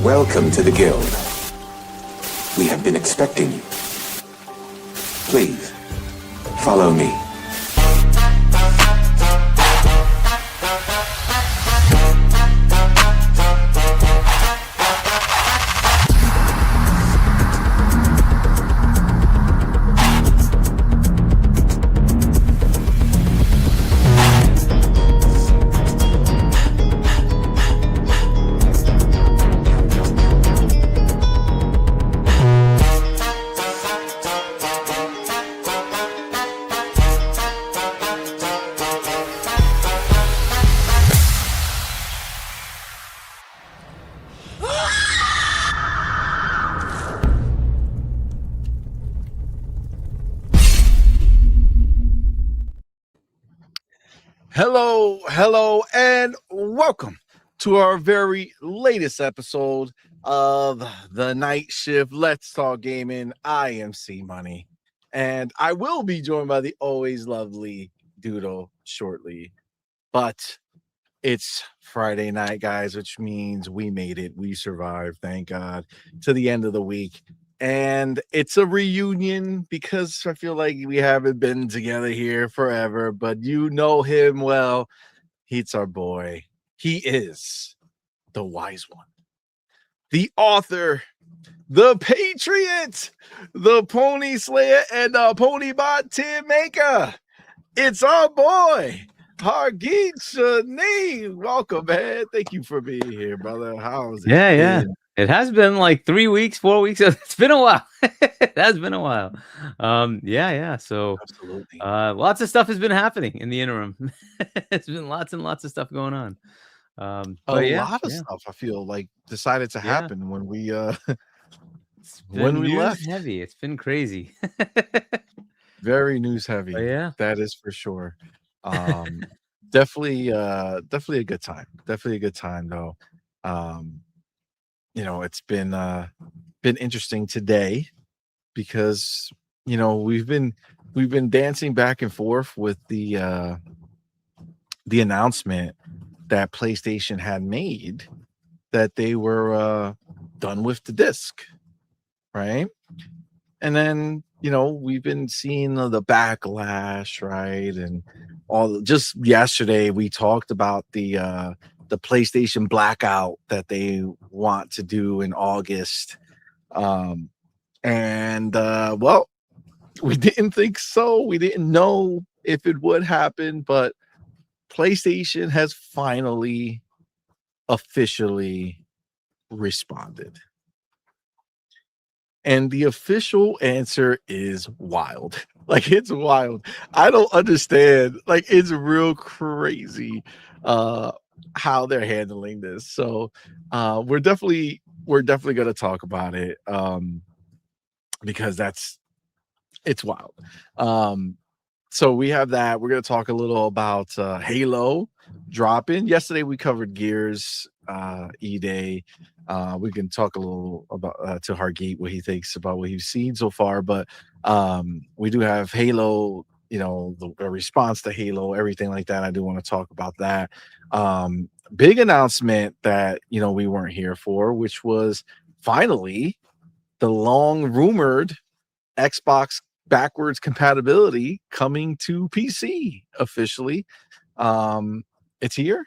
Welcome to the Guild. We have been expecting you. Please, follow me. Hello, and welcome to our very latest episode of the Night Shift Let's Talk Gaming. I am C Money, and I will be joined by the always lovely Doodle shortly. But it's Friday night, guys, which means we made it. We survived, thank God, to the end of the week. And it's a reunion because I feel like we haven't been together here forever, but you know him well. He's our boy. He is the wise one, the author, the patriot, the pony slayer, and the pony bot Tim Maker. It's our boy, Hargeet Shani. Welcome, man. Thank you for being here, brother. How's it? Yeah. It has been like 3 weeks, 4 weeks. It's been a while. It has been a while. Yeah. So Absolutely. Lots of stuff has been happening in the interim. It's been lots and lots of stuff going on. A lot of stuff I feel like decided to happen when we when we left. Heavy. It's been crazy. Very news heavy. Yeah, that is for sure. Definitely a good time. Definitely a good time though. It's been interesting today because we've been dancing back and forth with the announcement that PlayStation had made that they were done with the disc, right? And then we've been seeing the backlash, right? And all just yesterday we talked about the PlayStation Blackout that they want to do in August. Well, we didn't think so. We didn't know if it would happen, but PlayStation has finally officially responded. And the official answer is wild. Like, it's wild. I don't understand. Like, it's real crazy how they're handling this. So we're definitely going to talk about it because it's wild. So we have that. We're going to talk a little about Halo dropping. Yesterday we covered Gears E-Day. We can talk a little about to Hargeet what he thinks about what he's seen so far, but we do have Halo, the response to Halo, everything like that. I do want to talk about that. Big announcement that we weren't here for, which was finally the long rumored Xbox backwards compatibility coming to PC officially. It's here,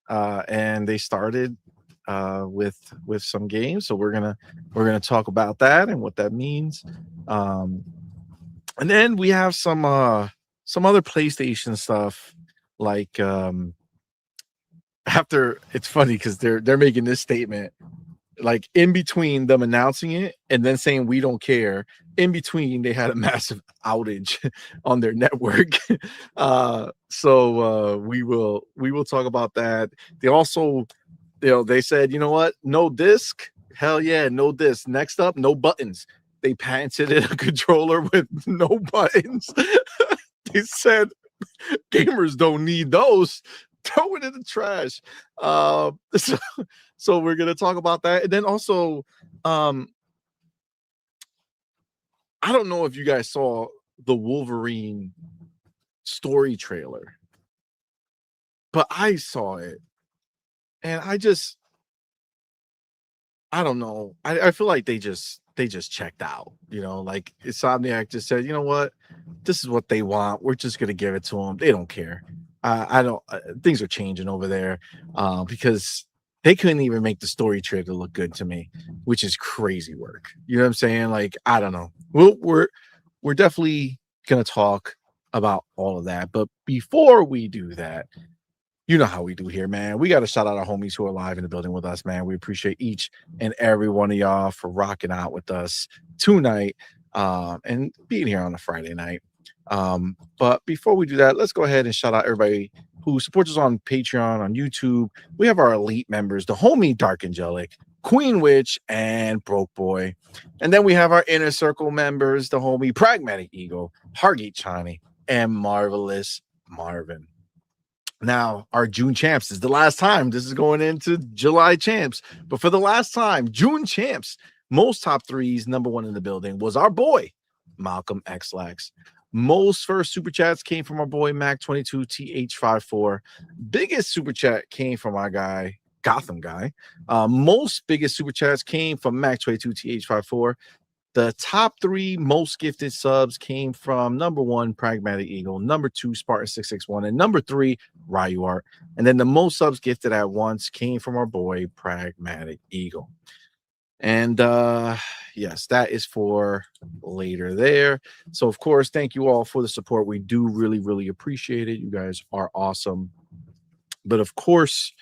and they started with some games, so we're gonna talk about that and what that means. And then we have some other PlayStation stuff, like after, it's funny because they're making this statement like in between them announcing it and then saying we don't care. In between, they had a massive outage on their network. So we will talk about that. They also, they said, you know what, no disc, Hell yeah, no this. Next up, no buttons. They patented a controller with no buttons. They said gamers don't need those. Throw it in the trash. So we're gonna talk about that, and then also, I don't know if you guys saw the Wolverine story trailer, but I saw it, and I don't know. I feel like they just checked out. Like Insomniac just said, you know what, this is what they want. We're just gonna give it to them. They don't care. I don't. Things are changing over there because they couldn't even make the story trailer look good to me, which is crazy work. You know what I'm saying? Like I don't know. We're definitely gonna talk about all of that, but before we do that, you know how we do here, man. We got to shout out our homies who are live in the building with us, man. We appreciate each and every one of y'all for rocking out with us tonight and being here on a Friday night. But before we do that, let's go ahead and shout out everybody who supports us on Patreon, on YouTube. We have our elite members, the homie Dark Angelic, Queen Witch, and Broke Boy. And then we have our inner circle members, the homie Pragmatic Eagle, Hargeet Chani, and Marvelous Marvin. Now, our June champs is the last time. This is going into July champs. But for the last time, June champs, most top threes, number one in the building was our boy, Malcolm X Lax. Most first super chats came from our boy, Mac22TH54. Biggest super chat came from our guy, Gotham Guy. Most biggest super chats came from Mac22TH54. The top three most gifted subs came from number one, Pragmatic Eagle, number two, Spartan661, and number three, Ryu Art. And then the most subs gifted at once came from our boy, Pragmatic Eagle. And yes, that is for later there. So, of course, thank you all for the support. We do really, really appreciate it. You guys are awesome. But, of course,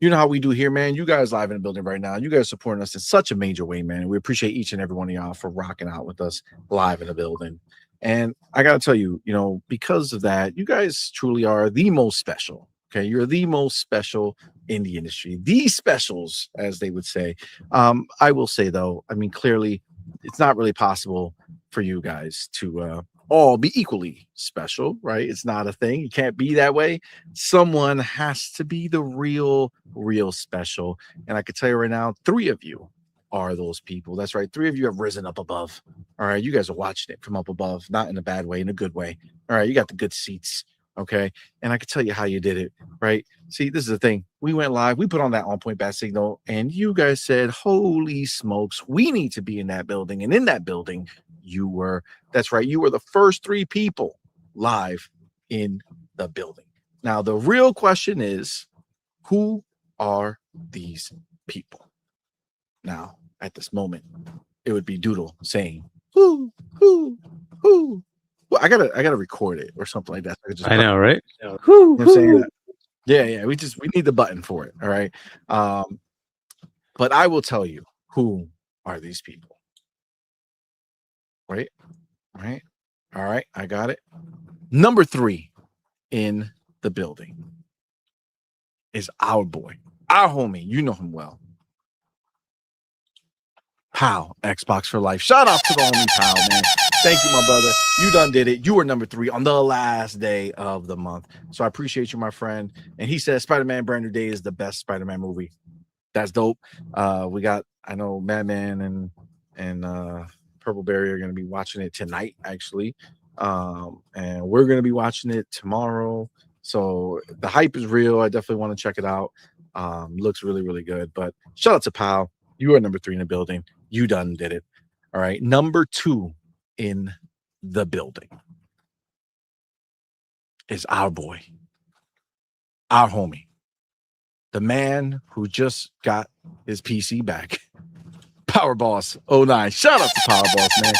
you know how we do here, man. You guys live in the building right now. You guys supporting us in such a major way, man. We appreciate each and every one of y'all for rocking out with us live in the building. And I got to tell you, because of that, you guys truly are the most special. Okay. You're the most special in the industry. These specials, as they would say. I will say, though, I mean, clearly, it's not really possible for you guys to all be equally special, right? It's not a thing. You can't be that way. Someone has to be the real special. And I can tell you right now, 3 of you are those people. That's right. 3 of you have risen up above. All right. You guys are watching it from up above, not in a bad way, in a good way. All right. You got the good seats. Okay. And I can tell you how you did it, right? See, this is the thing. We went live. We put on that on-point bat signal, and you guys said, holy smokes, we need to be in that building. And in that building, you were. That's right. You were the first 3 people live in the building. Now, the real question is, who are these people? Now, at this moment, it would be Doodle saying, who? Well, I gotta record it or something like that. I know, right? You know what I'm saying? Yeah. We need the button for it. All right. But I will tell you, who are these people? Right. All right. I got it. Number 3 in the building is our boy, our homie. You know him well. Pal, Xbox for life. Shout out to the homie Pal, man. Thank you, my brother. You done did it. You were number 3 on the last day of the month. So I appreciate you, my friend. And he says Spider-Man Brand New Day is the best Spider-Man movie. That's dope. We got, I know, Madman and Purple Berry are going to be watching it tonight, actually. And we're going to be watching it tomorrow. So the hype is real. I definitely want to check it out. Looks really, really good. But shout out to Pal. You are number 3 in the building. You done did it. All right. Number 2 in the building is our boy, our homie, the man who just got his PC back. Power Boss 09. Shout out to Power Boss, man.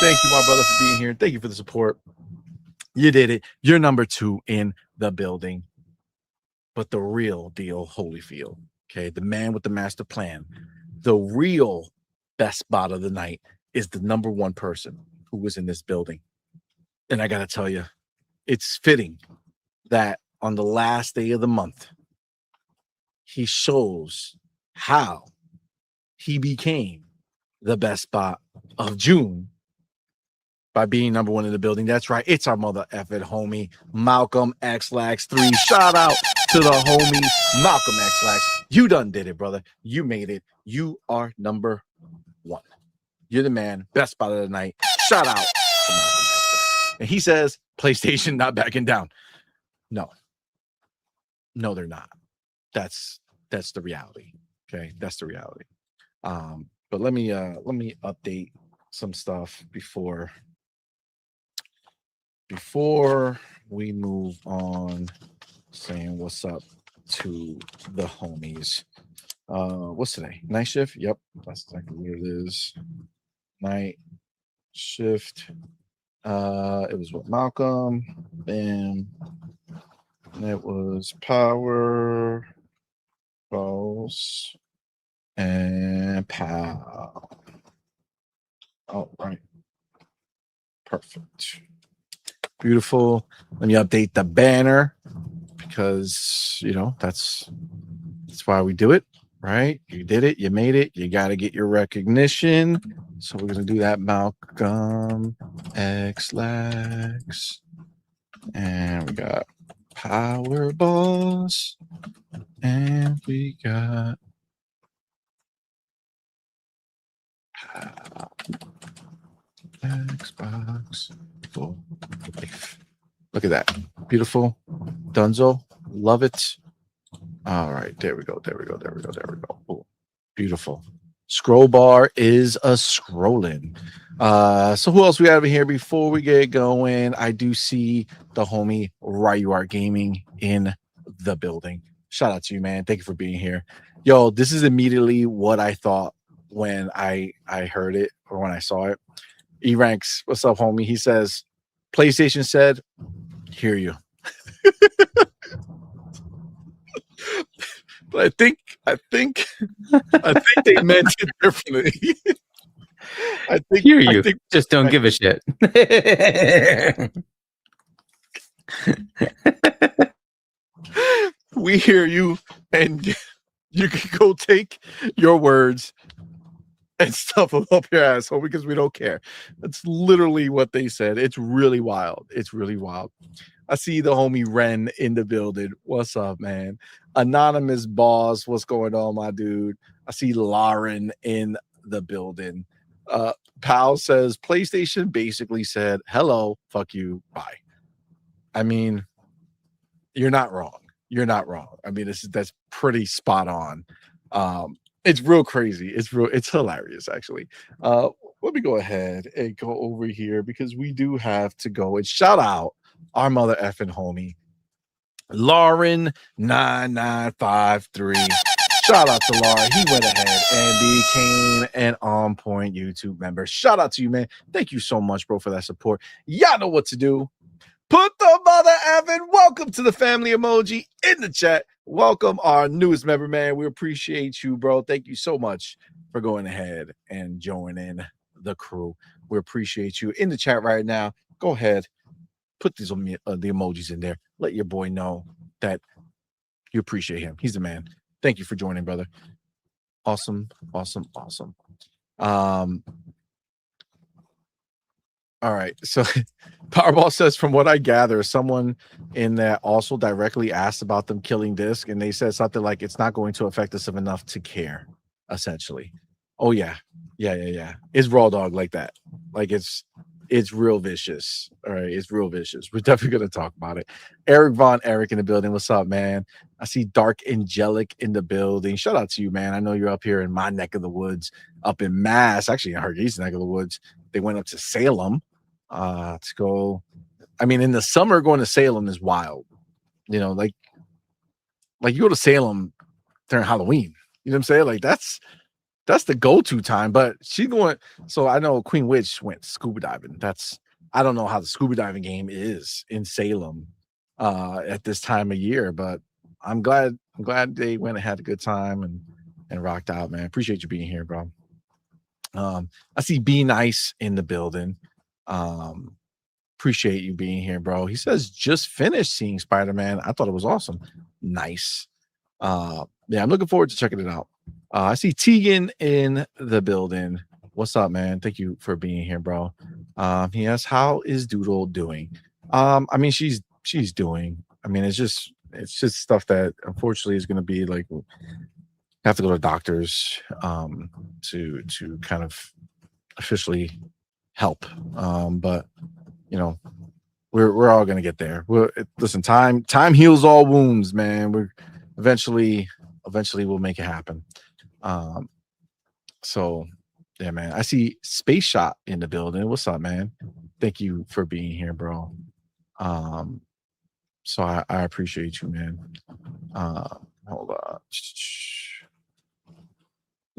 Thank you, my brother, for being here. Thank you for the support. You did it. You're number 2 in the building. But the real deal, Holyfield, okay, the man with the master plan, the real best bot of the night is the number 1 person who was in this building. And I got to tell you, it's fitting that on the last day of the month, he shows how he became the best spot of June by being number one in the building. That's right. It's our mother effing homie, Malcolm X Lax 3. Shout out to the homie, Malcolm X Lax. You done did it, brother. You made it. You are number one. You're the man. Best spot of the night. Shout out to Malcolm X Lax. And he says, PlayStation not backing down. No, they're not. That's the reality. Okay, that's the reality. But let me update some stuff before we move on, saying what's up to the homies. What's today? Night shift? Yep, that's exactly what it is. Night shift. It was what, Malcolm, bam. And it was Power, Boss, and Pow. All right. Perfect. Beautiful. Let me update the banner because that's why we do it, right? You did it, you made it, you got to get your recognition. So we're gonna do that. Malcolm X Lax, and we got Power Boss, and we got Xbox for life. Look at that. Beautiful. Dunzo. Love it. All right. There we go. Ooh, beautiful. Scroll bar is a scrolling. So who else we have in here before we get going? I do see the homie Ryuart Gaming in the building. Shout out to you, man. Thank you for being here. Yo, this is immediately what I thought when I heard it or when I saw it. E-Ranks, what's up, homie? He says, PlayStation said, hear you. But I think they meant it differently. I hear you. Just don't give a shit. We hear you, and you can go take your words and stuff them up your asshole because we don't care. That's literally what they said. It's really wild. I see the homie Ren in the building. What's up, man? Anonymous Boss, what's going on, my dude? I see Lauren in the building. Pal says PlayStation basically said, hello, fuck you, bye. I mean, you're not wrong. I mean, that's pretty spot on. It's real crazy. It's hilarious, actually. Let me go ahead and go over here because we do have to go and shout out our mother effing homie, Lauren 9953. Shout out to Lauren. He went ahead and became an On Point YouTube member. Shout out to you, man. Thank you so much, bro, for that support. Y'all know what to do. Put the mother effing welcome to the family emoji in the chat. Welcome our newest member, man. We appreciate you, bro. Thank you so much for going ahead and joining the crew. We appreciate you in the chat right now. Go ahead, put these the emojis in there. Let your boy know that you appreciate him. He's the man. Thank you for joining, brother. Awesome. All right. So Powerball says, from what I gather, someone in that also directly asked about them killing Disc, and they said something like, it's not going to affect us enough to care, essentially. Oh, yeah. It's raw dog like that. Like it's real vicious. All right. It's real vicious. We're definitely going to talk about it. Eric Von Eric in the building. What's up, man? I see Dark Angelic in the building. Shout out to you, man. I know you're up here in my neck of the woods, up in Mass, actually in Hargeisa neck of the woods. They went up to Salem to go. I mean, in the summer, going to Salem is wild. You know, like you go to Salem during Halloween. You know what I'm saying? Like that's the go-to time. But she's going. So I know Queen Witch went scuba diving. I don't know how the scuba diving game is in Salem at this time of year, but I'm glad they went and had a good time and rocked out, man. Appreciate you being here, bro. I see Be Nice in the building. Appreciate you being here, bro. He says just finished seeing Spider-Man. I thought it was awesome. Nice. Yeah, I'm looking forward to checking it out. I see Tegan in the building. What's up, man? Thank you for being here, bro. He asks, how is Doodle doing? I mean, she's doing. I mean, it's just stuff that unfortunately is going to be like have to go to doctors to kind of officially help. But you know, we're all gonna get there. Listen, time heals all wounds, man. We're eventually we'll make it happen. So yeah, man. I see Space Shot in the building. What's up, man? Thank you for being here, bro. So I appreciate you, man. Hold on.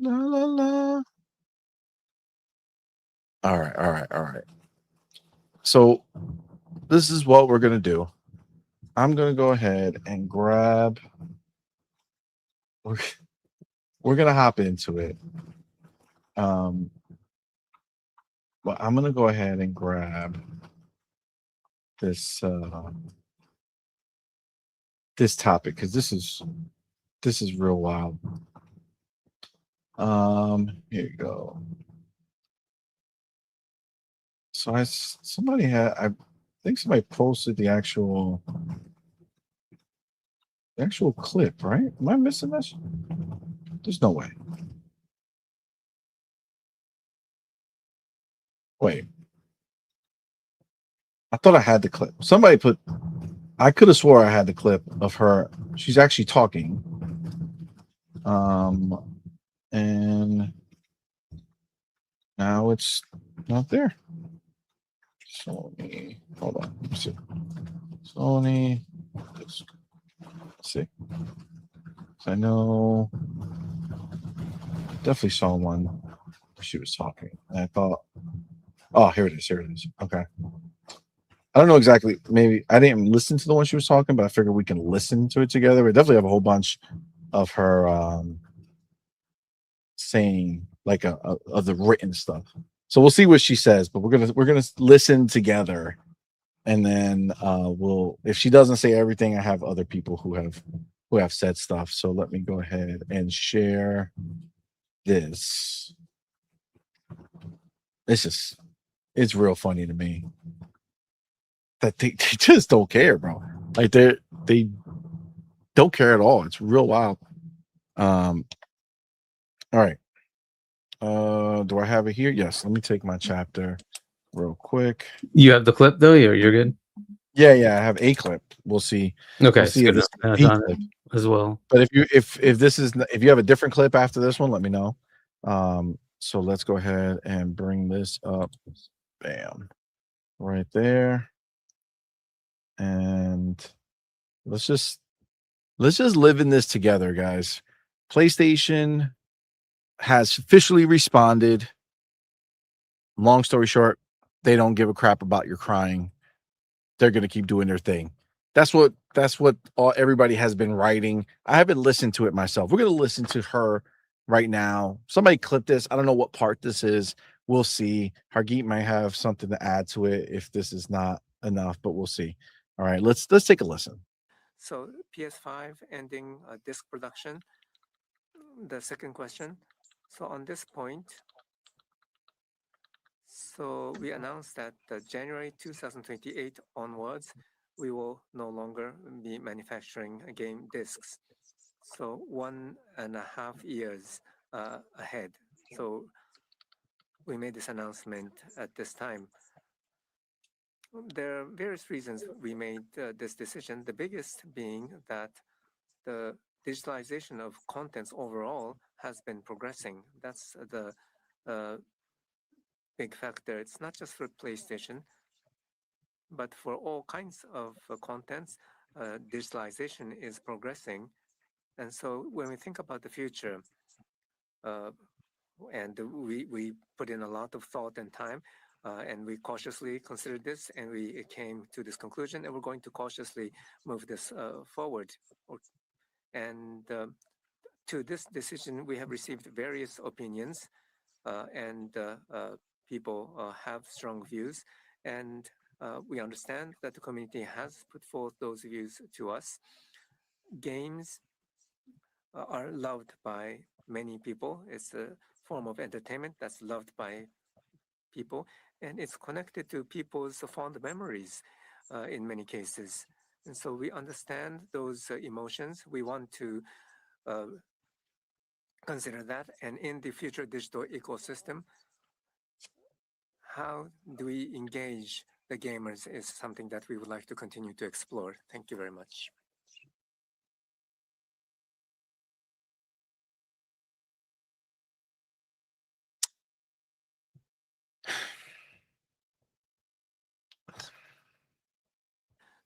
La la la. All right. So this is what we're gonna do. I'm gonna go ahead and grab. We're gonna hop into it. But I'm gonna go ahead and grab this this topic because this is real wild. Here you go. So I think somebody posted the actual clip, right? Am I missing this? There's no way. Wait. I thought I had the clip. Somebody put. I could have swore I had the clip of her. She's actually talking. And now it's not there. Sony. Hold on. Let me see. Sony. Let's see. I know. Definitely saw one where she was talking. And I thought, oh, here it is. Okay. I don't know exactly. Maybe I didn't listen to the one she was talking, but I figured we can listen to it together. We definitely have a whole bunch of her saying like of the written stuff. So we'll see what she says, but we're gonna listen together, and then we'll, if she doesn't say everything, I have other people who have said stuff. So let me go ahead and share this. It's real funny to me that they just don't care, bro. Like they don't care at all. It's real wild. All right. Do I have it here? Yes. Let me take my chapter real quick. You have the clip though. You're good. Yeah. I have a clip. We'll see. Okay, We'll see if this is on it as well. But if this is, if you have a different clip after this one, let me know. So let's go ahead and bring this up. Bam. Right there. And let's just live in this together, guys. PlayStation has officially responded. Long story short, they don't give a crap about your crying. They're going to keep doing their thing. That's what everybody has been writing. I haven't listened to it myself. We're going to listen to her right now. Somebody clip this. I don't know what part this is. We'll see. Hargeet might have something to add to it if this is not enough, but we'll see. All right, let's take a listen. So PS5 ending disc production. The second question. So on this point, so we announced that January 2028 onwards, we will no longer be manufacturing game discs. So 1.5 years ahead. So we made this announcement at this time. There are various reasons we made this decision. The biggest being that the digitalization of contents overall has been progressing. That's the big factor. It's not just for PlayStation, but for all kinds of contents, digitalization is progressing. And so when we think about the future, and we put in a lot of thought and time, and we cautiously considered this, and we came to this conclusion, and we're going to cautiously move this forward. And to this decision, we have received various opinions, and people have strong views, and we understand that the community has put forth those views to us. Games are loved by many people. It's a form of entertainment that's loved by people, and it's connected to people's fond memories in many cases. And so we understand those emotions. We want to consider that. And in the future digital ecosystem, how do we engage the gamers is something that we would like to continue to explore. Thank you very much.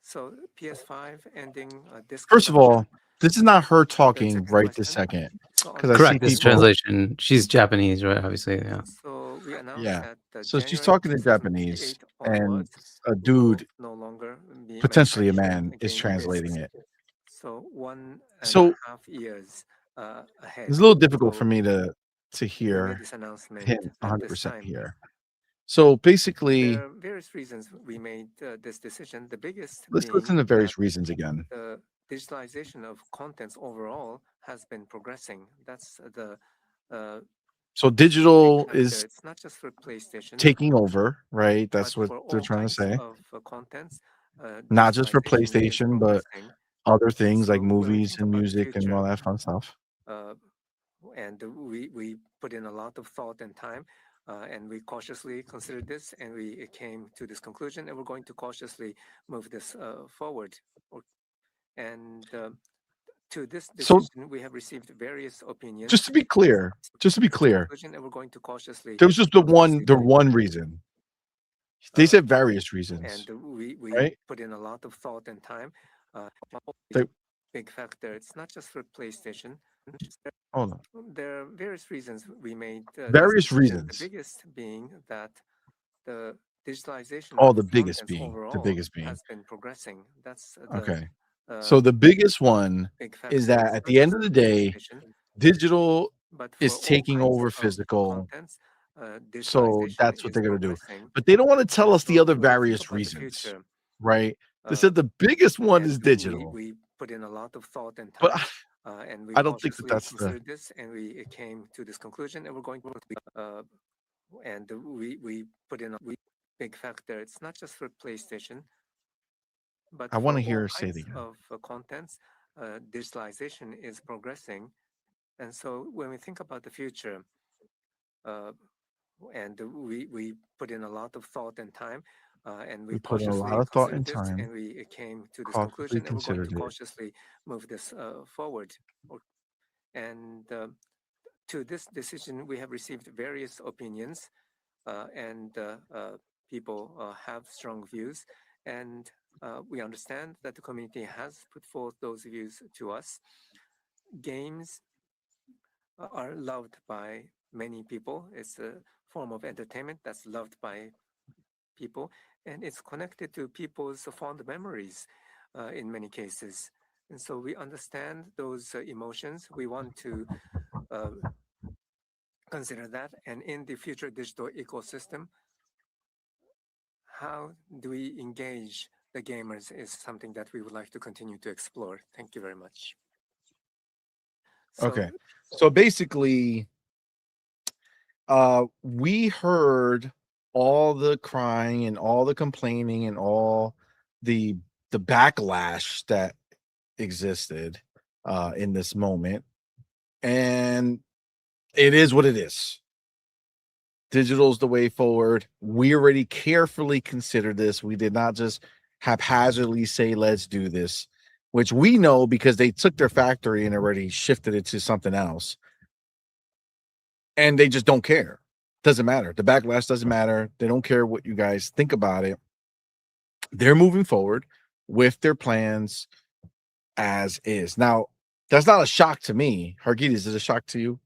So PS5 ending disc First of production. all, this is not her That's a talking good right this question. second. So on Because I see Correct. This people. translation. She's Japanese, right? Obviously, yeah. So we announced Yeah. that So she's January talking in Japanese, 2028 and onwards, a we will dude, no longer be potentially a manufacturing man, is game translating discs. it. So 1.5 So years ahead. it's a little difficult for So me to we made hear this announcement him at this 100% time. here. So basically, There are various reasons we made this decision. The biggest let's being listen to various that reasons again. the digitalization of contents overall has been progressing. That's the So big digital factor. is It's not just for PlayStation, taking over, right? but That's what for they're all trying to kinds say. of contents. Not just for Digitalization is PlayStation, but progressing. other And things like so when we movies think and about the music and future, all that fun stuff. and we put in a lot of thought and time, and we cautiously considered this, and we came to this conclusion, and we're going to cautiously move this forward. And to this So decision, we have received various opinions. just to be clear, Conclusion, and we're going to cautiously. there was just the one reason. They said various reasons, and we right? put in a lot of thought and time. They- Big factor. It's not just for PlayStation. Hold on. There are various reasons we made Various this decision. reasons. The biggest being that the digitalization Oh, of the biggest contents being. overall The biggest being. has been progressing. That's Okay. So the biggest one big factor. is that It's at not the end just of the for day, PlayStation, digital but is for all taking kinds over of physical. contents, So digitalization that's what is they're going to do. progressing. But they don't want to tell And us the so other when we think various about the reasons, future, right? They said the biggest one and is digital. We put in a lot of thought and But time, and we I don't think that cautiously that's the. considered this, and we came to this conclusion, and we're going to, and we put in a big factor. It's not just for PlayStation, but I for want to all hear her say it kinds again. of contents, digitalization is progressing. And so when we think about the future, and we put in a lot of thought and time, and we put in a lot cautiously of thought considered and this, time, and we came to this cautiously conclusion, and we're going to considered it. cautiously move this forward. And to this decision, we have received various opinions, and people have strong views, and we understand that the community has put forth those views to us. Games are loved by many people. It's a form of entertainment that's loved by people, and it's connected to people's fond memories in many cases. And so we understand those emotions. We want to consider that. And in the future digital ecosystem, how do we engage the gamers is something that we would like to continue to explore. Thank you very much. Okay. So basically, we heard all the crying and all the complaining and all the backlash that existed in this moment, and it is what it is. Digital's the way forward. We already carefully considered this. We did not just haphazardly say, let's do this, which we know because they took their factory and already shifted it to something else. And they just don't care. Doesn't matter. The backlash doesn't matter. They don't care what you guys think about it. They're moving forward with their plans as is. Now, that's not a shock to me. Hargit, is it a shock to you?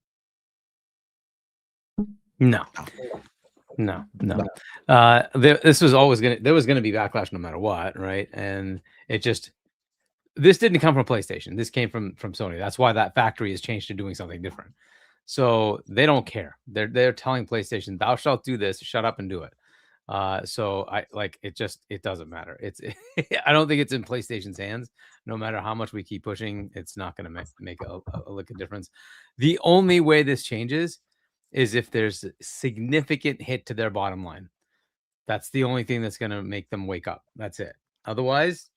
No. This was always there was gonna be backlash no matter what, right? And it just, this didn't come from PlayStation. This came from Sony. That's why that factory has changed to doing something different. So they don't care. They're telling PlayStation, thou shalt do this, shut up and do it. So it doesn't matter. I don't think it's in PlayStation's hands. No matter how much we keep pushing, it's not going to make a lick of difference. The only way this changes is if there's a significant hit to their bottom line. That's the only thing that's going to make them wake up. That's it. Otherwise,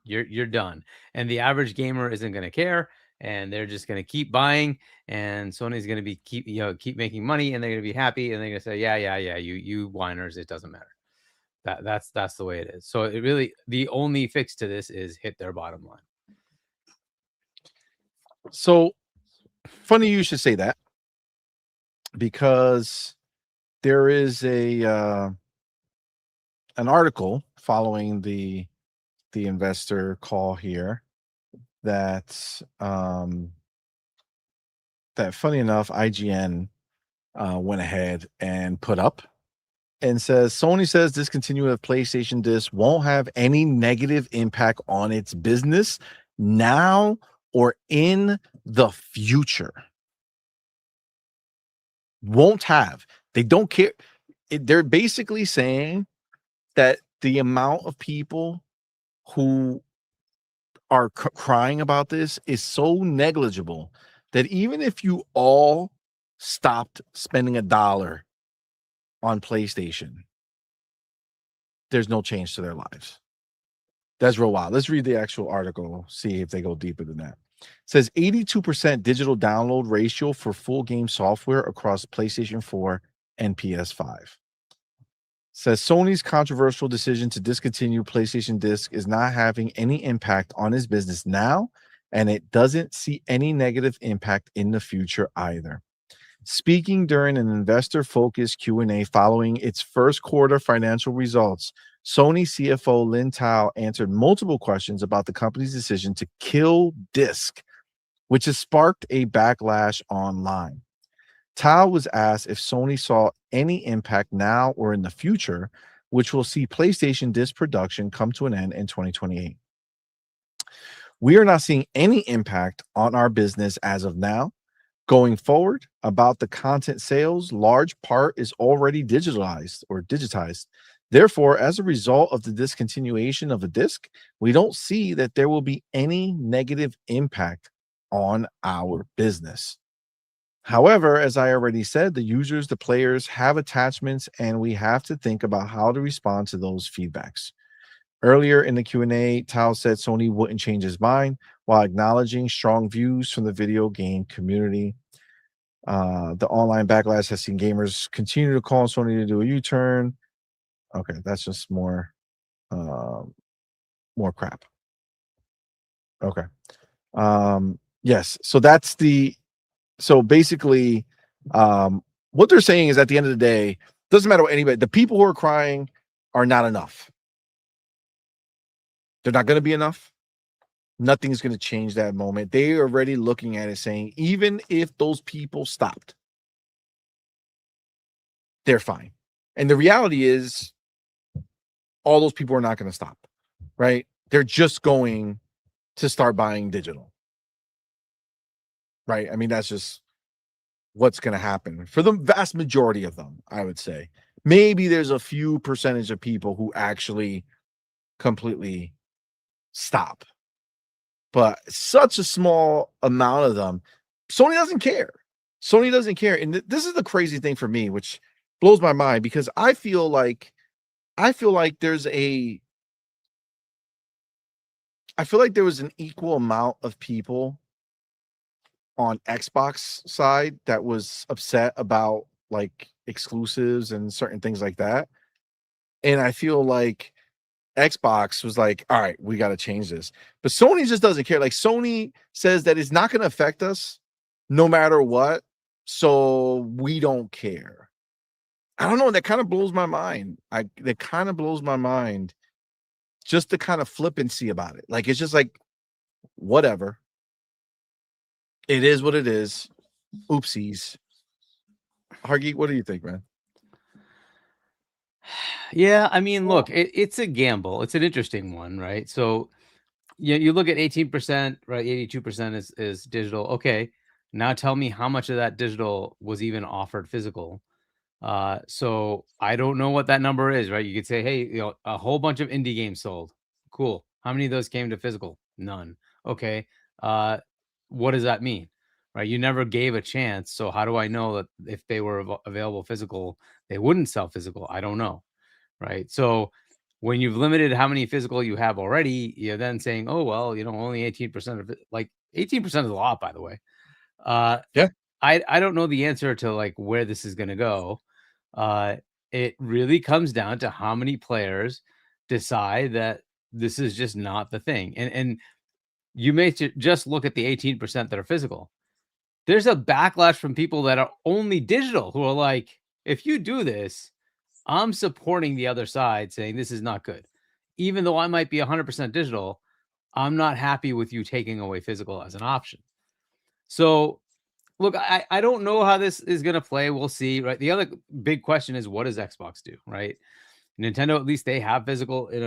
you're done. And the average gamer isn't going to care, and they're just going to keep buying, and Sony's going to keep making money, and they're going to be happy, and they're going to say, yeah, you whiners, it doesn't matter. That's the way it is. So the only fix to this is hit their bottom line. So funny you should say that, because there is an article following the investor call here that funny enough, IGN went ahead and put up and says, Sony says discontinuing of PlayStation disc won't have any negative impact on its business now or in the future. Won't have. They don't care. They're basically saying that the amount of people who are crying about this is so negligible that even if you all stopped spending $1 on PlayStation, there's no change to their lives. That's real wild. Let's read the actual article, see if they go deeper than that. It says 82% digital download ratio for full game software across PlayStation 4 and PS5. Says Sony's controversial decision to discontinue PlayStation disc is not having any impact on his business now, and it doesn't see any negative impact in the future either. Speaking during an investor-focused Q&A following its first quarter financial results, Sony CFO Lin Tao answered multiple questions about the company's decision to kill disc, which has sparked a backlash online. Tao was asked if Sony saw any impact now or in the future, which will see PlayStation disc production come to an end in 2028. We are not seeing any impact on our business as of now. Going forward, about the content sales, large part is already digitized. Therefore, as a result of the discontinuation of a disc, we don't see that there will be any negative impact on our business. However, as I already said, the users, the players have attachments, and we have to think about how to respond to those feedbacks. Earlier in the Q&A, Tao said Sony wouldn't change his mind while acknowledging strong views from the video game community. The online backlash has seen gamers continue to call on Sony to do a U-turn. Okay, that's just more crap. Okay. Yes, so basically, what they're saying is at the end of the day, doesn't matter what anybody, the people who are crying are not enough. They're not going to be enough. Nothing's going to change that moment. They are already looking at it saying, even if those people stopped, they're fine. And the reality is, all those people are not going to stop, right? They're just going to start buying digital. Right. I mean, that's just what's going to happen for the vast majority of them, I would say. Maybe there's a few percentage of people who actually completely stop, but such a small amount of them. Sony doesn't care. Sony doesn't care. And this is the crazy thing for me, which blows my mind, because I feel like there was an equal amount of people on Xbox side that was upset about like exclusives and certain things like that. And I feel like Xbox was like, all right, we got to change this. But Sony just doesn't care. Like, Sony says that it's not going to affect us no matter what. So we don't care. I don't know. That kind of blows my mind. That kind of blows my mind, just the kind of flippancy about it. Like, it's just like, whatever. It is what it is. Oopsies. Hargeet, what do you think, man? Yeah, I mean, look, it's a gamble. It's an interesting one, right? So you look at 18%, right? 82% is digital. Okay, now tell me how much of that digital was even offered physical. So I don't know what that number is, right? You could say, hey, a whole bunch of indie games sold. Cool. How many of those came to physical? None. Okay. What does that mean? Right? You never gave a chance. So how do I know that if they were available physical, they wouldn't sell physical? I don't know. Right. So when you've limited how many physical you have already, you're then saying, oh, well, only 18% of it, like 18% is a lot, by the way. Yeah. I don't know the answer to like where this is going to go. It really comes down to how many players decide that this is just not the thing. And you may just look at the 18% that are physical. There's a backlash from people that are only digital who are like, if you do this, I'm supporting the other side saying this is not good. Even though I might be 100% digital, I'm not happy with you taking away physical as an option. So look, I don't know how this is going to play. We'll see, right? The other big question is, what does Xbox do, right? Nintendo, at least they have physical in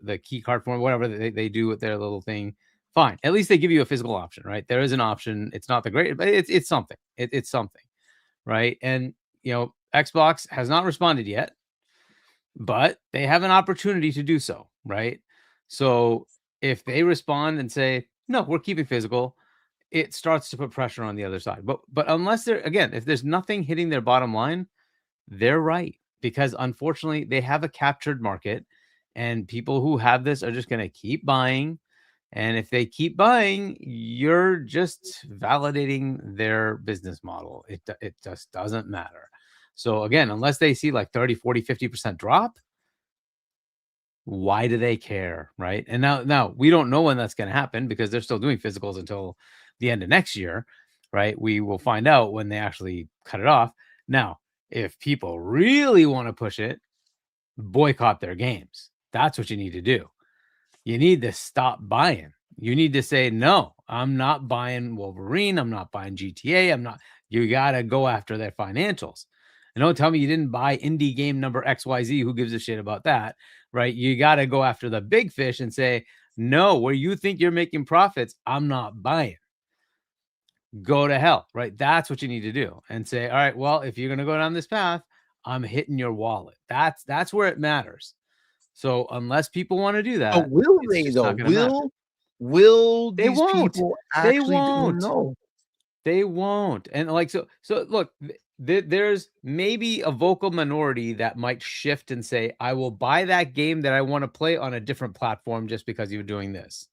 the key card form, whatever they do with their little thing. Fine. At least they give you a physical option, right? There is an option. It's not the great, but it's something. It's something, right? And, Xbox has not responded yet, but they have an opportunity to do so, right? So if they respond and say, no, we're keeping physical, it starts to put pressure on the other side. But unless if there's nothing hitting their bottom line, they're right, because unfortunately they have a captured market and people who have this are just going to keep buying. And if they keep buying, you're just validating their business model. It just doesn't matter. So again, unless they see like 30, 40, 50% drop, why do they care, right? And now we don't know when that's going to happen because they're still doing physicals until the end of next year, right? We will find out when they actually cut it off. Now, if people really want to push it, boycott their games. That's what you need to do. You need to stop buying. You need to say, no, I'm not buying Wolverine. I'm not buying GTA. You got to go after their financials. And don't tell me you didn't buy indie game number XYZ. Who gives a shit about that, right? You got to go after the big fish and say, no, where you think you're making profits, I'm not buying. Go to hell, right? That's what you need to do, and say, all right, well, if you're going to go down this path, I'm hitting your wallet. That's where it matters. So unless people want to do that, will they though? Will these people actually? No, they won't. And like, so look, there's maybe a vocal minority that might shift and say, I will buy that game that I want to play on a different platform just because you're doing this,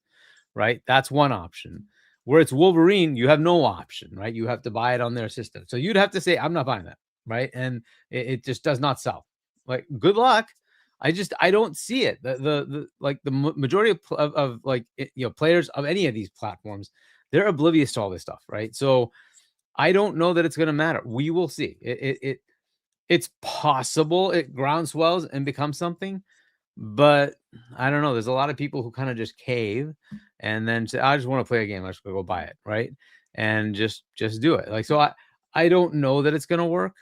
right? That's one option. Where it's Wolverine, you have no option, right? You have to buy it on their system. So you'd have to say, I'm not buying that, right? And it just does not sell. Like, good luck. I don't see it. The majority of like, players of any of these platforms, they're oblivious to all this stuff, right? So I don't know that it's going to matter. We will see. It's possible it groundswells and becomes something, but I don't know. There's a lot of people who kind of just cave and then say, I just want to play a game. I just go buy it, right? And just do it. Like, so I don't know that it's going to work.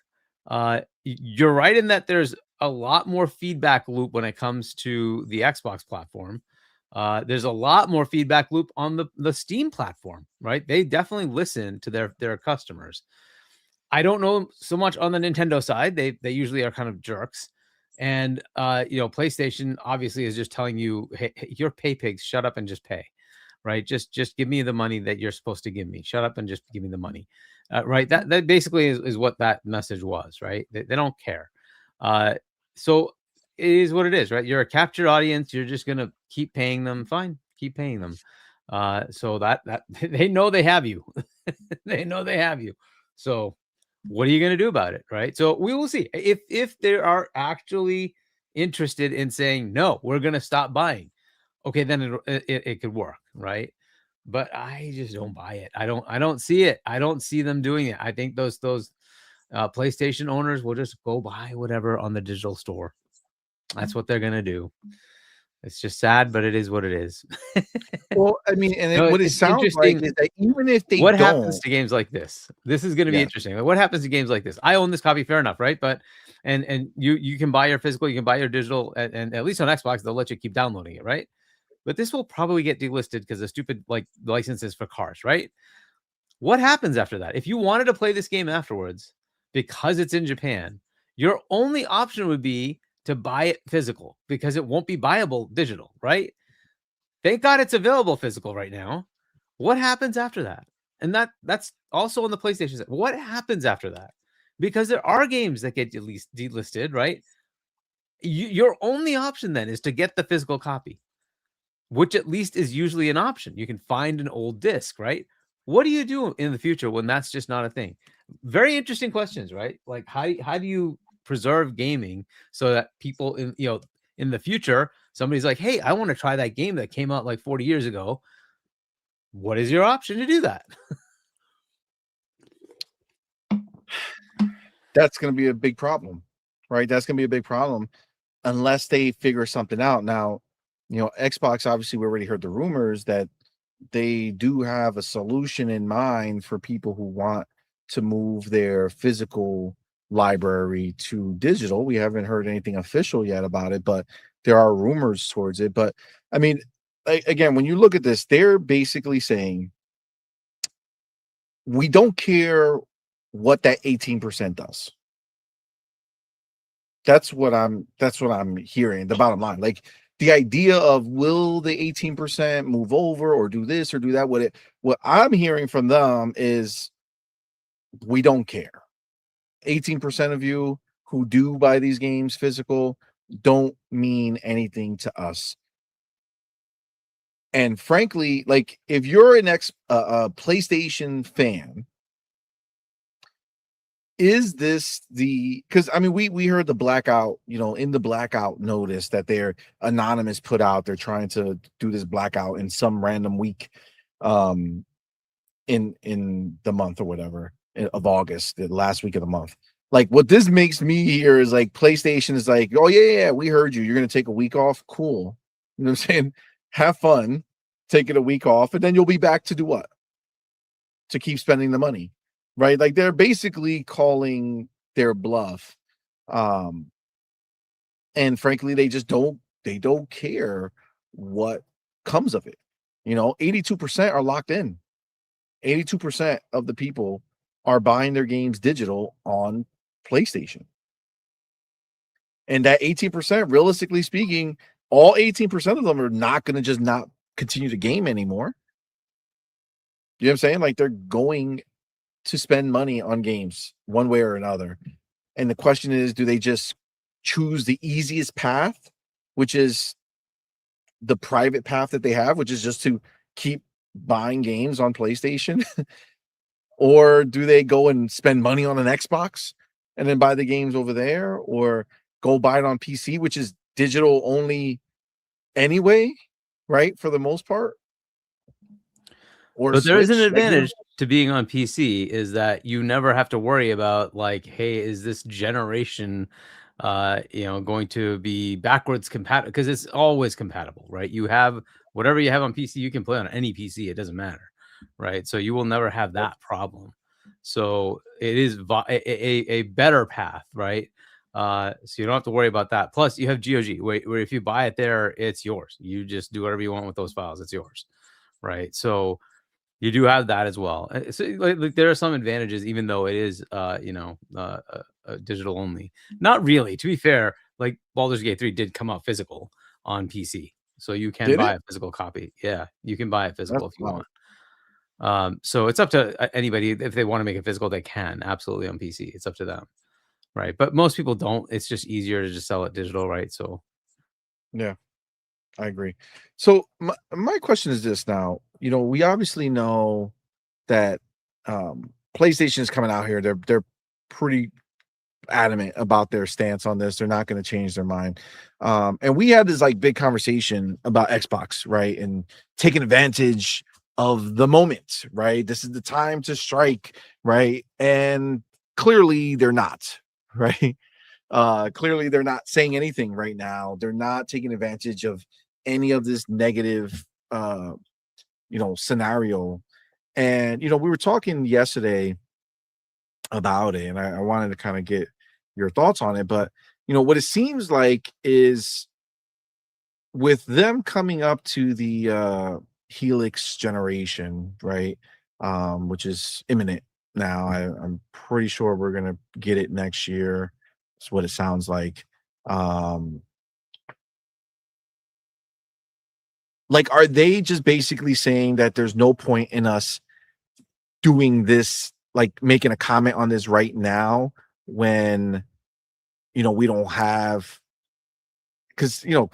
You're right in that there's a lot more feedback loop when it comes to the Xbox platform. There's a lot more feedback loop on the Steam platform, right? They definitely listen to their customers. I don't know so much on the Nintendo side. They usually are kind of jerks. And PlayStation obviously is just telling you, hey, you're pay pigs, shut up and just pay, right? Just give me the money that you're supposed to give me. Shut up and just give me the money, right? That basically is what that message was, right? They don't care. So it is what it is, right? You're a captured audience. You're just gonna keep paying them. Fine, keep paying them. So that they know they have you. They know they have you. So what are you going to do about it, right? So we will see if they are actually interested in saying, no, we're going to stop buying. Okay, then it could work, right? But I just don't buy it. I don't see it. I don't see them doing it. I think those PlayStation owners will just go buy whatever on the digital store. That's what they're going to do. It's just sad, but it is what it is. Well, I mean, and what it sounds like is that even if they happens to games like this? This is going to be interesting. Like, what happens to games like this? I own this copy, fair enough, right? But and you can buy your physical, you can buy your digital, and at least on Xbox they'll let you keep downloading it, right? But this will probably get delisted because of stupid like licenses for cars, right? What happens after that? If you wanted to play this game afterwards because it's in Japan, Your only option would be to buy it physical because it won't be buyable digital, right? Thank God it's available physical right now. What happens after that? And that's also on the PlayStation side. What happens after that? Because there are games that get delisted, right? Your only option then is to get the physical copy, which at least is usually an option. You can find an old disc, right? What do you do in the future when that's just not a thing? Very interesting questions, right? Like how do you preserve gaming so that people in the future, somebody's like, hey, I want to try that game that came out like 40 years ago. What is your option to do that? That's going to be a big problem, right? That's going to be a big problem unless they figure something out. Now, Xbox, obviously, we already heard the rumors that they do have a solution in mind for people who want to move their physical library to digital. We haven't heard anything official yet about it, but there are rumors towards it. But I mean, again, when you look at this, they're basically saying we don't care what that 18% does. That's what I'm hearing. The bottom line, like the idea of will the 18% move over or do this or do that? What I'm hearing from them is we don't care. 18% of you who do buy these games physical don't mean anything to us. And frankly, like if you're a PlayStation fan, is this because I mean we heard the Blackout, in the Blackout notice that they're anonymous put out, they're trying to do this blackout in some random week in the month or whatever of August, the last week of the month. Like what this makes me hear is like PlayStation is like, oh yeah, we heard you. You're gonna take a week off. Cool. You know what I'm saying? Have fun, taking a week off, and then you'll be back to do what? To keep spending the money. Right, like they're basically calling their bluff, and frankly, they don't care what comes of it. 82% are locked in. 82% of the people are buying their games digital on PlayStation, and that 18%, realistically speaking, all 18% of them are not going to just not continue to game anymore. You know what I'm saying? Like they're going to spend money on games one way or another. And the question is, do they just choose the easiest path, which is the private path that they have, which is just to keep buying games on PlayStation? Or do they go and spend money on an Xbox and then buy the games over there, or go buy it on PC, which is digital only anyway, right? For the most part. Or but there is an Switch, advantage to being on PC is that you never have to worry about like, hey, is this generation going to be backwards compatible? Because it's always compatible, right? You have whatever you have on PC, you can play on any PC, it doesn't matter, right? So you will never have that problem. So it is a better path, right? So you don't have to worry about that. Plus you have GOG where if you buy it there, it's yours. You just do whatever you want with those files, it's yours, right? So you do have that as well. So like there are some advantages, even though it is digital only. Not really. To be fair, like Baldur's Gate 3 did come out physical on PC, so you can buy a physical copy. Yeah, you can buy it physical if you want. So it's up to anybody. If they want to make it physical, they can absolutely on PC. It's up to them, right? But most people don't. It's just easier to just sell it digital, right? So yeah, I agree. So my question is this now. We obviously know that PlayStation is coming out here. They're pretty adamant about their stance on this. They're not going to change their mind. And we had this like big conversation about Xbox, right? And taking advantage of the moment, right? This is the time to strike, right? And clearly they're not, right? Clearly they're not saying anything right now. They're not taking advantage of any of this negative scenario. And we were talking yesterday about it, and I wanted to kind of get your thoughts on it. But what it seems like is with them coming up to the Helix generation, right, which is imminent now. I'm pretty sure we're gonna get it next year. That's what it sounds like. Like, are they just basically saying that there's no point in us doing this, like making a comment on this right now when, you know, we don't have, because, you know,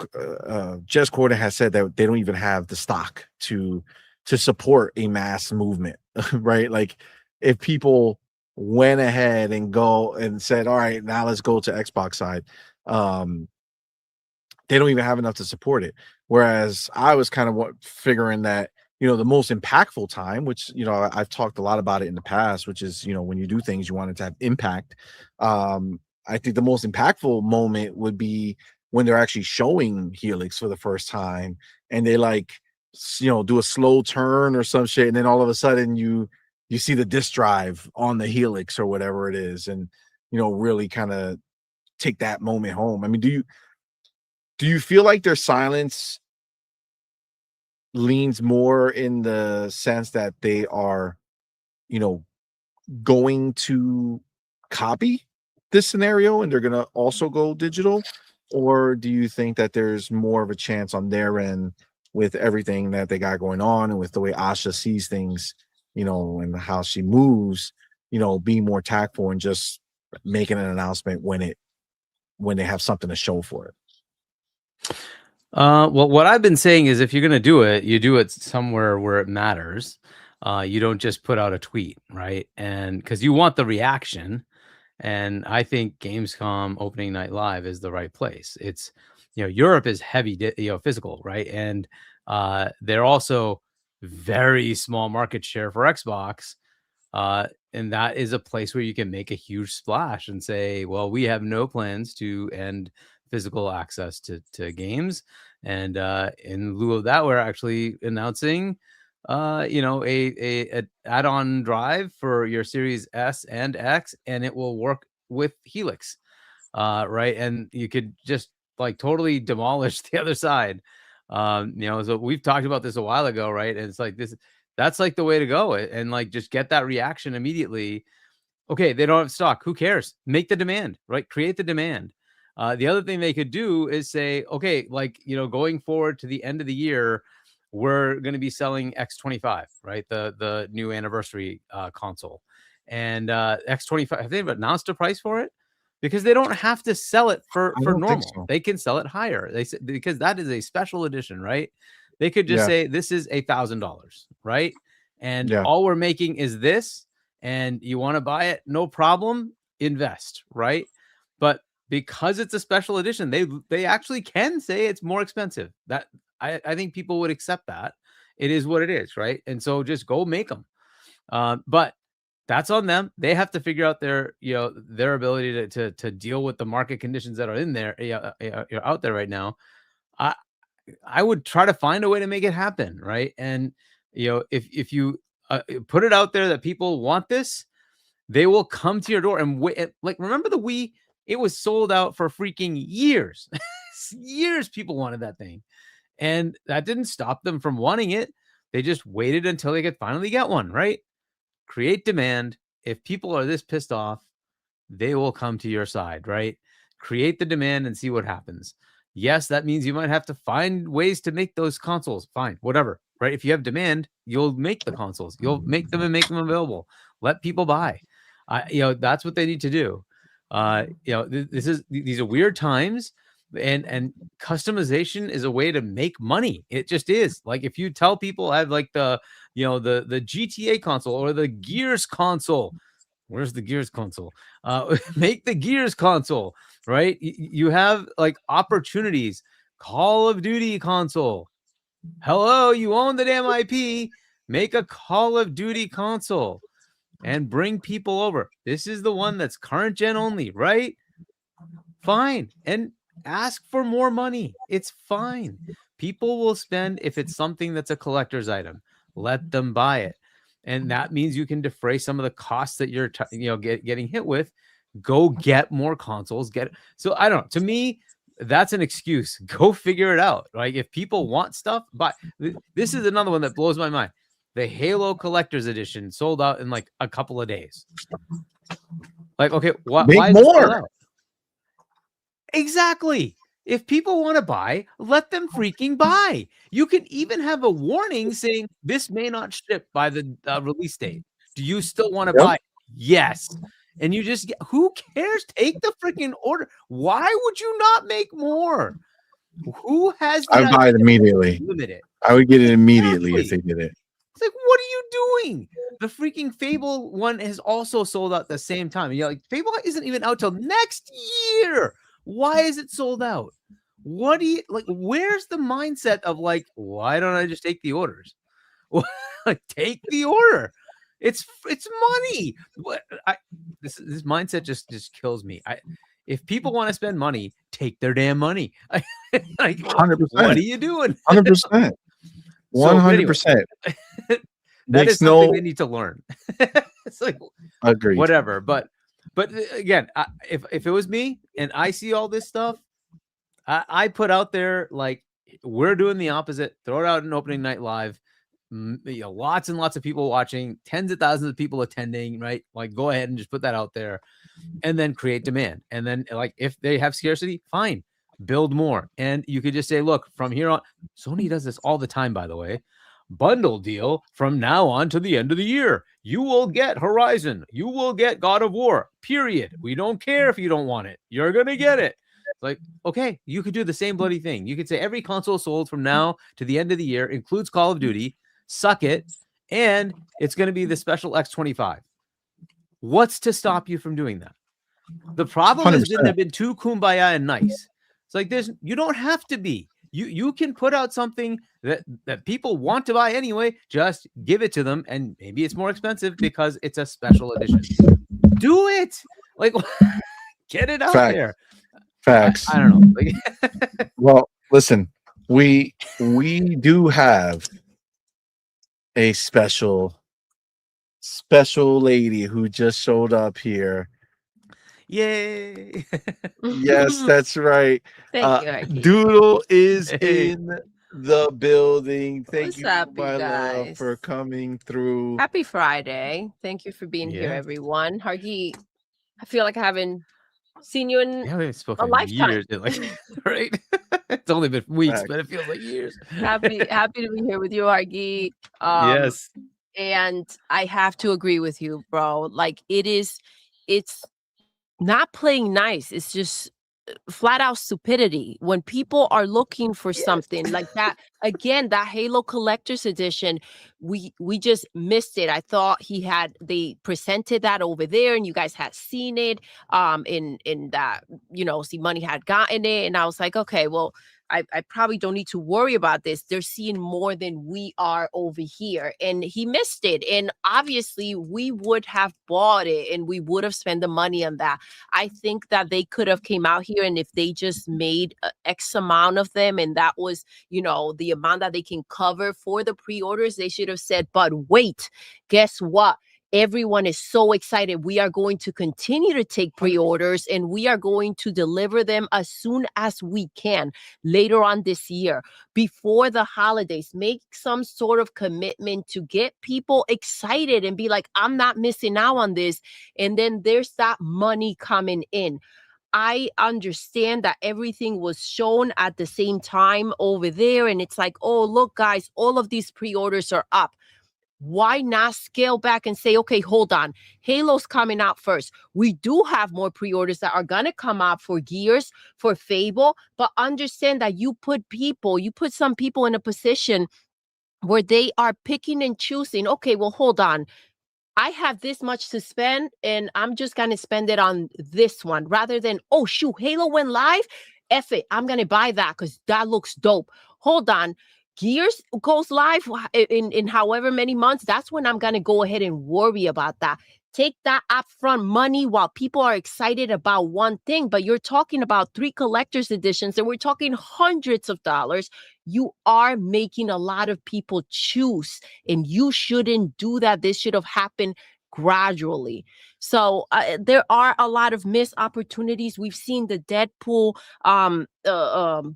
Jess Corden has said that they don't even have the stock to support a mass movement, right? Like, if people went ahead and go and said, all right, now let's go to Xbox side, they don't even have enough to support it. Whereas I was kind of figuring that, you know, the most impactful time, which, you know, I've talked a lot about it in the past, which is, you know, when you do things, you want it to have impact. I think the most impactful moment would be when they're actually showing Helix for the first time and they, like, you know, do a slow turn or some shit, and then all of a sudden you see the disk drive on the Helix or whatever it is, and, you know, really kind of take that moment home. I mean, do you feel like their silence leans more in the sense that they are, you know, going to copy this scenario and they're going to also go digital? Or do you think that there's more of a chance on their end with everything that they got going on and with the way Asha sees things, you know, and how she moves, you know, being more tactful and just making an announcement when they have something to show for it? Well, what I've been saying is, if you're going to do it, you do it somewhere where it matters. You don't just put out a tweet, right? And because you want the reaction. And I think Gamescom opening night live is the right place. It's, you know, Europe is heavy, you know, physical, right? And they're also very small market share for Xbox. And that is a place where you can make a huge splash and say, well, we have no plans to end physical access to games, and in lieu of that, we're actually announcing you know, a add-on drive for your Series S and X, and it will work with Helix, right? And you could just, like, totally demolish the other side. You know, so we've talked about this a while ago, right? And it's like that's like the way to go, and like just get that reaction immediately. Okay, they don't have stock. Who cares? Make the demand, right? Create the demand. The other thing they could do is say, okay, like, you know, going forward to the end of the year, we're going to be selling X25, right? The new anniversary console. And X25, have they announced a price for it? Because they don't have to sell it for normal. So. They can sell it higher. They said, because that is a special edition, right? They could just say this is $1,000, right? And all we're making is this, and you want to buy it, no problem, invest, right? But because it's a special edition, they actually can say it's more expensive. That I think people would accept that. It is what it is, right? And so just go make them. But that's on them. They have to figure out their, you know, their ability to deal with the market conditions that are in there, out there right now. I would try to find a way to make it happen, right? And, you know, if you put it out there that people want this, they will come to your door and wait. Like, remember the Wii? It was sold out for freaking years. Years people wanted that thing. And that didn't stop them from wanting it. They just waited until they could finally get one, right? Create demand. If people are this pissed off, they will come to your side, right? Create the demand and see what happens. Yes, that means you might have to find ways to make those consoles. Fine, whatever, right? If you have demand, you'll make the consoles. You'll make them and make them available. Let people buy. You know, that's what they need to do. You know, these are weird times. And customization is a way to make money. It just is. Like, if you tell people I have like the, you know, the GTA console or the Gears console, where's the Gears console? Make the Gears console, right? You have like opportunities. Call of Duty console. Hello, you own the damn IP. Make a Call of Duty console and bring people over. This is the one that's current gen only, right? Fine. And ask for more money. It's fine. People will spend if it's something that's a collector's item. Let them buy it, and that means you can defray some of the costs that you're getting hit with. Go get more consoles. So I don't know. To me, that's an excuse. Go figure it out. Like, if people want stuff, but this is another one that blows my mind. The Halo Collector's Edition sold out in like a couple of days. Like, okay, why more? Exactly. If people want to buy, let them freaking buy. You can even have a warning saying this may not ship by the release date. Do you still want to Yep. buy? Yes. And you just get, who cares? Take the freaking order. Why would you not make more? Who has the I buy it idea to immediately. limit it? I would get it immediately if Exactly. they did it. It's like, what are you doing? The freaking Fable one has also sold out at the same time. You're like, Fable isn't even out till next year. Why is it sold out? What do you like? Where's the mindset of like, why don't I just take the orders? Like, take the order. It's money. This mindset just kills me. If people want to spend money, take their damn money. Like, 100%. what are you doing? 100%. 100%. That is something they need to learn. It's like, agreed. Whatever. But again, if it was me and I see all this stuff, I put out there like, we're doing the opposite. Throw it out in opening night live. Lots and lots of people watching, tens of thousands of people attending, right? Like, go ahead and just put that out there, and then create demand. And then, like, if they have scarcity, fine, build more. And you could just say, look, from here on, Sony does this all the time, by the way. Bundle deal from now on to the end of the year. You will get Horizon. You will get God of War. Period. We don't care if you don't want it. You're gonna get it. Like, okay, you could do the same bloody thing. You could say every console sold from now to the end of the year includes Call of Duty. Suck it, and it's going to be the special X25. What's to stop you from doing that? The problem 100%. Has been they've been too kumbaya and nice. It's like you don't have to be. You can put out something that people want to buy anyway. Just give it to them, and maybe it's more expensive because it's a special edition. Do it. Like, get it out there. Facts. I don't know. Like, well, listen, we do have a special lady who just showed up here. Yay. Yes, that's right. Thank you, Doodle is in the building. Thank you, up, my you love, guys? for coming through. Happy Friday. Thank you for being here, everyone. Hargi, I feel like I haven't seen you in we haven't spoken a lifetime. Years, like, right? It's only been weeks, but it feels like years. Happy to be here with you, Hargi. Yes. And I have to agree with you, bro. Like, it's not playing nice. It's just flat out stupidity when people are looking for something like that. Again, that Halo Collector's Edition, we just missed it. I thought they presented that over there and you guys had seen it in that, see Money had gotten it, and I was like, okay, well, I probably don't need to worry about this. They're seeing more than we are over here. And he missed it. And obviously we would have bought it and we would have spent the money on that. I think that they could have came out here, and if they just made X amount of them, and that was, the amount that they can cover for the pre-orders, they should have said, but wait, guess what? Everyone is so excited. We are going to continue to take pre-orders, and we are going to deliver them as soon as we can later on this year, before the holidays. Make some sort of commitment to get people excited and be like, I'm not missing out on this. And then there's that money coming in. I understand that everything was shown at the same time over there, and it's like, oh, look, guys, all of these pre-orders are up. Why not scale back and say, okay, hold on, Halo's coming out first. We do have more pre-orders that are going to come out for Gears, for Fable, but understand that you put some people in a position where they are picking and choosing. Okay, well, hold on. I have this much to spend, and I'm just going to spend it on this one, rather than, oh, shoot, Halo went live. F it, I'm going to buy that because that looks dope. Hold on. Gears goes live in however many months. That's when I'm going to go ahead and worry about that. Take that upfront money while people are excited about one thing, but you're talking about 3 collector's editions and we're talking hundreds of dollars. You are making a lot of people choose, and you shouldn't do that. This should have happened gradually. So there are a lot of missed opportunities. We've seen the Deadpool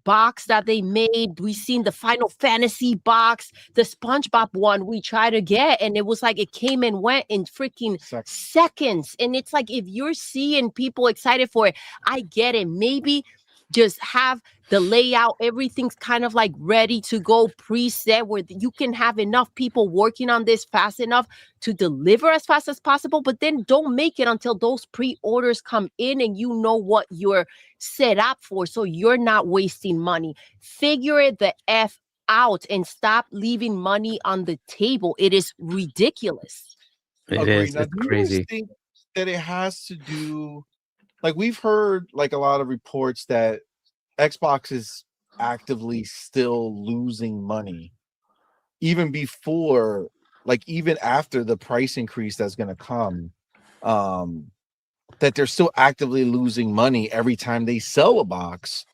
box that they made. We've seen the Final Fantasy box, the SpongeBob one we tried to get, and it was like it came and went in freaking seconds. And it's like, if you're seeing people excited for it, I get it. Maybe just have the layout, everything's kind of like ready to go, preset, where you can have enough people working on this fast enough to deliver as fast as possible, but then don't make it until those pre-orders come in and you know what you're set up for, so you're not wasting money. Figure it the F out and stop leaving money on the table. It is ridiculous. It is. Now, It's do you crazy. guys think that it has to do, like, we've heard like a lot of reports that Xbox is actively still losing money even before, like, even after the price increase that's going to come, that they're still actively losing money every time they sell a box.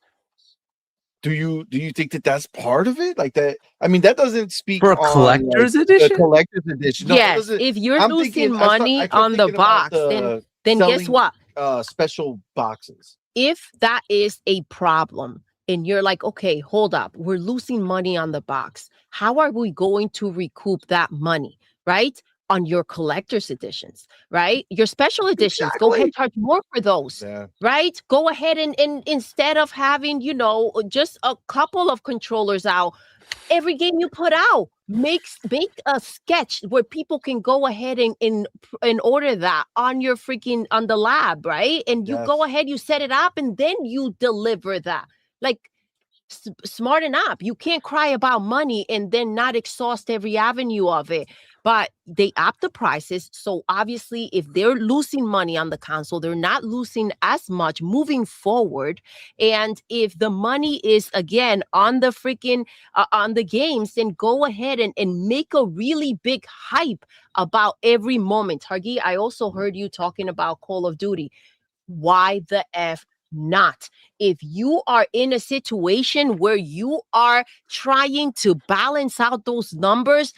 Do you think that that's part of it? Like that? I mean, that doesn't speak For a on collector's like, edition? the collector's edition. No, it Yes, doesn't. if you're I'm losing thinking, money I kept on the thinking about box, then guess selling, what? special boxes. If that is a problem and you're like, okay, hold up, we're losing money on the box. How are we going to recoup that money, right? On your collector's editions, right? Your special editions, go ahead, charge more for those, Yeah. right? Go ahead and instead of having, just a couple of controllers out, every game you put out, make a sketch where people can go ahead and order that on your freaking on the lab, right? And you go ahead, you set it up, and then you deliver that. Like, smarten up. You can't cry about money and then not exhaust every avenue of it. But they up the prices, so obviously if they're losing money on the console, they're not losing as much moving forward. And if the money is again on the freaking on the games, then go ahead and make a really big hype about every moment. Hargi, I also heard you talking about Call of Duty. Why the F not? If you are in a situation where you are trying to balance out those numbers,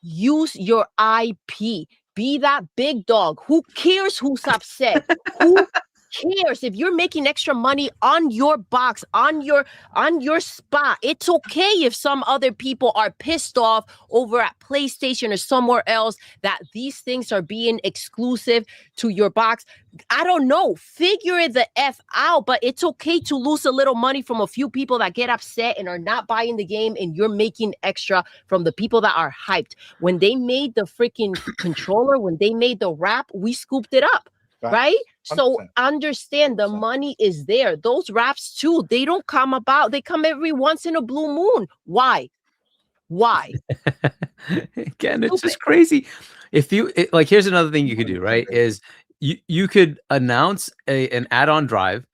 use your IP. Be that big dog. Who cares who's upset? Who cares if you're making extra money on your box, on your spot? It's okay if some other people are pissed off over at PlayStation or somewhere else that these things are being exclusive to your box. I don't know. Figure it the F out, but it's okay to lose a little money from a few people that get upset and are not buying the game, and you're making extra from the people that are hyped. When they made the freaking controller, when they made the wrap, we scooped it up, right? 100%. So understand the 100%. money is there. Those wraps too, they don't come about. They come every once in a blue moon. Why? Again, it's just crazy. If you like, here's another thing you could do, right? Is you could announce an add-on drive,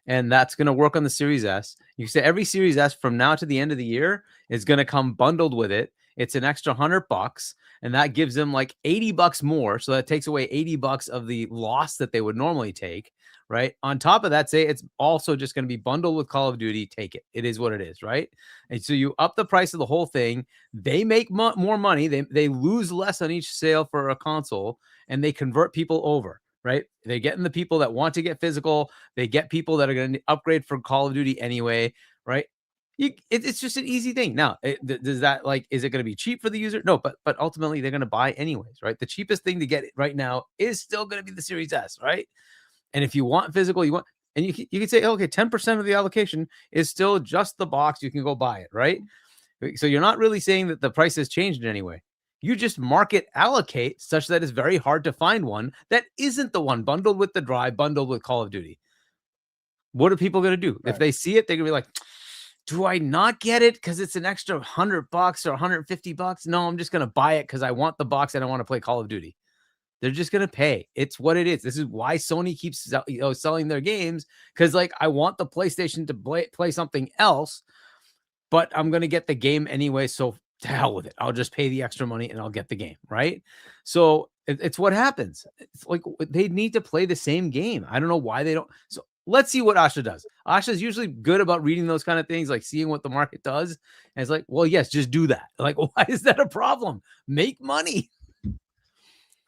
and that's going to work on the Series S. You say every Series S from now to the end of the year is going to come bundled with it. It's an extra $100, and that gives them like $80 more. So that takes away $80 of the loss that they would normally take, right? On top of that, say it's also just going to be bundled with Call of Duty. Take it. It is what it is, right? And so you up the price of the whole thing. They make more money. They lose less on each sale for a console, and they convert people over, right? They're getting the people that want to get physical. They get people that are going to upgrade for Call of Duty anyway, right? It's just an easy thing. Now, does that, like, is it going to be cheap for the user? No, but ultimately they're going to buy anyways, right? The cheapest thing to get right now is still going to be the Series S, right? And if you want physical, and you can say, okay, 10% of the allocation is still just the box. You can go buy it, right? So you're not really saying that the price has changed in any way. You just market allocate such that it's very hard to find one that isn't the one bundled with the drive, bundled with Call of Duty. What are people going to do? Right. If they see it, they're going to be like, do I not get it because it's an extra $100 or $150? No, I'm just going to buy it because I want the box and I want to play Call of Duty. They're just going to pay. It's what it is. This is why Sony keeps selling their games, because, like, I want the PlayStation to play something else, but I'm going to get the game anyway, so to hell with it. I'll just pay the extra money and I'll get the game, right? So it's what happens. It's like they need to play the same game. I don't know why they don't. So let's see what Asha does. Asha's usually good about reading those kind of things, like seeing what the market does. And it's like, well, yes, just do that. Like, why is that a problem? Make money.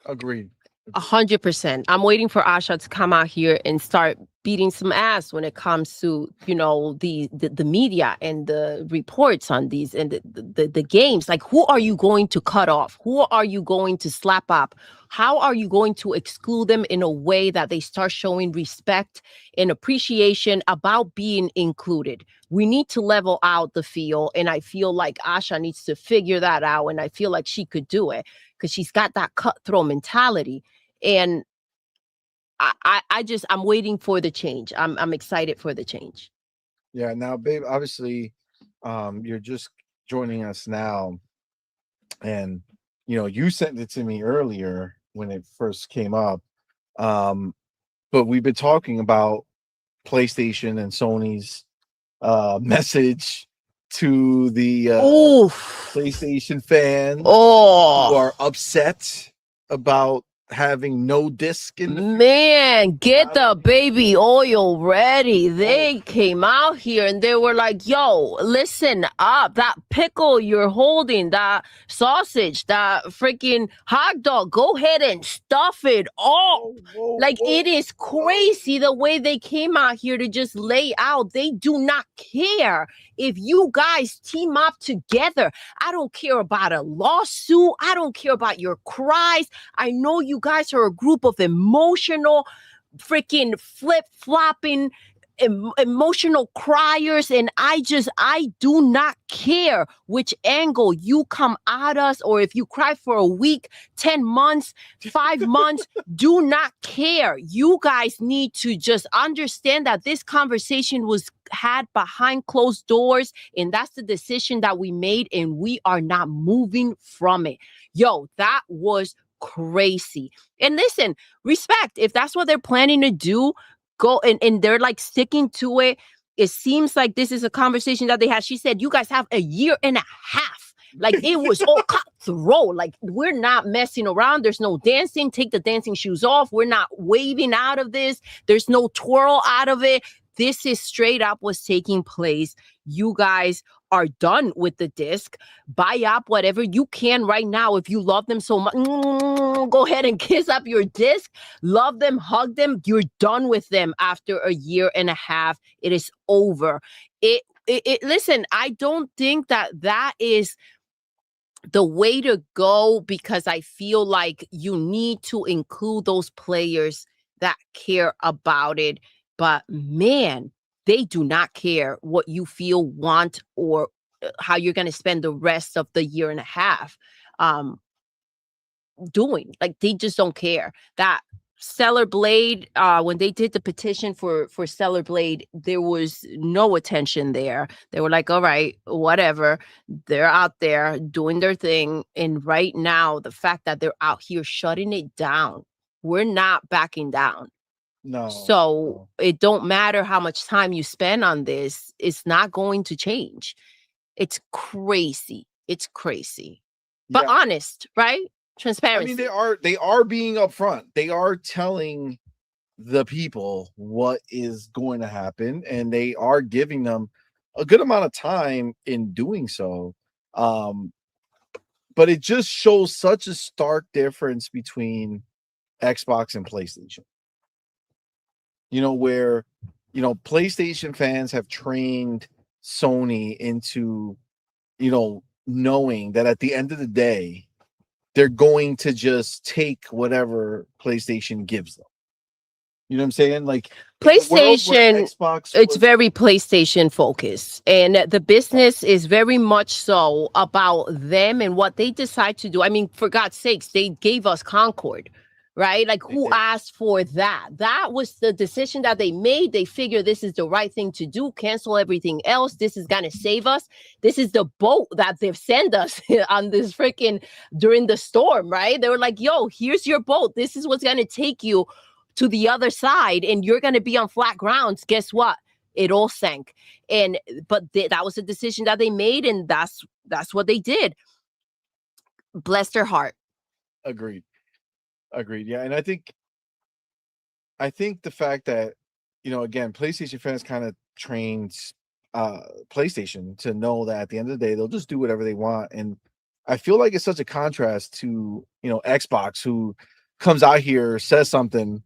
Agreed. 100%. I'm waiting for Asha to come out here and start beating some ass when it comes to, you know, the media and the reports on these and the games. Like, who are you going to cut off? Who are you going to slap up? How are you going to exclude them in a way that they start showing respect and appreciation about being included? We need to level out the field, and I feel like Asha needs to figure that out, and I feel like she could do it because she's got that cutthroat mentality. And I'm waiting for the change. I'm excited for the change. Yeah. Now, babe, obviously, you're just joining us now, and you know, you sent it to me earlier when it first came up. But we've been talking about PlayStation and Sony's message to the PlayStation fans who are upset about having no disc in the Man, get the baby oil ready. They came out here and they were like, yo, listen up. That pickle you're holding, that sausage, that freaking hot dog, go ahead and stuff it all. It is crazy the way they came out here to just lay out. They do not care if you guys team up together. I don't care about a lawsuit. I don't care about your cries. I know you guys are a group of emotional, freaking flip-flopping, emotional criers, and I do not care which angle you come at us, or if you cry for a week, 10 months, 5 months, do not care. You guys need to just understand that this conversation was had behind closed doors, and that's the decision that we made, and we are not moving from it. Yo, that was crazy. And listen, respect. If that's what they're planning to do, go and they're like sticking to it. It seems like this is a conversation that they had. She said, you guys have a year and a half. Like, it was all cutthroat. Like, we're not messing around. There's no dancing. Take the dancing shoes off. We're not waving out of this. There's no twirl out of it. This is straight up what's taking place. You guys are done with the disc. Buy up whatever you can right now. If you love them so much, go ahead and kiss up your disc. Love them, hug them. You're done with them after a year and a half. It is over. Listen, I don't think that is the way to go, because I feel like you need to include those players that care about it. But man, they do not care what you feel, want, or how you're going to spend the rest of the year and a half doing. Like, they just don't care. That Stellar Blade, when they did the petition for Stellar Blade, there was no attention there. They were like, all right, whatever. They're out there doing their thing. And right now, the fact that they're out here shutting it down, we're not backing down. So it don't matter how much time you spend on this, it's not going to change. It's crazy. It's crazy. But honest, right? Transparency. I mean, they are being upfront. They are telling the people what is going to happen, and they are giving them a good amount of time in doing so. But it just shows such a stark difference between Xbox and PlayStation. You know, where, you know, PlayStation fans have trained Sony into, you know, knowing that at the end of the day, they're going to just take whatever PlayStation gives them. You know what I'm saying? Like, PlayStation, it's very PlayStation focused, and the business is very much so about them and what they decide to do. I mean, for God's sakes, they gave us Concord, right? Like, who asked for that? That was the decision that they made. They figure this is the right thing to do. Cancel everything else. This is going to save us. This is the boat that they've sent us on this freaking during the storm, right? They were like, yo, here's your boat. This is what's going to take you to the other side, and you're going to be on flat grounds. Guess what? It all sank. But that was a decision that they made, and that's what they did. Bless their heart. Agreed. Yeah. And I think the fact that, you know, again, PlayStation fans kind of trained PlayStation to know that at the end of the day, they'll just do whatever they want. And I feel like it's such a contrast to, you know, Xbox, who comes out here, says something.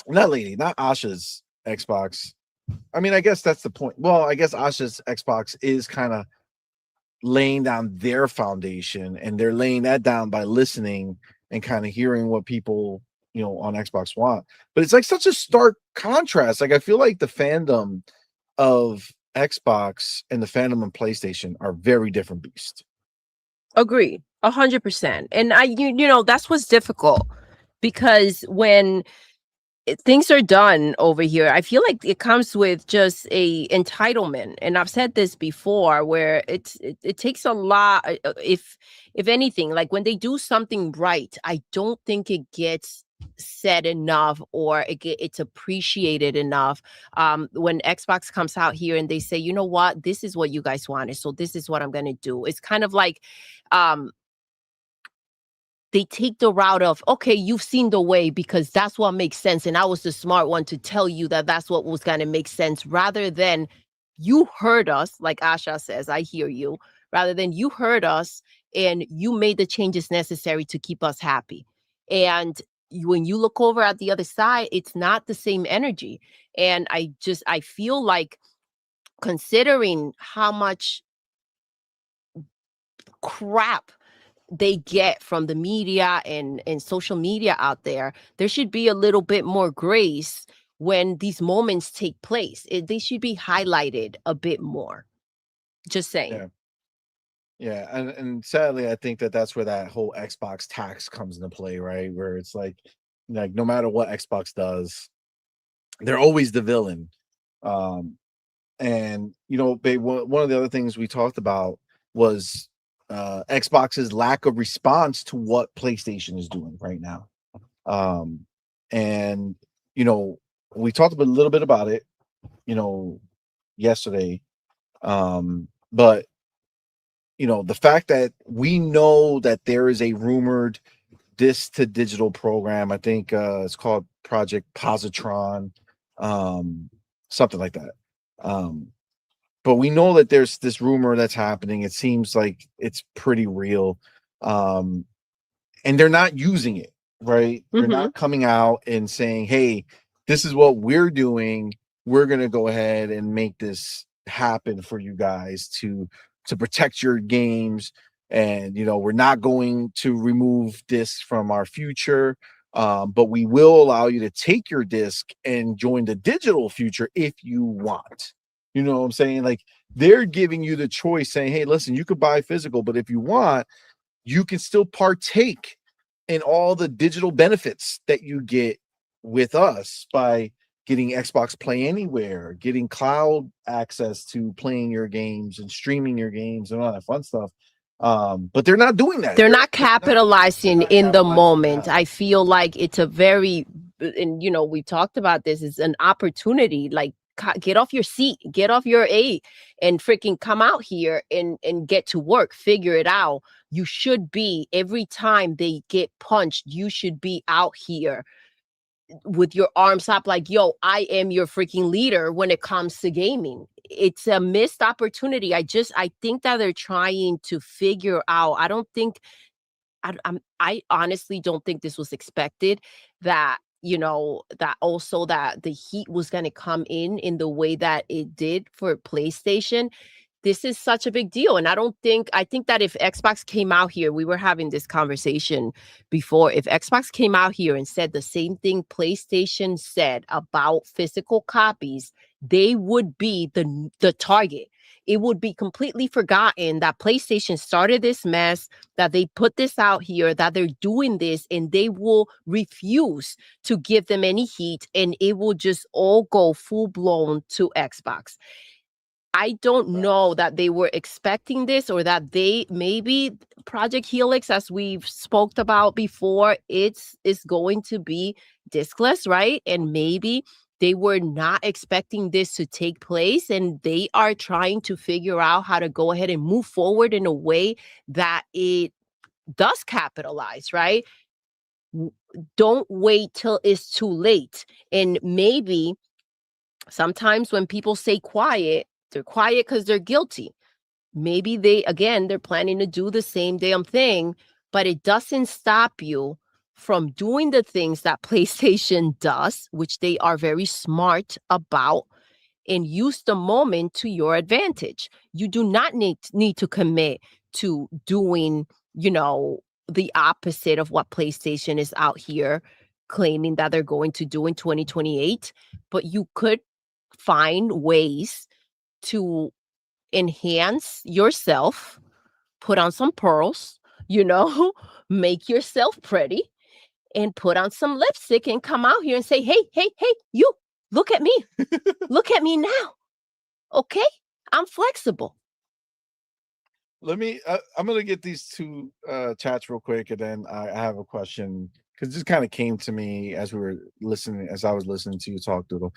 Not Asha's Xbox. I mean, I guess that's the point. Well, I guess Asha's Xbox is kind of laying down their foundation, and they're laying that down by listening and kind of hearing what people, on Xbox want. But it's like such a stark contrast. Like I feel like the fandom of Xbox and the fandom of PlayStation are very different beasts. Agree, 100%. And that's what's difficult, because when things are done over here, I feel like it comes with just a entitlement. And I've said this before, where it takes a lot. If anything, like when they do something right, I don't think it gets said enough, or it's appreciated enough. When Xbox comes out here and they say, you know what, this is what you guys wanted, so this is what I'm going to do. It's kind of like they take the route of, okay, you've seen the way because that's what makes sense, and I was the smart one to tell you that that's what was going to make sense, rather than you heard us, like Asha says, I hear you, rather than you heard us and you made the changes necessary to keep us happy. And when you look over at the other side, it's not the same energy. And I feel like, considering how much crap they get from the media and social media out there should be a little bit more grace when these moments take place. They should be highlighted a bit more. Just saying. Yeah, and sadly, I think that's where that whole Xbox tax comes into play, right? Where it's like no matter what Xbox does, they're always the villain. And babe, one of the other things we talked about was Xbox's lack of response to what PlayStation is doing right now. And we talked a little bit about it, yesterday. But the fact that we know that there is a rumored disc to digital program, I think it's called Project Positron, something like that. But we know that there's this rumor that's happening. It seems like it's pretty real. And they're not using it, right? They're not coming out and saying, hey, this is what we're doing. We're going to go ahead and make this happen for you guys to protect your games. And, we're not going to remove discs from our future. But we will allow you to take your disc and join the digital future if you want. You know what I'm saying? Like, they're giving you the choice, saying, hey, listen, you could buy physical, but if you want, you can still partake in all the digital benefits that you get with us by getting Xbox Play Anywhere, getting cloud access to playing your games and streaming your games and all that fun stuff. But they're not doing that. They're not capitalizing in the moment. I feel like it's a very, and we talked about this, it's an opportunity. Like, get off your seat, get off your A, and freaking come out here and get to work, figure it out. You should be, every time they get punched, you should be out here with your arms up like, yo, I am your freaking leader when it comes to gaming. It's a missed opportunity. I think that they're trying to figure out. I honestly don't think this was expected, that that also that the heat was going to come in the way that it did for PlayStation. This is such a big deal. And I think that if Xbox came out here, we were having this conversation before, if Xbox came out here and said the same thing PlayStation said about physical copies, they would be the target. It would be completely forgotten that PlayStation started this mess, that they put this out here, that they're doing this, and they will refuse to give them any heat, and it will just all go full blown to Xbox. I don't know that they were expecting this, or that they, maybe Project Helix, as we've spoke about before, it's going to be discless, right? And maybe they were not expecting this to take place, and they are trying to figure out how to go ahead and move forward in a way that it does capitalize, right? Don't wait till it's too late. And maybe sometimes when people say quiet, they're quiet because they're guilty. Maybe they're planning to do the same damn thing, but it doesn't stop you from doing the things that PlayStation does, which they are very smart about, and use the moment to your advantage. You do not need to commit to doing, the opposite of what PlayStation is out here claiming that they're going to do in 2028, but you could find ways to enhance yourself, put on some pearls, make yourself pretty, and put on some lipstick and come out here and say, hey, you, look at me. Look at me now. Okay? I'm flexible. I'm going to get these two chats real quick, and then I have a question because this kind of came to me as I was listening to you talk, Doodle.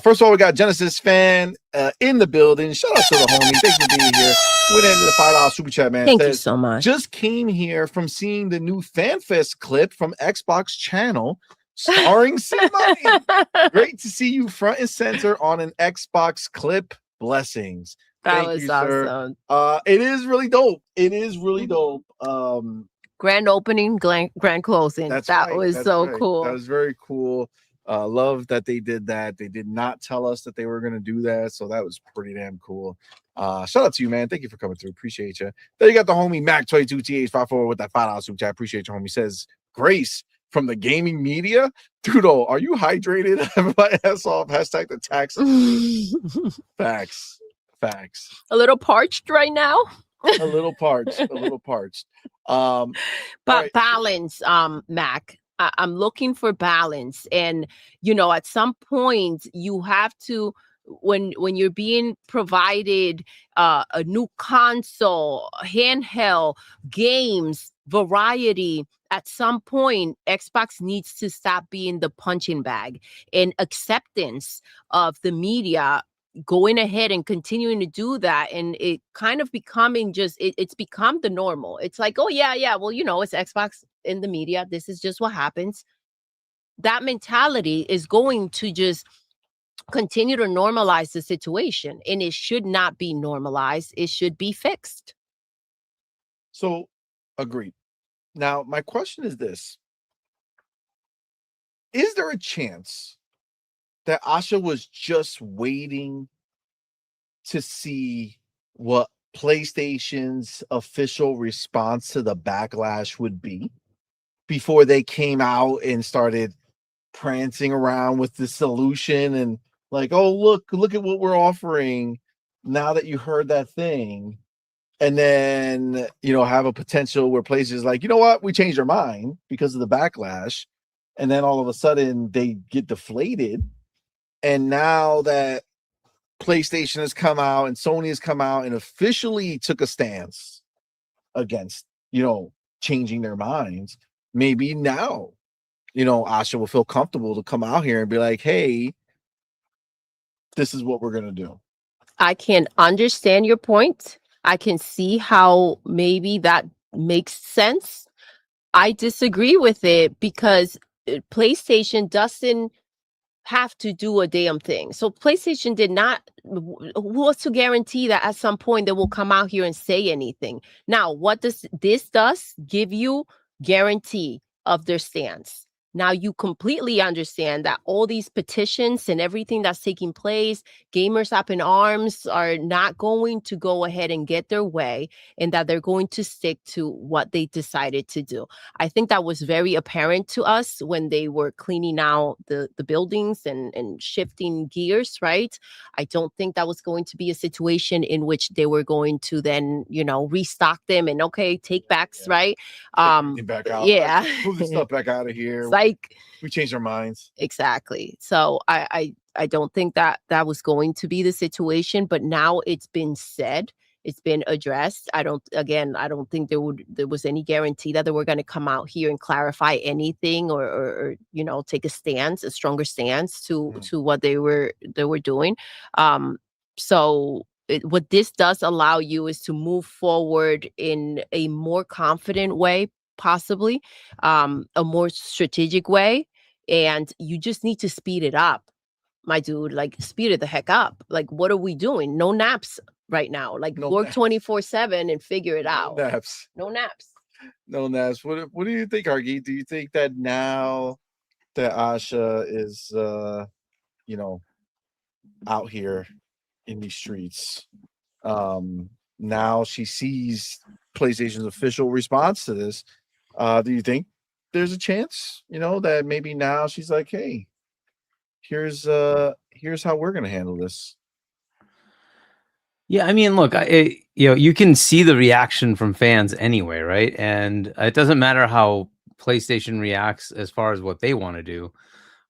First of all, we got Genesis fan in the building. Shout out to the homie. Thanks for being here. Went into the $5 super chat, man. Thank you so much. Just came here from seeing the new FanFest clip from Xbox channel starring C-Money. Great to see you front and center on an Xbox clip. Blessings. That was awesome. It is really dope. It is really dope. Grand opening, grand closing. That was so cool. That was very cool. Love that they did that. They did not tell us that they were going to do that, so that was pretty damn cool. Shout out to you, man. Thank you for coming through. Appreciate you. Then you got the homie Mac22TH54 with that $5 super chat. Appreciate you, homie. Says Grace from the gaming media. Doodle, are you hydrated? My ass off. Hashtag the tax. Facts. A little parched right now. A little parched. But right. Balance, Mac. I'm looking for balance. And, at some point you have to, when you're being provided a new console, handheld, games, variety, at some point, Xbox needs to stop being the punching bag, and acceptance of the media going ahead and continuing to do that, and it kind of becoming it's become the normal. It's like, oh yeah, well, it's Xbox in the media. This is just what happens. That mentality is going to just continue to normalize the situation, and it should not be normalized. It should be fixed. So, agreed. Now, my question is this. Is there a chance that Asha was just waiting to see what PlayStation's official response to the backlash would be before they came out and started prancing around with the solution and like, oh, look at what we're offering now that you heard that thing? And then, have a potential where PlayStation's like, you know what? We changed our mind because of the backlash. And then all of a sudden they get deflated. And now that PlayStation has come out and Sony has come out and officially took a stance against, changing their minds, maybe now, Asha will feel comfortable to come out here and be like, hey, this is what we're going to do. I can understand your point. I can see how maybe that makes sense. I disagree with it because PlayStation doesn't have to do a damn thing. So PlayStation did not, who was to guarantee that at some point they will come out here and say anything? Now, what this does give you guarantee of their stance. Now you completely understand that all these petitions and everything that's taking place, gamers up in arms are not going to go ahead and get their way, and that they're going to stick to what they decided to do. I think that was very apparent to us when they were cleaning out the buildings and shifting gears, right? I don't think that was going to be a situation in which they were going to then, restock them and take backs, right? Back out. Yeah. Move the stuff back out of here. It's like we changed our minds. Exactly. So I don't think that was going to be the situation, but now it's been said, it's been addressed. I don't think there was any guarantee that they were going to come out here and clarify anything or take a stronger stance to what they were doing. So what this does allow you is to move forward in a more confident way, possibly a more strategic way, and you just need to speed it up, my dude. Like, speed it the heck up. Like, what are we doing? No naps right now. Like, work 24/7 and figure it out. No naps. No naps. No, Nash. What do you think, Argy? Do you think that now that Asha is out here in these streets, now she sees PlayStation's official response to this? Do you think there's a chance, that maybe now she's like, hey, here's how we're gonna handle this? Yeah, I mean, look, you can see the reaction from fans anyway, right? And it doesn't matter how PlayStation reacts as far as what they want to do.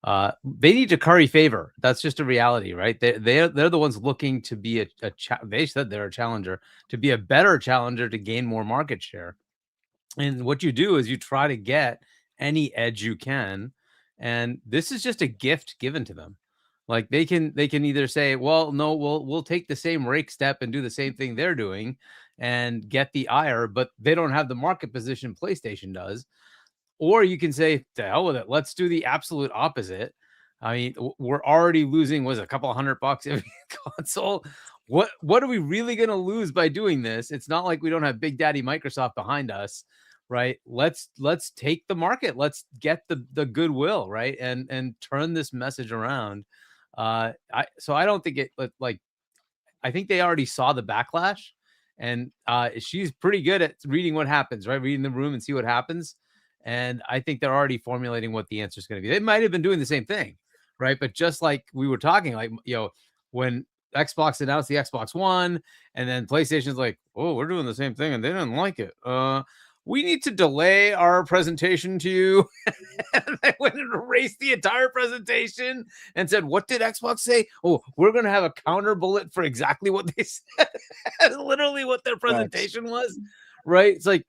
They need to curry favor. That's just a reality, right? They're the ones looking to be they said they're a challenger, to be a better challenger, to gain more market share. And what you do is you try to get any edge you can, and this is just a gift given to them. Like they can either say, well, no, we'll take the same rake step and do the same thing they're doing and get the ire, but they don't have the market position PlayStation does. Or you can say, to hell with it, let's do the absolute opposite. I mean, we're already losing, was it a couple $100 every console? What are we really going to lose by doing this? It's not like we don't have Big Daddy Microsoft behind us, right? Let's take the market. Let's get the goodwill, right? And turn this message around. So I don't think I think they already saw the backlash, and she's pretty good at reading what happens, right? Reading the room and see what happens. And I think they're already formulating what the answer is going to be. They might have been doing the same thing, right? But just like we were talking, like, when Xbox announced the Xbox One, and then PlayStation's like, oh, we're doing the same thing, and they didn't like it. We need to delay our presentation to you. And I went and erased the entire presentation and said, what did Xbox say? Oh, we're going to have a counter bullet for exactly what they said. Literally what their presentation was, right? It's like,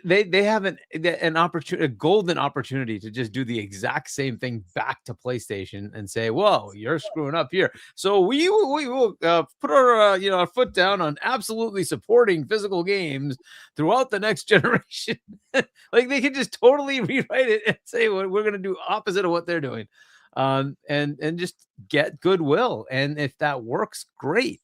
they have an opportunity, a golden opportunity to just do the exact same thing back to PlayStation and say, whoa, you're screwing up here. So we will put our foot down on absolutely supporting physical games throughout the next generation. Like they can just totally rewrite it and say, well, we're going to do opposite of what they're doing, and just get goodwill. And if that works, great.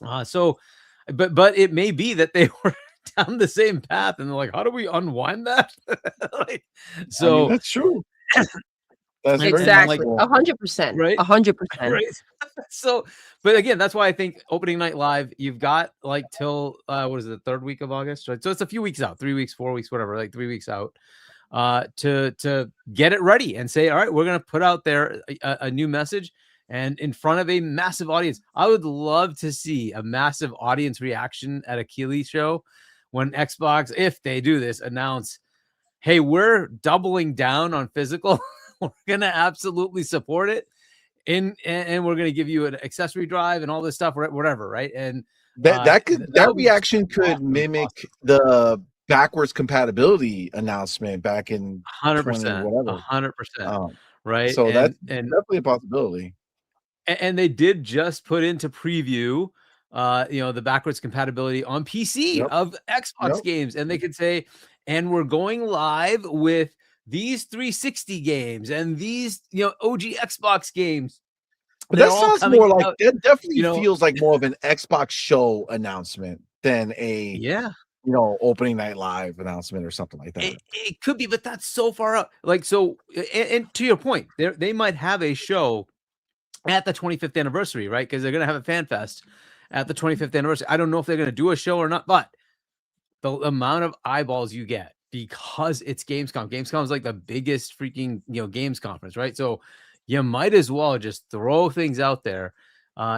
But it may be that they were down the same path, and they're like, how do we unwind that? That's true. That's exactly 100%, right? 100%. Right. So, but again, that's why I think opening night live, you've got like till what is it, the third week of August, right? So it's a few weeks out, 3 weeks, 4 weeks, whatever, like 3 weeks out, to get it ready and say, all right, we're gonna put out there a new message, and in front of a massive audience. I would love to see a massive audience reaction at a Keighley show when Xbox, if they do this, announce, hey, we're doubling down on physical. We're going to absolutely support it. And we're going to give you an accessory drive and all this stuff, whatever, right? And that reaction could mimic the backwards compatibility announcement back in 100%, 100%, right? So that's definitely a possibility. And they did just put into preview, the backwards compatibility on PC of Xbox games, and they could say, and we're going live with these 360 games and these, OG Xbox games. But that sounds more like that. Definitely feels like more of an Xbox show announcement than a opening night live announcement or something like that. It could be, but that's so far out. Like, so, and to your point, they might have a show at the 25th anniversary, right? Because they're going to have a fan fest at the 25th anniversary. I don't know if they're going to do a show or not, but the amount of eyeballs you get because it's Gamescom. Gamescom is like the biggest freaking, games conference, right? So you might as well just throw things out there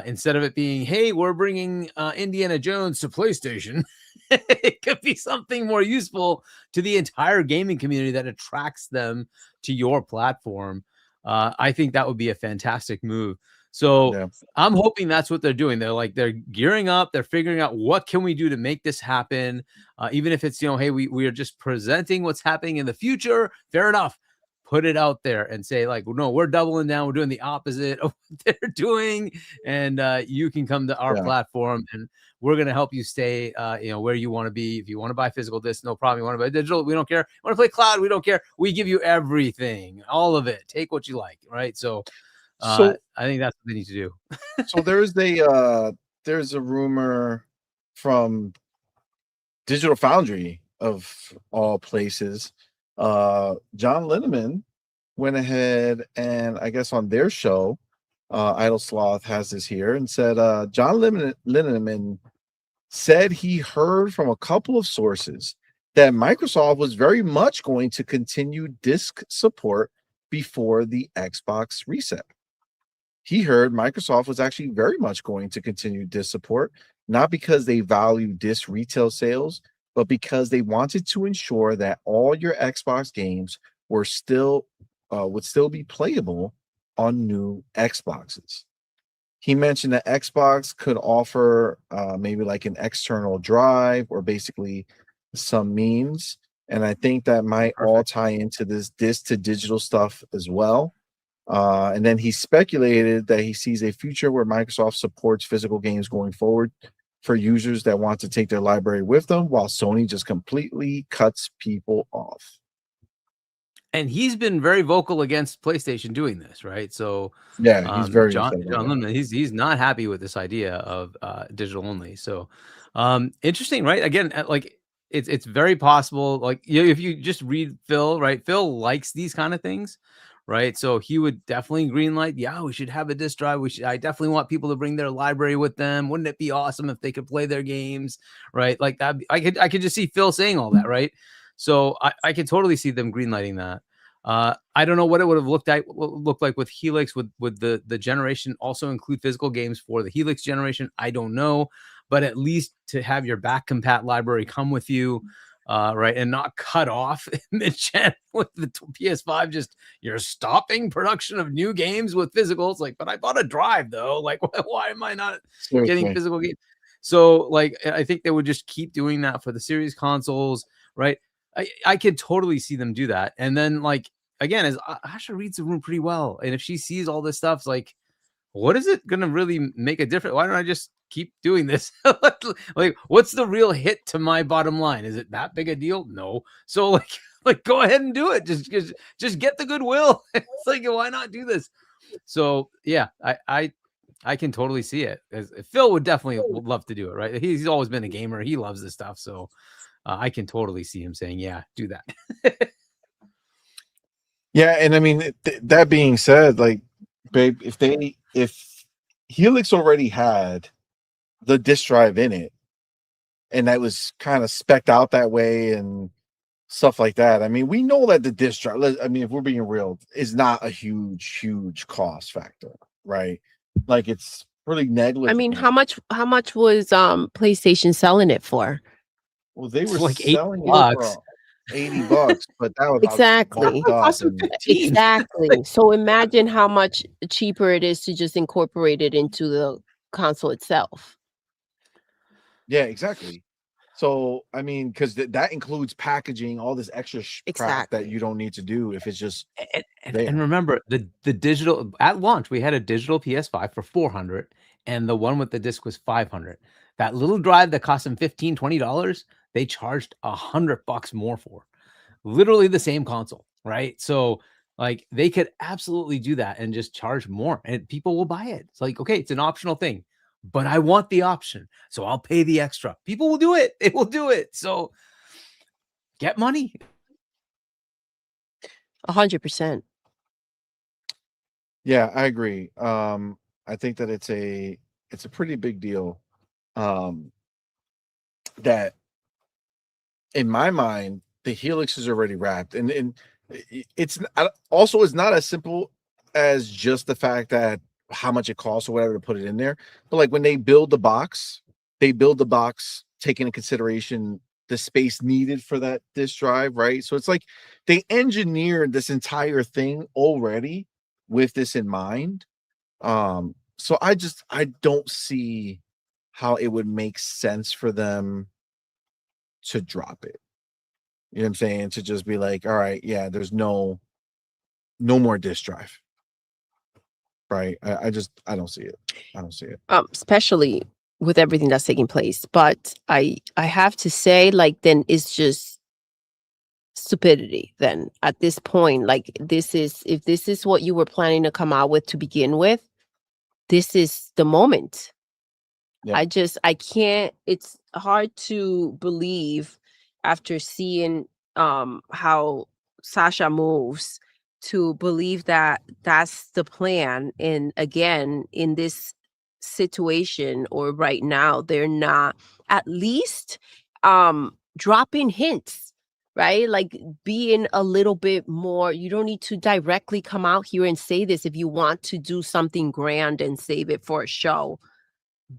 instead of it being, hey, we're bringing Indiana Jones to PlayStation. It could be something more useful to the entire gaming community that attracts them to your platform. I think that would be a fantastic move. So I'm hoping that's what they're doing. They're gearing up. They're figuring out what can we do to make this happen. Even if it's, hey, we are just presenting what's happening in the future. Fair enough. Put it out there and say, like, no, we're doubling down. We're doing the opposite of what they're doing. And you can come to our platform and we're going to help you stay, where you want to be. If you want to buy physical discs, no problem. You want to buy digital, we don't care. You want to play cloud, we don't care. We give you everything, all of it. Take what you like, right? So I think that's what they need to do. So there's a rumor from Digital Foundry of all places, John Linneman went ahead and I guess on their show, Idle Sloth has this here and said John Linneman said he heard from a couple of sources that Microsoft was very much going to continue disc support before the Xbox reset. He heard Microsoft was actually very much going to continue disc support, not because they value disc retail sales, but because they wanted to ensure that all your Xbox games were still would still be playable on new Xboxes. He mentioned that Xbox could offer maybe like an external drive or basically some means. And I think that might all tie into this disc to digital stuff as well. And then he speculated that he sees a future where Microsoft supports physical games going forward for users that want to take their library with them, while Sony just completely cuts people off. And he's been very vocal against PlayStation doing this, right? So yeah, he's very John Linneman, he's not happy with this idea of digital only. So interesting, right? Again, like it's very possible. Like if you just read Phil, right? Phil likes these kind of things, right? So he would definitely greenlight. Yeah, we should have a disc drive. I definitely want people to bring their library with them. Wouldn't it be awesome if they could play their games, right? Like that. I could just see Phil saying all that, right? So I could totally see them greenlighting that. I don't know what it would have looked like with Helix. Would the generation also include physical games for the Helix generation? I don't know, but at least to have your back compat library come with you, right, and not cut off mid-gen with the PS5. Just you're stopping production of new games with physicals. Like, but I bought a drive though. Like, why am I not getting physical games? So, like, I think they would just keep doing that for the series consoles, right? I could totally see them do that. And then, like, again, as Asha reads the room pretty well, and if she sees all this stuff, it's like, what is it going to really make a difference? Why don't I just keep doing this? Like, what's the real hit to my bottom line? Is it that big a deal? No. So, like go ahead and do it. Just get the goodwill. It's like, why not do this? So, yeah, I can totally see it. Phil would definitely love to do it, right? He's always been a gamer. He loves this stuff. So I can totally see him saying, yeah, do that. Yeah, and I mean, that being said, like, babe, if Helix already had the disc drive in it, and that was kind of spec'd out that way and stuff like that, I mean, we know that the disc drive, I mean, if we're being real, is not a huge cost factor, right? Like, it's really negligible. I mean, how much was PlayStation selling it for? Well, they were like selling $8. it for $80, but that was exactly. Exactly. So imagine how much cheaper it is to just incorporate it into the console itself. Yeah, exactly. So I mean, because that includes packaging, all this extra crap that you don't need to do if it's just. And remember, the digital at launch, we had a digital PS5 for $400, and the one with the disc was $500. That little drive that cost them $15, $20, they charged $100 more for. Literally the same console, right? So, like, they could absolutely do that and just charge more, and people will buy it. It's like, okay, it's an optional thing, but I want the option, so I'll pay the extra. People will do it. They will do it. So, get money. 100%. Yeah, I agree. I think that it's a pretty big deal. That in my mind, the Helix is already wrapped, and it's also is not as simple as just the fact that how much it costs or whatever to put it in there. But like when they build the box taking into consideration the space needed for that disk drive, right? So it's like they engineered this entire thing already with this in mind. So I don't see how it would make sense for them to drop it. You know what I'm saying? To just be like, all right, yeah, there's no more disk drive. Right. I don't see it. I don't see it. Especially with everything that's taking place. But I have to say, like, then it's just stupidity then at this point. Like, if this is what you were planning to come out with to begin with, this is the moment. Yeah. I can't, it's hard to believe after seeing how Sasha moves, to believe that that's the plan. And again, in this situation or right now, they're not at least dropping hints, right? Like being a little bit more, you don't need to directly come out here and say this if you want to do something grand and save it for a show.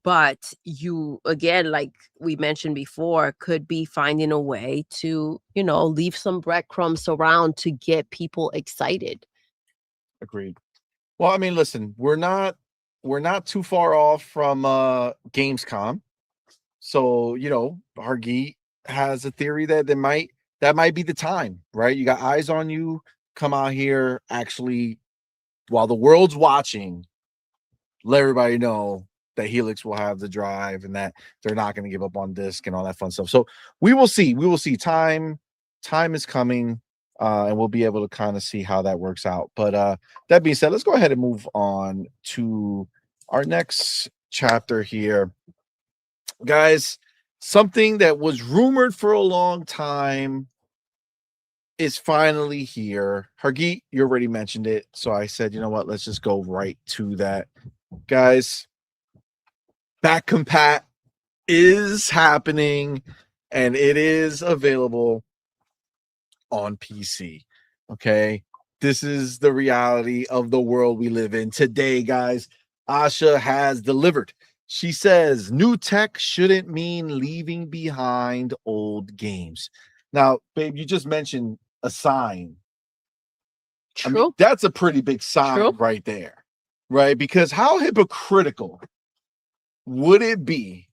But you, again, like we mentioned before, could be finding a way to, leave some breadcrumbs around to get people excited. Agreed. Well, I mean, listen, we're not too far off from Gamescom. So, Hargeet has a theory that that might be the time, right? You got eyes on you. Come out here, actually, while the world's watching, let everybody know that Helix will have the drive and that they're not going to give up on disc and all that fun stuff. So we will see. We will see. Time is coming, and we'll be able to kind of see how that works out. But that being said, let's go ahead and move on to our next chapter here. Guys, something that was rumored for a long time is finally here. Hargeet, you already mentioned it. So I said, you know what? Let's just go right to that. Guys, Back Compat is happening and it is available on PC. Okay. This is the reality of the world we live in today, guys. Asha has delivered. She says new tech shouldn't mean leaving behind old games. Now, babe, you just mentioned a sign. True. I mean, that's a pretty big sign True. right there, right? Because how hypocritical would it be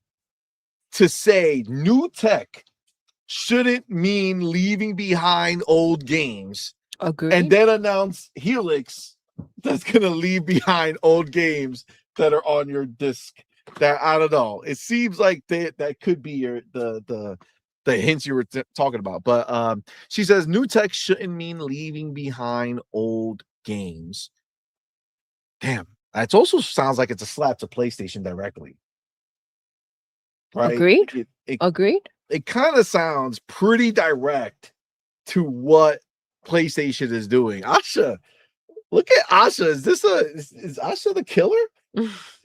to say new tech shouldn't mean leaving behind old games? Agreed. And then announce Helix that's going to leave behind old games that are on your disc. That, I don't know. It seems like that could be the hints you were talking about. But she says new tech shouldn't mean leaving behind old games. Damn. It also sounds like it's a slap to PlayStation directly. Right? Agreed. Agreed. It kind of sounds pretty direct to what PlayStation is doing. Asha, look at Asha. Is Asha the killer?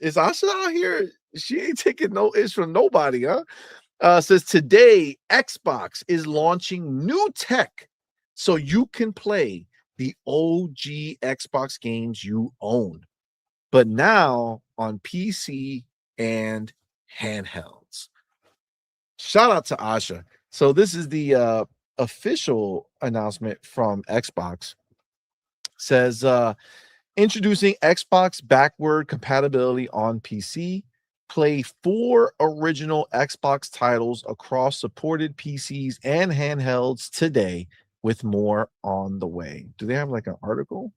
Is Asha out here? She ain't taking no ish from nobody, huh? Says today Xbox is launching new tech so you can play the OG Xbox games you own, but now on PC and handhelds. Shout out to Asha. So this is the official announcement from Xbox. Says introducing Xbox backward compatibility on PC. Play 4 original Xbox titles across supported PCs and handhelds today, with more on the way. Do they have like an article?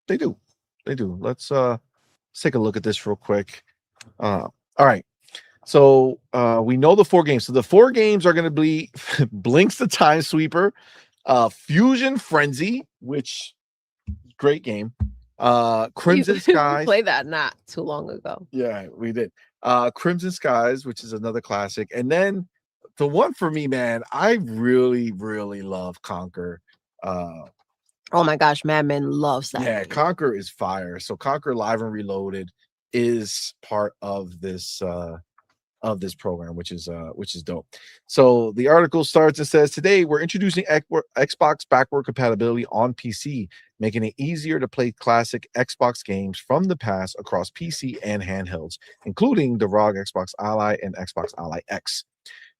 They do. Let's take a look at this real quick. All right. So we know the 4 games. So the 4 games are going to be Blinks the Time Sweeper, Fusion Frenzy, which great game. Crimson Skies. We played that not too long ago. Yeah, we did. Crimson Skies, which is another classic. And then the one for me, man, I really, really love Conquer. Oh my gosh, Madman loves that. Yeah, game. Conquer is fire. So Conquer Live and Reloaded is part of this program, which is dope. So the article starts and says, today we're introducing Xbox backward compatibility on PC, making it easier to play classic Xbox games from the past across PC and handhelds, including the ROG Xbox Ally and Xbox Ally X.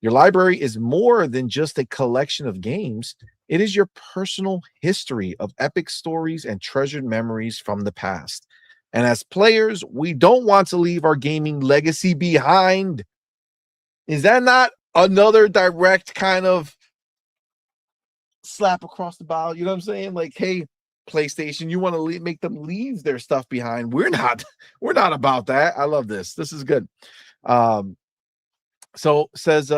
Your library is more than just a collection of games. It is your personal history of epic stories and treasured memories from the past. And as players, we don't want to leave our gaming legacy behind. Is that not another direct kind of slap across the bow? You know what I'm saying? Like, hey, PlayStation, you want to make them leave their stuff behind. We're not about that. I love this. This is good. So says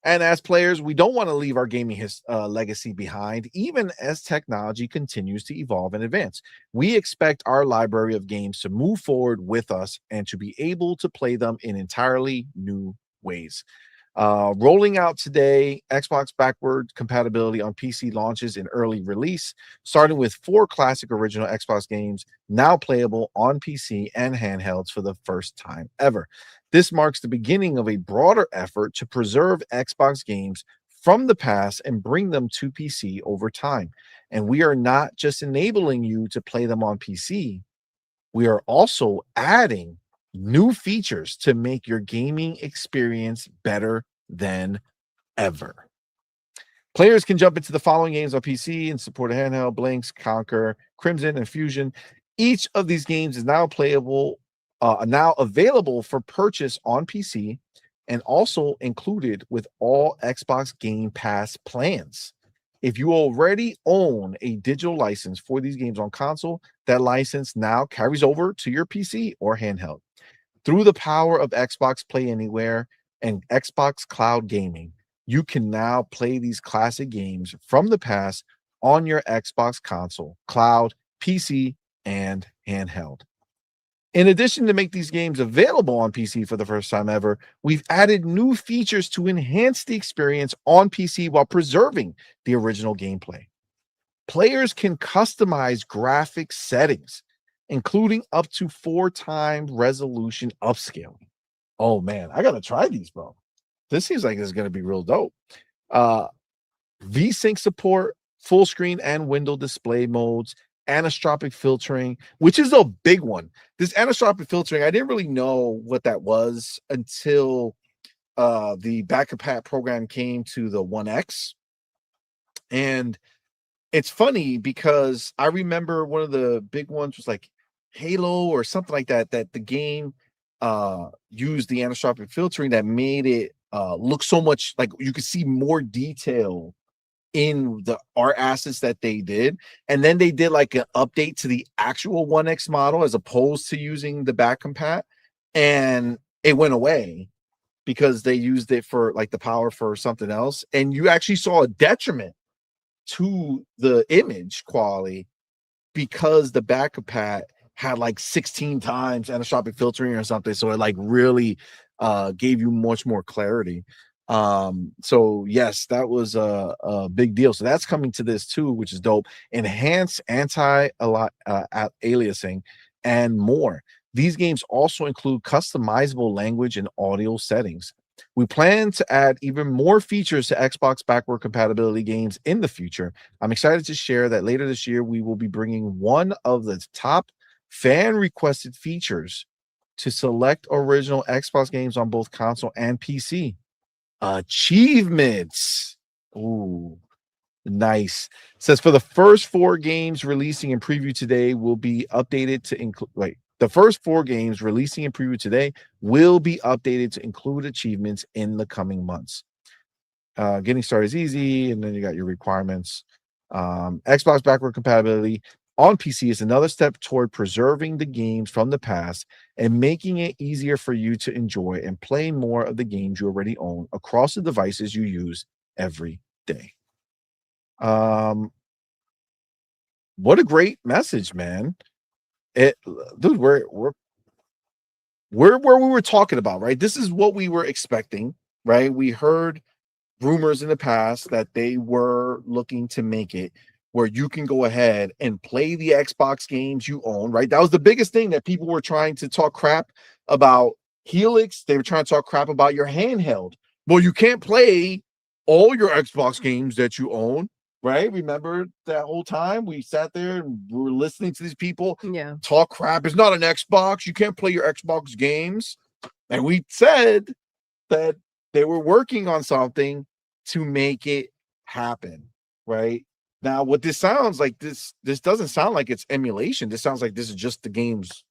And as players, we don't want to leave our gaming legacy behind, even as technology continues to evolve and advance. We expect our library of games to move forward with us and to be able to play them in entirely new ways. Rolling out today, Xbox backward compatibility on PC launches in early release, starting with 4 classic original Xbox games now playable on PC and handhelds for the first time ever. This marks the beginning of a broader effort to preserve Xbox games from the past and bring them to PC over time. And we are not just enabling you to play them on PC, we are also adding new features to make your gaming experience better than ever. Players can jump into the following games on PC and support a handheld: Blinks, Conquer, Crimson, and Fusion. Each of these games is now playable, now available for purchase on PC, and also included with all Xbox Game Pass plans. If you already own a digital license for these games on console, that license now carries over to your PC or handheld. Through the power of Xbox Play Anywhere and Xbox Cloud Gaming, you can now play these classic games from the past on your Xbox console, cloud, PC, and handheld. In addition to make these games available on PC for the first time ever, we've added new features to enhance the experience on PC while preserving the original gameplay. Players can customize graphic settings, including up to 4x resolution upscaling. Oh man, I gotta try these, bro. This seems like it's gonna be real dope. VSync support, full screen and window display modes, anisotropic filtering, which is a big one. This anisotropic filtering, I didn't really know what that was until the Backlash program came to the One X. And it's funny because I remember one of the big ones was like Halo or something like that, that the game used the anisotropic filtering that made it look so much like you could see more detail in the art assets that they did. And then they did like an update to the actual 1X model as opposed to using the back compat, and it went away because they used it for like the power for something else, and you actually saw a detriment to the image quality because the back compat had like 16 times anisotropic filtering or something, so it like really gave you much more clarity. So yes, that was a big deal. So that's coming to this too, which is dope. Enhanced anti-aliasing and more. These games also include customizable language and audio settings. We plan to add even more features to Xbox backward compatibility games in the future. I'm excited to share that later this year, we will be bringing one of the top fan requested features to select original Xbox games on both console and PC. Achievements. Ooh, nice. It says for the first 4 games releasing in preview today will be updated to include the first 4 games releasing in preview today will be updated to include achievements in the coming months. Getting started is easy, and then you got your requirements. Xbox backward compatibility on PC is another step toward preserving the games from the past and making it easier for you to enjoy and play more of the games you already own across the devices you use every day. What a great message, man. Dude, we're where we were talking about, right? This is what we were expecting, right? We heard rumors in the past that they were looking to make it where you can go ahead and play the Xbox games you own, right? That was the biggest thing that people were trying to talk crap about Helix. They were trying to talk crap about your handheld. Well, you can't play all your Xbox games that you own, right? Remember that whole time we sat there and we were listening to these people talk crap. It's not an Xbox. You can't play your Xbox games. And we said that they were working on something to make it happen, right? Now, what this sounds like, this doesn't sound like it's emulation. This sounds like this is just the games.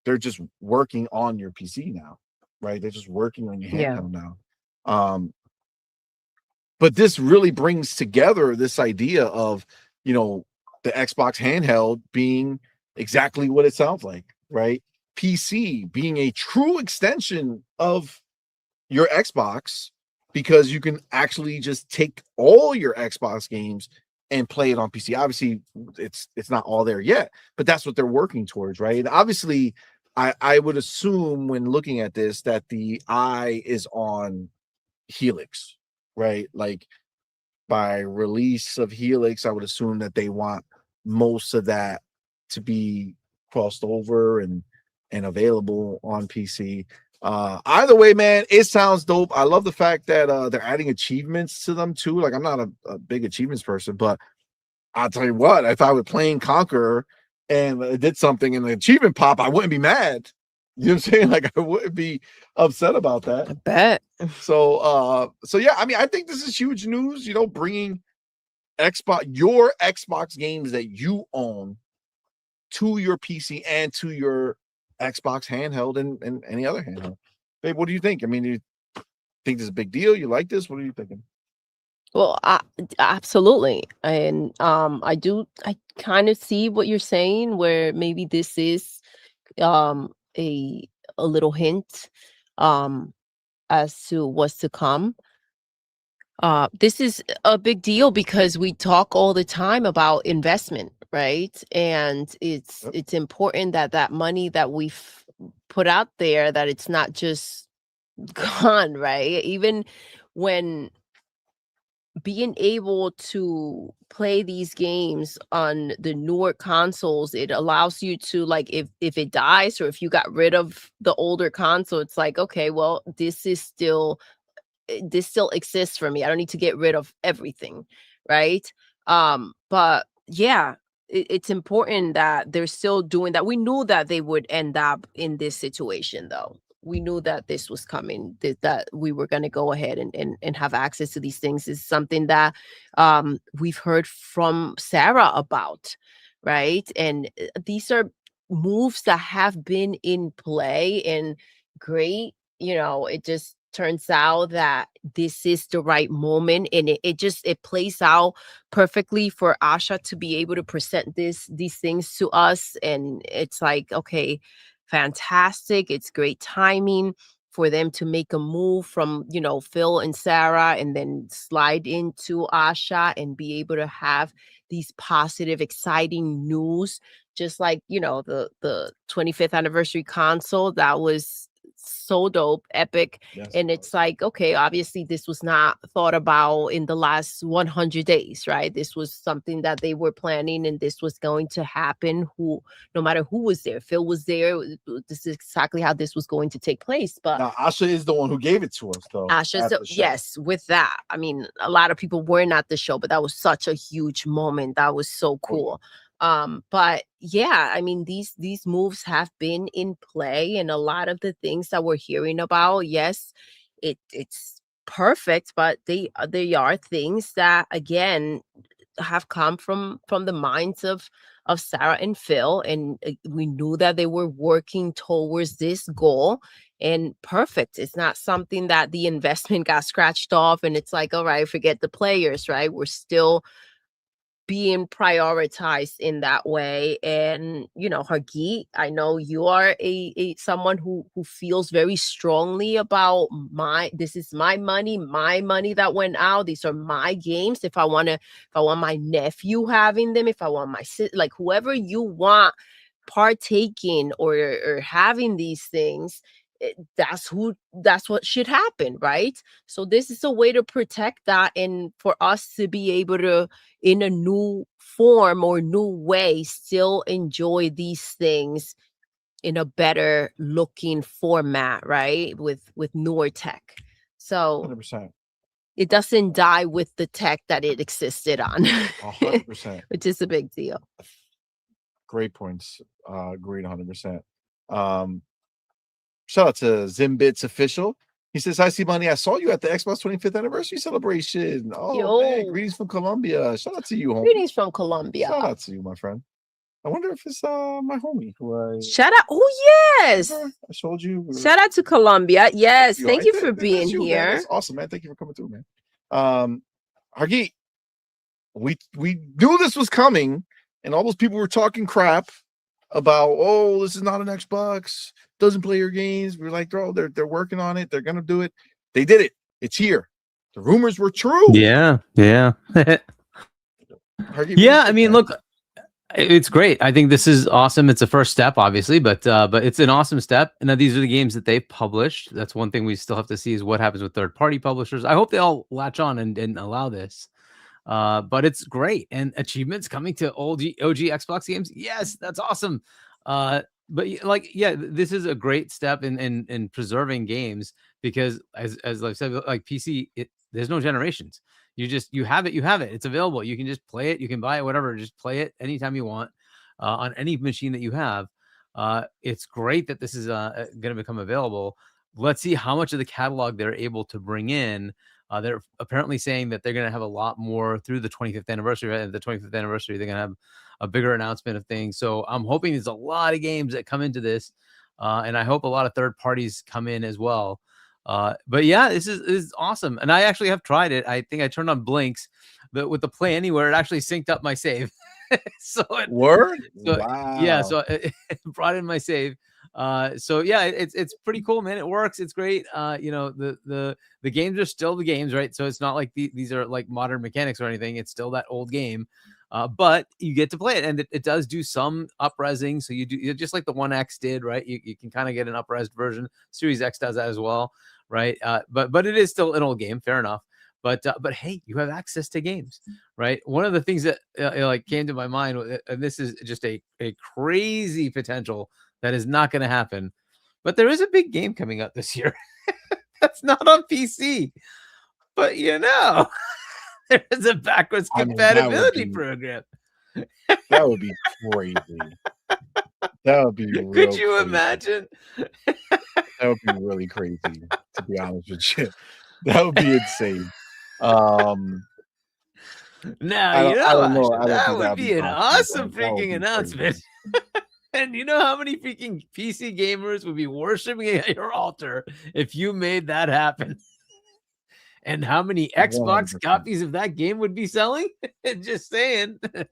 They're just working on your PC now, right? They're just working on your handheld now. But this really brings together this idea of, you know, the Xbox handheld being exactly what it sounds like, right? PC being a true extension of your Xbox, because you can actually just take all your Xbox games and play it on PC. Obviously, it's not all there yet, but that's what they're working towards, right? And obviously, I would assume when looking at this that the eye is on Helix, right? Like by release of Helix, I would assume that they want most of that to be crossed over and available on PC. Either way, man, it sounds dope. I love the fact that they're adding achievements to them too. Like I'm not a big achievements person, but I'll tell you what, if I were playing Conqueror and it did something in the achievement pop, I wouldn't be mad. You know what I'm saying? Like I wouldn't be upset about that. I bet. So yeah, I mean, I think this is huge news, you know, bringing your Xbox games that you own to your PC and to your Xbox handheld and any other handheld. Babe, what do you think? I mean, you think this is a big deal? You like this? What are you thinking? Well, absolutely. And I kind of see what you're saying, where maybe this is a little hint as to what's to come. This is a big deal because we talk all the time about investment, right? And it's important that money that we've put out there, that it's not just gone, right? Even when being able to play these games on the newer consoles, it allows you to, like, if it dies or if you got rid of the older console, it's like, okay, well, this still exists for me. I don't need to get rid of everything, right? But yeah, it's important that they're still doing that. We knew that they would end up in this situation, though. We knew that this was coming, that we were going to go ahead and have access to these things. Is something that we've heard from Sarah about, right? And these are moves that have been in play and great. You know, it just turns out that this is the right moment, and it plays out perfectly for Asha to be able to present these things to us. And it's like, okay, fantastic. It's great timing for them to make a move from, you know, Phil and Sarah, and then slide into Asha and be able to have these positive, exciting news. Just like, you know, the 25th anniversary console, that was so dope, epic. Yes. And it's like, okay, obviously this was not thought about in the last 100 days, right? This was something that they were planning, and this was going to happen. No matter who was there, Phil was there. This is exactly how this was going to take place. But now Asha is the one who gave it to us, though. Yes, with that. I mean, a lot of people weren't at the show, but that was such a huge moment. That was so cool. But yeah, I mean, these moves have been in play, and a lot of the things that we're hearing about, yes, it's perfect, but they are things that, again, have come from the minds of Sarah and Phil, and we knew that they were working towards this goal. And perfect. It's not something that the investment got scratched off and it's like, all right, forget the players, right? We're still being prioritized in that way. And, you know, Hargeet, I know you are a someone who feels very strongly about this is my money that went out. These are my games. If I want my nephew having them, if I want my like whoever you want partaking or having these things, that's what should happen, right? So this is a way to protect that, and for us to be able to, in a new form or new way, still enjoy these things in a better looking format, right? With newer tech. So 100%. It doesn't die with the tech that it existed on. 100%. Which is a big deal. Great points. Agreed 100%. Shout out to Zimbits Official. He says, "Hi, C-Money. I saw you at the Xbox 25th anniversary celebration. Oh, man. Greetings from Colombia. Shout out to you, homie. Greetings from Colombia. Shout out to you, my friend. I wonder if it's my homie who I... Shout out. Oh, yes. I showed you. Shout out to Colombia. Yes. Thank you for being here. Man. That's awesome, man. Thank you for coming through, man. Hargeet, we knew this was coming, and all those people were talking crap about, oh, this is not an Xbox, doesn't play your games. We're like, bro, they're working on it. They're gonna do it. They did it. It's here. The rumors were true. Yeah. Yeah. Yeah. I mean, look, it's great. I think this is awesome. It's a first step, obviously, but it's an awesome step. And now these are the games that they've published. That's one thing we still have to see is what happens with third-party publishers. I hope they all latch on and allow this. But it's great. And achievements coming to OG Xbox games. Yes, that's awesome. But like, yeah, this is a great step in preserving games because as I've said, like PC, there's no generations. You have it. It's available. You can just play it. You can buy it, whatever. Just play it anytime you want on any machine that you have. It's great that this is going to become available. Let's see how much of the catalog they're able to bring in. They're apparently saying that they're going to have a lot more through the 25th anniversary. Right? At the 25th anniversary, they're going to have a bigger announcement of things. So I'm hoping there's a lot of games that come into this, and I hope a lot of third parties come in as well. But yeah, this is awesome. And I actually have tried it. I think I turned on Blinks, but with the Play Anywhere, it actually synced up my save. So wow. Yeah, so it brought in my save. So yeah, it's pretty cool, man. It works. It's great. The games are still the games, right? So it's not like these are like modern mechanics or anything. It's still that old game. But you get to play it, and it does do some up-resing. So you do just like the One X did, right? You can kind of get an up-resed version. Series X does that as well, right? But it is still an old game, fair enough. But hey, you have access to games, right? One of the things that like came to my mind, and this is just a crazy potential that is not going to happen, but there is a big game coming up this year that's not on PC, but there is a backwards compatibility program. That would be crazy. That would be real Could you crazy. imagine? That would be really crazy, to be honest with you. That would be insane. Now, I don't know. that would be an awesome freaking announcement. And you know how many freaking PC gamers would be worshiping at your altar if you made that happen? And how many Xbox 100%. copies of that game would be selling? Just saying. It's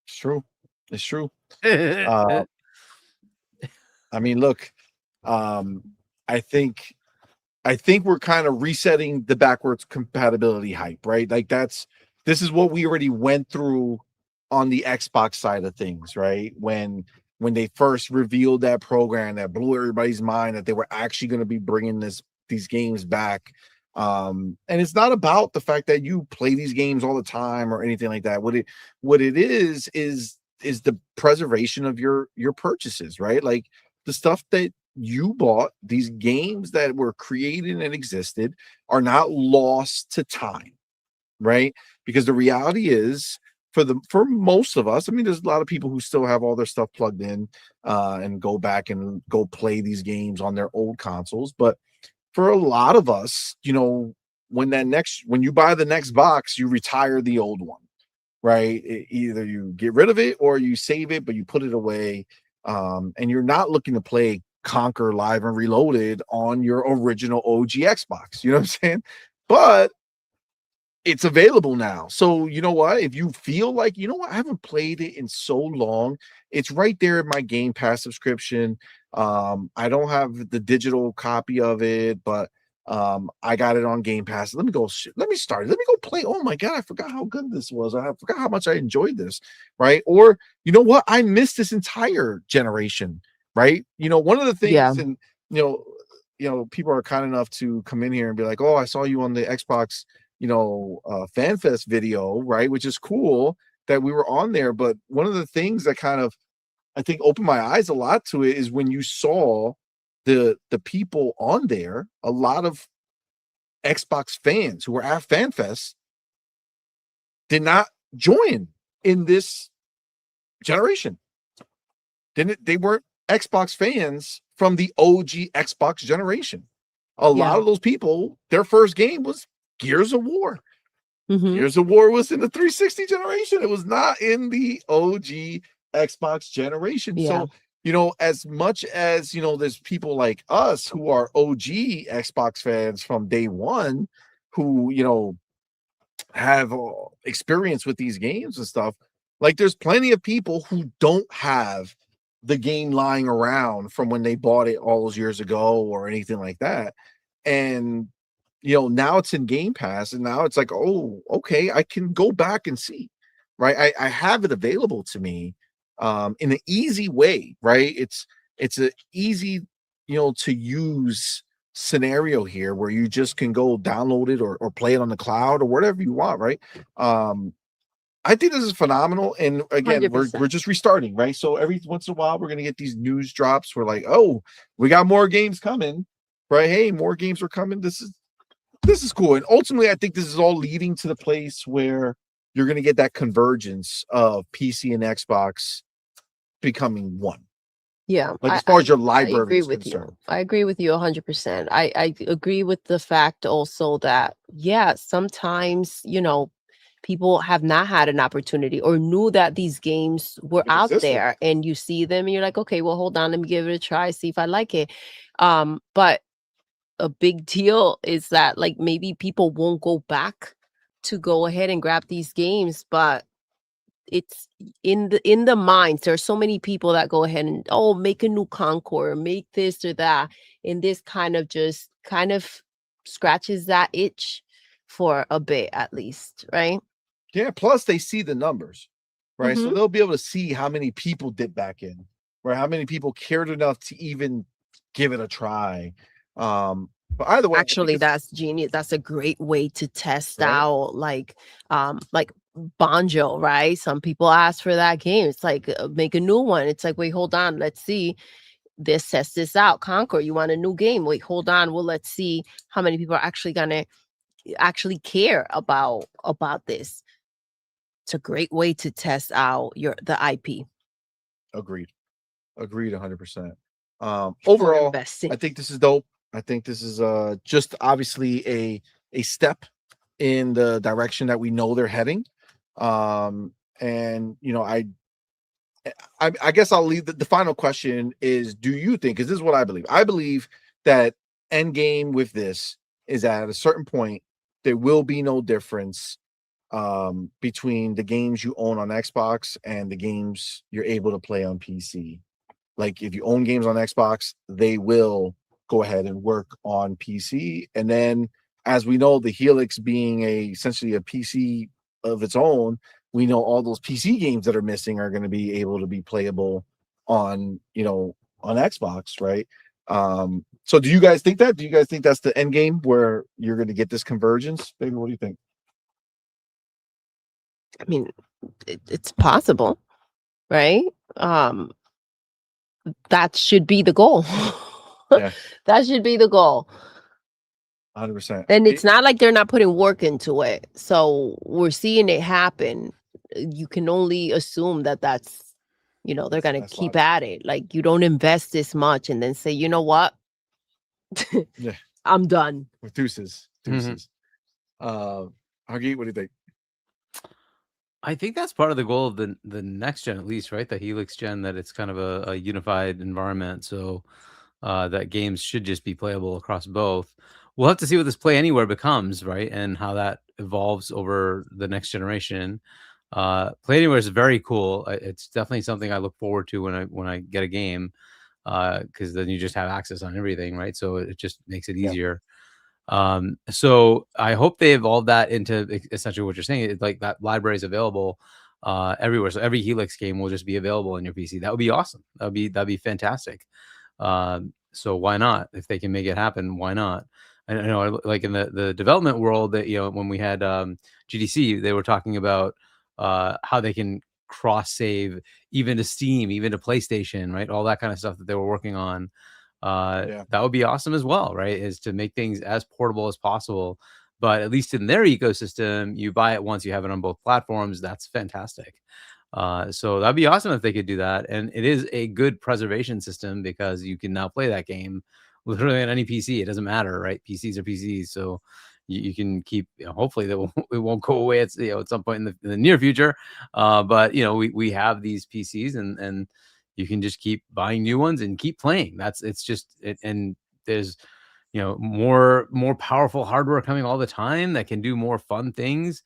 true. It's true. I mean, look, I think we're kind of resetting the backwards compatibility hype, right? Like this is what we already went through on the Xbox side of things, right? When they first revealed that program that blew everybody's mind that they were actually going to be bringing these games back. And it's not about the fact that you play these games all the time or anything like that. What it is the preservation of your purchases, right? Like the stuff that you bought, these games that were created and existed are not lost to time, right? Because the reality is for most of us, I mean, there's a lot of people who still have all their stuff plugged in and go back and go play these games on their old consoles. But for a lot of us, when you buy the next box, you retire the old one, right? Either you get rid of it or you save it, but you put it away. And you're not looking to play Conquer Live and Reloaded on your original OG Xbox. You know what I'm saying? But it's available now. So you know what? If you feel like, I haven't played it in so long, it's right there in my Game Pass subscription. I don't have the digital copy of it, but I got it on Game Pass. Let me go play. Oh my God, I forgot how good this was. I forgot how much I enjoyed this, right? Or you know what? I missed this entire generation, right? One of the things, and people are kind enough to come in here and be like, oh, I saw you on the Xbox FanFest video, right? Which is cool that we were on there. But one of the things that kind of, I think, opened my eyes a lot to it is when you saw the people on there, a lot of Xbox fans who were at FanFest did not join in this generation. They weren't Xbox fans from the OG Xbox generation. A lot of those people, their first game was Gears of War. Mm-hmm. Gears of War was in the 360 generation. It was not in the OG Xbox generation. Yeah. So, as much as, there's people like us who are OG Xbox fans from day one who, have experience with these games and stuff, like there's plenty of people who don't have the game lying around from when they bought it all those years ago or anything like that. And now it's in Game Pass, and now it's like, oh, okay, I can go back and see, right? I have it available to me in an easy way, right? It's an easy, to use scenario here where you just can go download it or play it on the cloud or whatever you want, right? I think this is phenomenal. And again, we're 100%. just restarting, right? So every once in a while, we're gonna get these news drops. We're like, oh, we got more games coming, right? Hey, more games are coming. This is cool. And ultimately, I think this is all leading to the place where you're gonna get that convergence of PC and Xbox becoming one. Yeah, Like as far as your I library agree is with concerned. you. I agree with you 100%. I agree with the fact also that, yeah, sometimes, people have not had an opportunity or knew that these games were It out existed. there, and you see them and you're like, okay, well, hold on, let me give it a try, see if I like it. But a big deal is that, like, maybe people won't go back to go ahead and grab these games, but it's in the minds. There are so many people that go ahead and, oh, make a new Concord, make this or that, and this kind of scratches that itch for a bit, at least, right? Yeah, plus they see the numbers, right? So Mhm. they'll be able to see how many people dip back in, right? How many people cared enough to even give it a try. But either way, I think Actually, it's- that's genius. That's a great way to test Right. out, like Banjo, right? Some people ask for that game. It's like, make a new one. It's like, wait, hold on, let's see. This test this out. Conquer, you want a new game? Wait, hold on. Well, let's see how many people are actually gonna actually care about this. It's a great way to test out the IP. Agreed 100%. For Overall, investing. I think this is dope. I think this is just obviously a step in the direction that we know they're heading. And I guess I'll leave the final question is, do you think, because this is what I believe that end game with this is that at a certain point there will be no difference between the games you own on Xbox and the games you're able to play on PC. Like if you own games on Xbox, they will go ahead and work on PC. And then, as we know, the Helix being essentially a PC of its own, we know all those PC games that are missing are going to be able to be playable on Xbox, right? So do you guys think that? Do you guys think that's the end game where you're going to get this convergence? Baby, what do you think? I mean, it's possible, right? That should be the goal. Yeah. That should be the goal. 100%. And it's not like they're not putting work into it. So we're seeing it happen. You can only assume that that's, they're going to That's keep logical. at it. Like, you don't invest this much and then say, you know what? Yeah. I'm done. With deuces. Hargeet, what do you think? I think that's part of the goal of the next gen, at least, right? The Helix gen, that it's kind of a unified environment. So that games should just be playable across both. We'll have to see what this Play Anywhere becomes, right? And how that evolves over the next generation. Play Anywhere is very cool. It's definitely something I look forward to when I get a game, because then you just have access on everything, right? So it just makes it easier. So I hope they evolve that into essentially what you're saying. It's like that library is available everywhere. So every Helix game will just be available on your PC. That would be awesome. That'd be fantastic. So why not? If they can make it happen, why not? I know, like in the development world, that when we had GDC, they were talking about how they can cross save even to Steam, even to PlayStation, right? All that kind of stuff that they were working on. That would be awesome as well, right? Is to make things as portable as possible. But at least in their ecosystem, you buy it once, you have it on both platforms. That's fantastic. So that'd be awesome if they could do that. And it is a good preservation system because you can now play that game literally on any PC. It doesn't matter, right? PCs are PCs. So you can keep, hopefully it won't go away at some point in the near future. But we have these PCs and you can just keep buying new ones and keep playing. And there's more powerful hardware coming all the time that can do more fun things.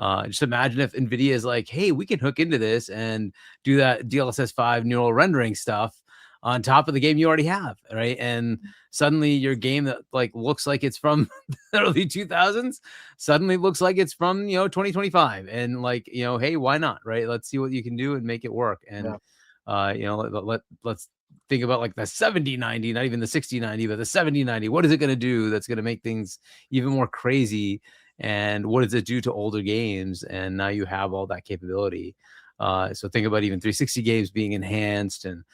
Just imagine if NVIDIA is like, hey, we can hook into this and do that DLSS 5 neural rendering stuff on top of the game you already have, right? And suddenly your game that like looks like it's from the early 2000s suddenly looks like it's from 2025, and like hey, why not, right? Let's see what you can do and make it work. And let's think about like the 7090, not even the 6090, but the 7090. What is it going to do that's going to make things even more crazy? And what does it do to older games? And now you have all that capability. So think about even 360 games being enhanced, and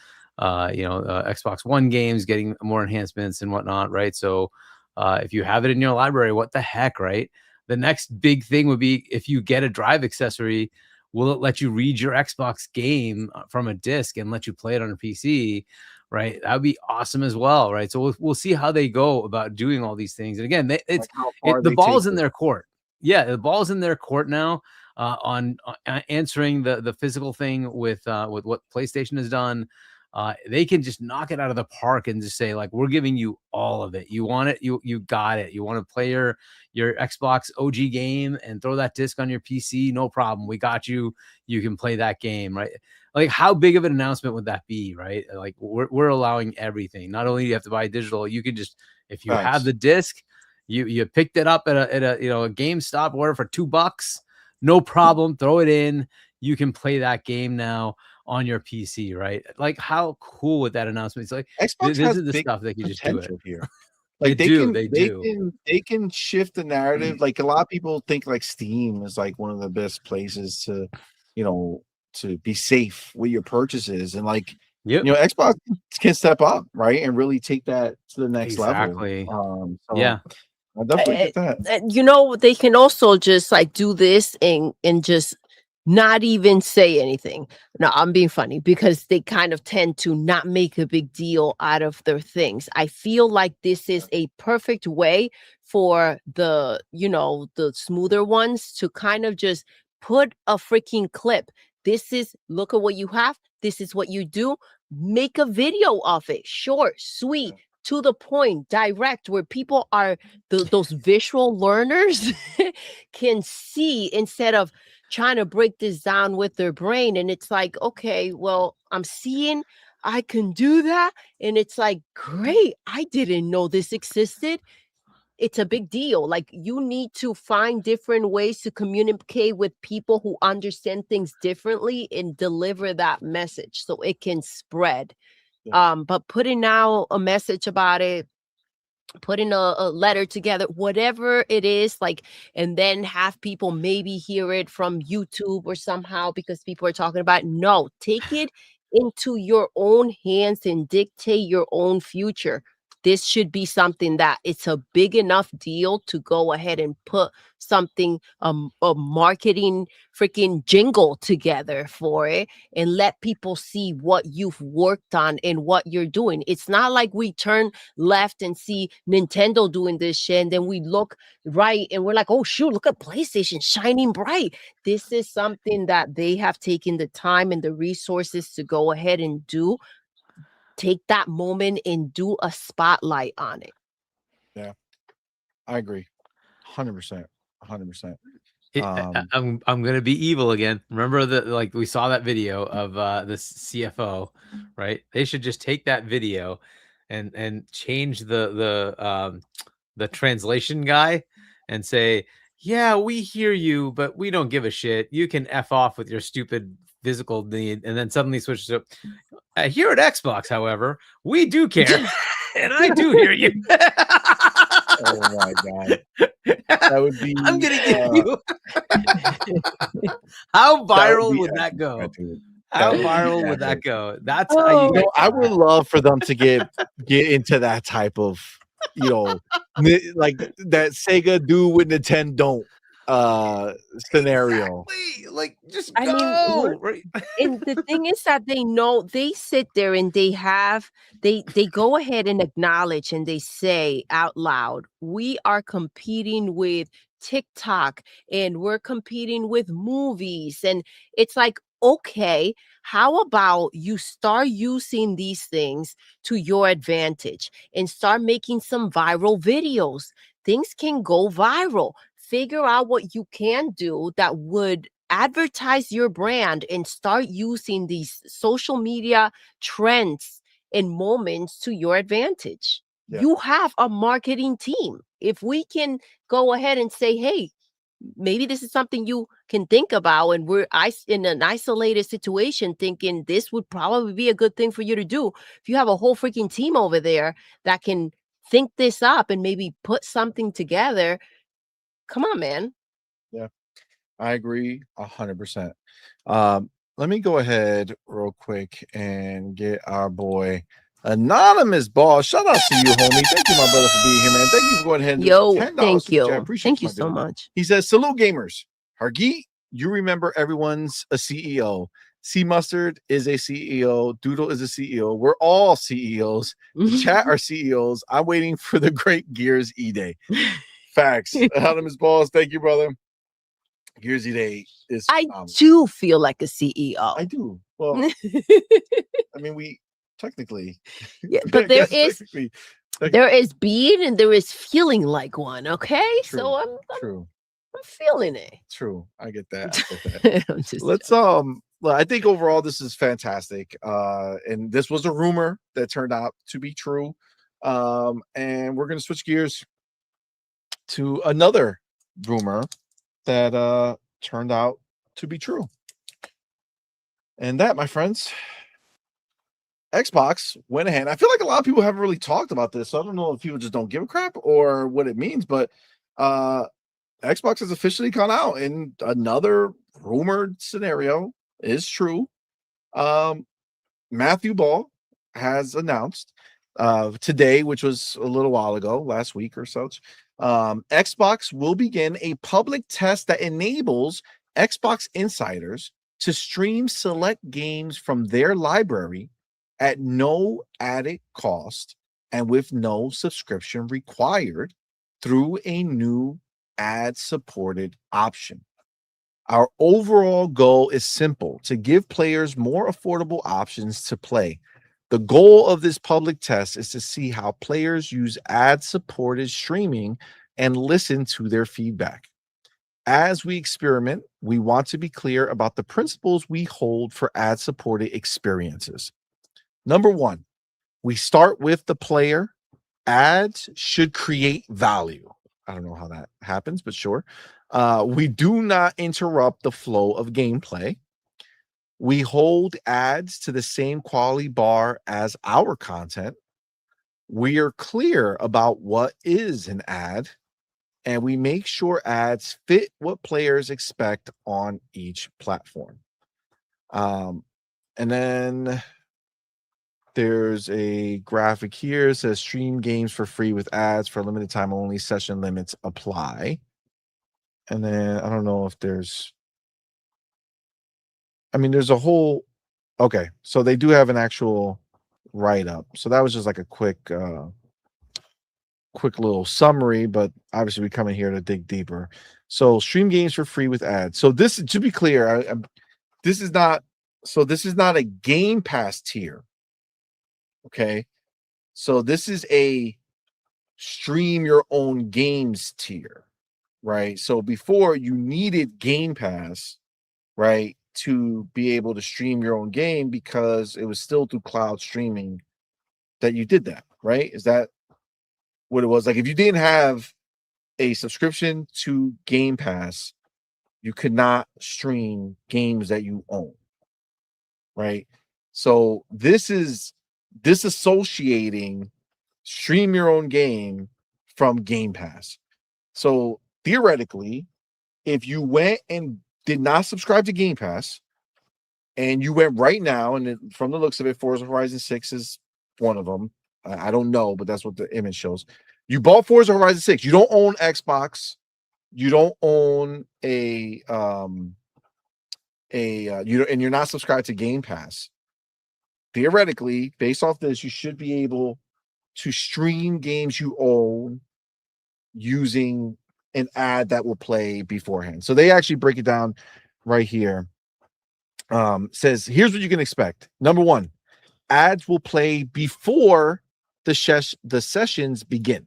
Xbox One games getting more enhancements and whatnot, right? So if you have it in your library, what the heck, right? The next big thing would be if you get a drive accessory, will it let you read your Xbox game from a disc and let you play it on a PC, right? That would be awesome as well, right? So we'll see how they go about doing all these things. And again, the ball's in their court. Yeah, the ball's in their court now on answering the physical thing with what PlayStation has done. They can just knock it out of the park and just say, like, we're giving you all of it. You want it, you got it. You want to play your Xbox OG game and throw that disc on your PC, no problem. We got you. You can play that game, right? Like, how big of an announcement would that be, right? Like, we're allowing everything. Not only do you have to buy digital, you can just, if you have the disc, you picked it up at a GameStop order for $2, no problem. Throw it in. You can play that game now on your PC, right? Like, how cool would that announcement? It's like, Xbox this has is the big stuff that can just do it here. Like they can shift the narrative. Like, a lot of people think like Steam is like one of the best places to, to be safe with your purchases, and like Xbox can step up, right, and really take that to the next level. So yeah, I definitely get that. They can also just like do this and just not even say anything. No, I'm being funny, because they kind of tend to not make a big deal out of their things. I feel like this is a perfect way for the smoother ones to kind of just put a freaking clip. This is, look at what you have. This is what you do. Make a video of it. Short, sweet, to the point, direct, where people are those visual learners can see, instead of trying to break this down with their brain. And it's like, okay, well, I'm seeing I can do that. And it's like, great, I didn't know this existed. It's a big deal. Like, you need to find different ways to communicate with people who understand things differently and deliver that message so it can spread. But putting out a message about it, putting a letter together, whatever it is, like, and then have people maybe hear it from YouTube or somehow because people are talking about it. No, take it into your own hands and dictate your own future. This should be something that it's a big enough deal to go ahead and put something, a marketing freaking jingle together for it, and let people see what you've worked on and what you're doing. It's not like we turn left and see Nintendo doing this shit, and then we look right and we're like, oh shoot, look at PlayStation shining bright. This is something that they have taken the time and the resources to go ahead and do. Take that moment and do a spotlight on it. Yeah, I agree. 100%. 100%. I'm gonna be evil again. Remember like we saw that video of the CFO, right? They should just take that video and change the translation guy and say, yeah, we hear you, but we don't give a shit. You can F off with your stupid physical need. And then suddenly switch to here at Xbox, however, we do care. And I do hear you. Oh my god. That would be I'm gonna give you how viral would that go? How viral would that go? That's how you I would love for them to get into that type of like that Sega do with Nintendo don't scenario. Exactly. Like, just I go. mean, and the thing is that they sit there and they go ahead and acknowledge, and they say out loud, we are competing with TikTok and we're competing with movies. And it's like, okay, how about you start using these things to your advantage and start making some viral videos? Things can go viral. Figure out what you can do that would advertise your brand and start using these social media trends in moments to your advantage. Yeah. You have a marketing team. If we can go ahead and say, hey, maybe this is something you can think about, and we're in an isolated situation thinking this would probably be a good thing for you to do. If you have a whole freaking team over there that can think this up and maybe put something together, come on, man. Yeah, I agree 100%. Let me go ahead real quick and get our boy Anonymous Ball. Shout out to you, homie. Thank you, my brother, for being here, man. Thank you for going ahead and Yo, $10 thank super chat. I you. appreciate Thank you my so dude. much. He says, salute gamers. Hargeet, you remember everyone's a CEO. C Mustard is a CEO. Doodle is a CEO. We're all CEOs. The chat are CEOs. I'm waiting for the Great Gears E-Day. Facts. Anonymous Balls, thank you, brother. Gears E-Day is I do feel like a CEO. I do. Well, I mean, we technically, yeah, but there is being and there is feeling like one. Okay, true, so I'm feeling it. True, I get that. I get that. Let's well, I think overall this is fantastic. And this was a rumor that turned out to be true. And we're gonna switch gears to another rumor that turned out to be true. And that, my friends, Xbox went ahead. I feel like a lot of people haven't really talked about this. So I don't know if people just don't give a crap or what it means, but Xbox has officially gone out, and another rumored scenario is true. Matthew Ball has announced today, which was a little while ago, last week or such, Xbox will begin a public test that enables Xbox insiders to stream select games from their library at no added cost and with no subscription required through a new ad-supported option. Our overall goal is simple: to give players more affordable options to play. The goal of this public test is to see how players use ad-supported streaming and listen to their feedback. As we experiment, we want to be clear about the principles we hold for ad-supported experiences. Number one, we start with the player. Ads should create value. I don't know how that happens, but sure. We do not interrupt the flow of gameplay. We hold ads to the same quality bar as our content. We are clear about what is an ad, and we make sure ads fit what players expect on each platform. And then there's a graphic here. It says stream games for free with ads for limited time only. Session limits apply. And then I don't know if there's, I mean, there's a whole, okay. So they do have an actual write-up. So that was just like a quick little summary, but obviously we come in here to dig deeper. So stream games for free with ads. So this, to be clear, this is not a Game Pass tier. Okay, so this is a stream your own games tier, right? So before, you needed Game Pass, right, to be able to stream your own game because it was still through cloud streaming that you did that, right? Is that what it was? Like, if you didn't have a subscription to Game Pass, you could not stream games that you own, right? So this is disassociating stream your own game from Game Pass. So theoretically, if you went and did not subscribe to Game Pass and you went right now, and from the looks of it, Forza Horizon 6 is one of them. I don't know, but that's what the image shows. You bought Forza Horizon 6. You don't own Xbox. You don't own and you're not subscribed to Game Pass. Theoretically, based off this, you should be able to stream games you own using an ad that will play beforehand. So they actually break it down right here. Says, here's what you can expect. Number one, ads will play before the sessions begin.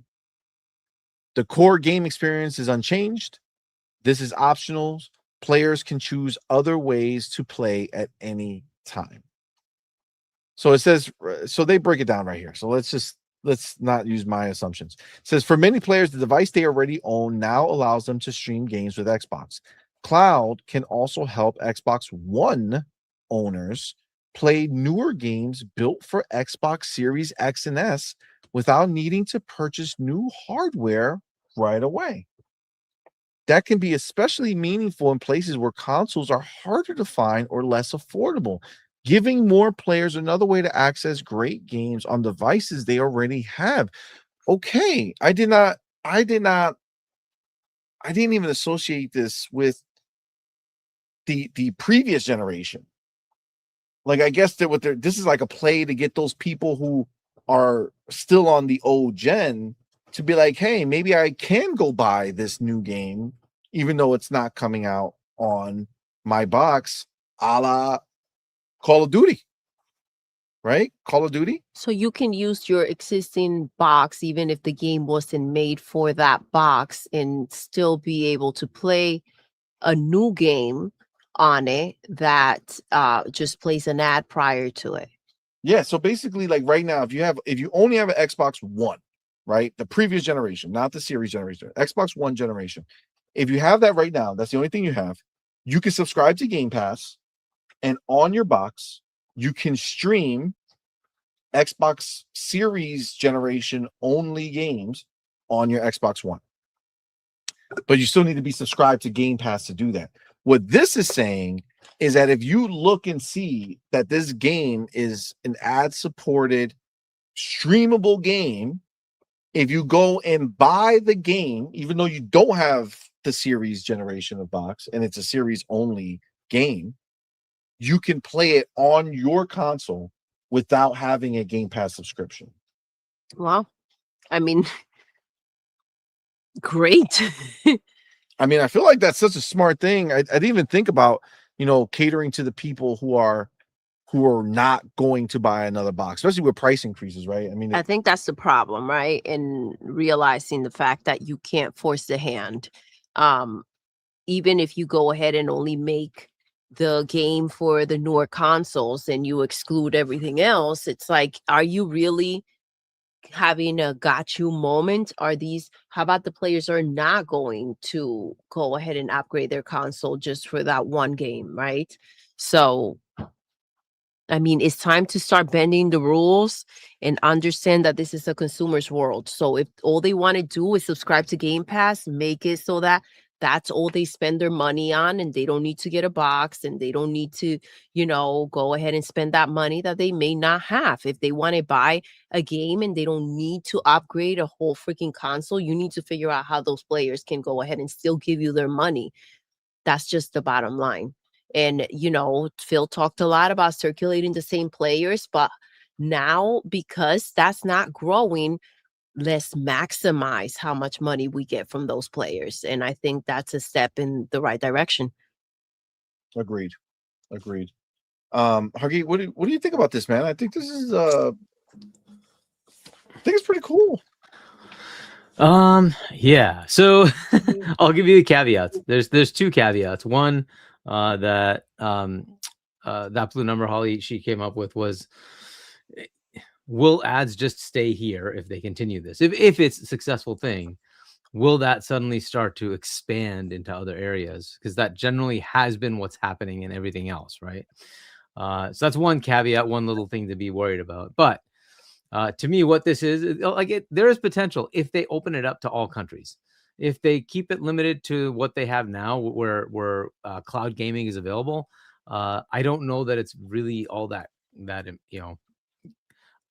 The core game experience is unchanged. This is optional. Players can choose other ways to play at any time. So it says, so they break it down right here. So let's not use my assumptions. It says for many players, the device they already own now allows them to stream games with Xbox. Cloud can also help Xbox One owners play newer games built for Xbox Series X and S without needing to purchase new hardware right away. That can be especially meaningful in places where consoles are harder to find or less affordable, giving more players another way to access great games on devices they already have. Okay, I didn't even associate this with the previous generation. Like, I guess that this is like a play to get those people who are still on the old gen to be like, hey, maybe I can go buy this new game, even though it's not coming out on my box, a la Call of Duty, right? Call of Duty. So you can use your existing box, even if the game wasn't made for that box, and still be able to play a new game on it that just plays an ad prior to it. Yeah, so basically, like right now, if you only have an Xbox One, right, the previous generation, not the series generation, Xbox One generation, if you have that right now, that's the only thing you have, you can subscribe to Game Pass, and on your box, you can stream Xbox Series generation only games on your Xbox One. But you still need to be subscribed to Game Pass to do that. What this is saying is that if you look and see that this game is an ad-supported, streamable game, if you go and buy the game, even though you don't have the series generation of box and it's a series only game, you can play it on your console without having a Game Pass subscription. Well, I mean, great. I mean, I feel like that's such a smart thing. I didn't even think about, catering to the people who are not going to buy another box, especially with price increases, right? I mean, I think that's the problem, right? And realizing the fact that you can't force the hand. Even if you go ahead and only make the game for the newer consoles and you exclude everything else, it's like, are you really having a got you moment? How about the players are not going to go ahead and upgrade their console just for that one game, right? So I mean, it's time to start bending the rules and understand that this is a consumer's world. So if all they want to do is subscribe to Game Pass, make it so that that's all they spend their money on, and they don't need to get a box, and they don't need to, go ahead and spend that money that they may not have. If they want to buy a game and they don't need to upgrade a whole freaking console, you need to figure out how those players can go ahead and still give you their money. That's just the bottom line. And, Phil talked a lot about circulating the same players, but now because that's not growing, let's maximize how much money we get from those players. And I think that's a step in the right direction. Agreed. Huggy, what do you think about this, man? I think this is I think it's pretty cool. Yeah. So I'll give you the caveats. There's two caveats. One, that Blue Number Holly she came up with was, will ads just stay here if they continue this? If it's a successful thing, will that suddenly start to expand into other areas? Because that generally has been what's happening in everything else, right? So that's one caveat, one little thing to be worried about. But to me, what this is there is potential if they open it up to all countries. If they keep it limited to what they have now, where cloud gaming is available, I don't know that it's really all that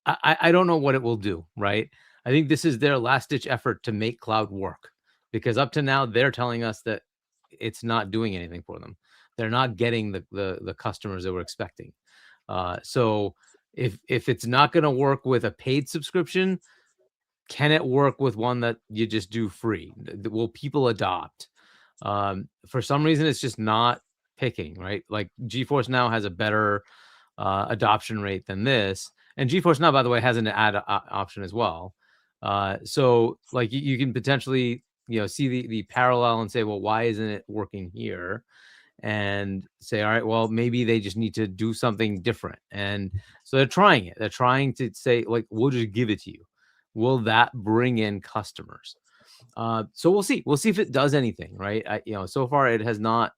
I don't know what it will do, right? I think this is their last-ditch effort to make cloud work, because up to now they're telling us that it's not doing anything for them. They're not getting the customers they were expecting. So if it's not going to work with a paid subscription, can it work with one that you just do free? Will people adopt? For some reason, it's just not picking, right? Like GeForce Now has a better adoption rate than this. And GeForce Now, by the way, has an ad option as well. So like you can potentially, see the parallel and say, well, why isn't it working here? and say, all right, well, maybe they just need to do something different. And so they're trying it. They're trying to say, like, we'll just give it to you. Will that bring in customers? So we'll see. We'll see if it does anything, right? So far it has not.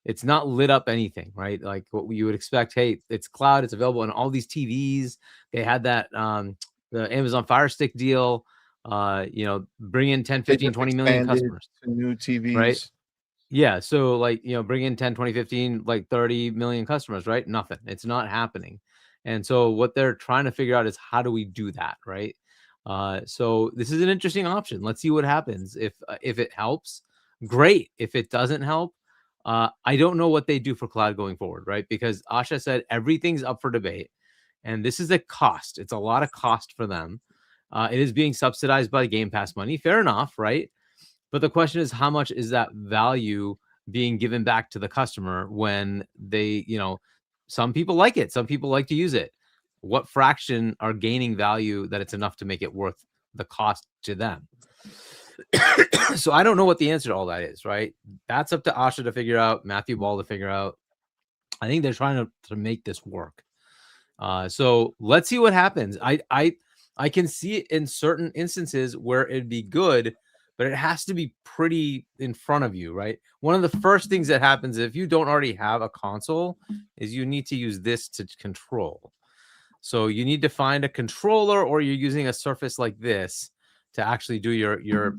It's not lit up anything, right? Like what you would expect. Hey, it's cloud. It's available on all these TVs. They had that the Amazon Fire Stick deal. Bring in 10, 15, 20 million customers. To new TVs. Right? Yeah. So bring in 10, 20, 15, like 30 million customers, right? Nothing. It's not happening. And so what they're trying to figure out is how do we do that, right? So this is an interesting option. Let's see what happens. If it helps, great. If it doesn't help, I don't know what they do for cloud going forward, right? Because Asha said everything's up for debate, and this is a cost. It's a lot of cost for them. It is being subsidized by Game Pass money. Fair enough, right? But the question is, how much is that value being given back to the customer when they, some people like it. Some people like to use it. What fraction are gaining value that it's enough to make it worth the cost to them? So I don't know what the answer to all that is, right? That's up to Asha to figure out, Matthew Ball to figure out. I think they're trying to make this work. So let's see what happens. I can see it in certain instances where it'd be good, but it has to be pretty in front of you, right? One of the first things that happens if you don't already have a console is you need to use this to control. So you need to find a controller, or you're using a surface like this to actually do your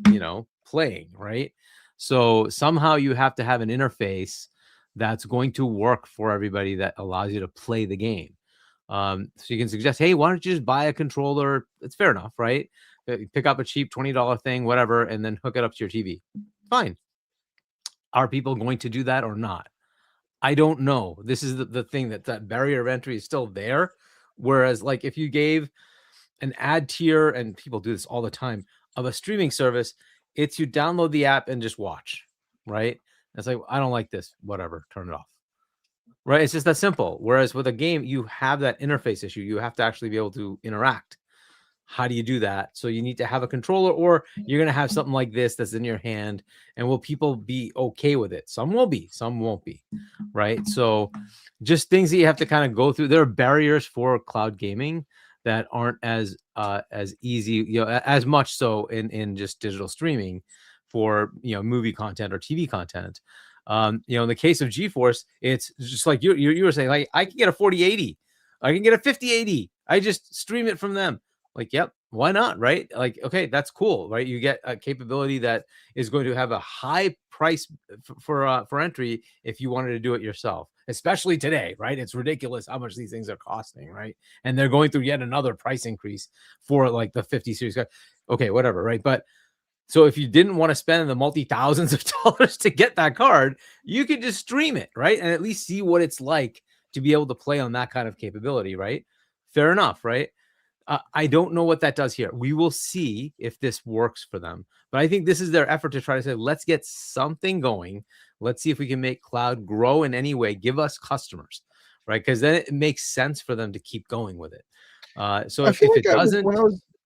playing, right? So somehow you have to have an interface that's going to work for everybody that allows you to play the game. So you can suggest, hey, why don't you just buy a controller? It's fair enough, right? Pick up a cheap $20 thing, whatever, and then hook it up to your TV. Fine. Are people going to do that or not? I don't know. This is the thing that barrier of entry is still there. Whereas, like, if you gave an ad tier, and people do this all the time, of a streaming service, it's you download the app and just watch, right? It's like, I don't like this, whatever, turn it off, right? It's just that simple. Whereas with a game, you have that interface issue. You have to actually be able to interact. How do you do that? So you need to have a controller, or you're going to have something like this that's in your hand. And will people be okay with it? Some will be, some won't be, right? So just things that you have to kind of go through. There are barriers for cloud gaming that aren't as easy, as much so in just digital streaming for, movie content or TV content. In the case of GeForce, it's just like you were saying, like, I can get a 4080, I can get a 5080. I just stream it from them. Like, yep, why not, right? Like, okay, that's cool, right? You get a capability that is going to have a high price for entry if you wanted to do it yourself, especially today, right? It's ridiculous how much these things are costing, right? And they're going through yet another price increase for like the 50 series. Okay, whatever, right? But so if you didn't want to spend the multi-thousands of dollars to get that card, you could just stream it, right? And at least see what it's like to be able to play on that kind of capability, right? Fair enough, right? I don't know what that does here. We will see if this works for them. But I think this is their effort to try to say, let's get something going. Let's see if we can make cloud grow in any way. Give us customers, right? Because then it makes sense for them to keep going with it. So if it doesn't,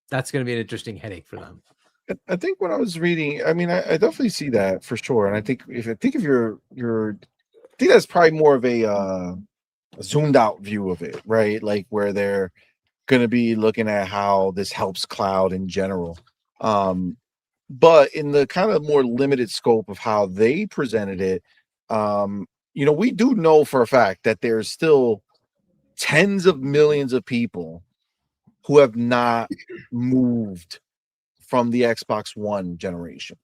that's going to be an interesting headache for them. I think when I was reading, I mean, I definitely see that for sure. And I think if you're I think that's probably more of a zoomed out view of it, right? Like where they're going to be looking at how this helps cloud in general. But in the kind of more limited scope of how they presented it, we do know for a fact that there's still tens of millions of people who have not moved from the Xbox One generation.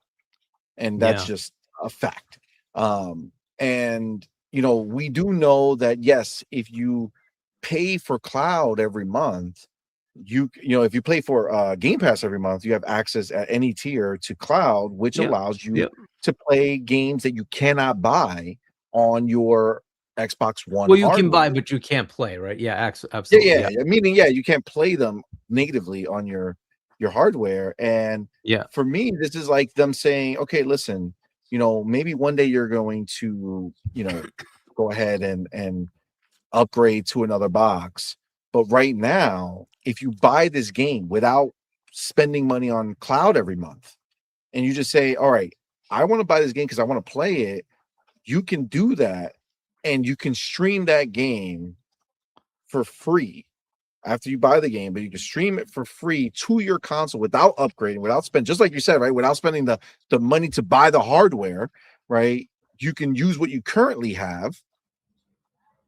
And that's just a fact. And, we do know that, yes, if you pay for cloud every month, if you pay for Game Pass every month, you have access at any tier to cloud, which allows you to play games that you cannot buy on your Xbox One. Well, you can buy, but you can't play, right? Yeah, absolutely. Yeah. Meaning, you can't play them natively on your hardware. And for me, this is like them saying, okay, listen, maybe one day you're going to, go ahead and upgrade to another box. But right now, if you buy this game without spending money on cloud every month, and you just say, all right, I want to buy this game because I want to play it, you can do that, and you can stream that game for free after you buy the game, but you can stream it for free to your console without upgrading, without spending, just like you said, right? Without spending the money to buy the hardware, right? You can use what you currently have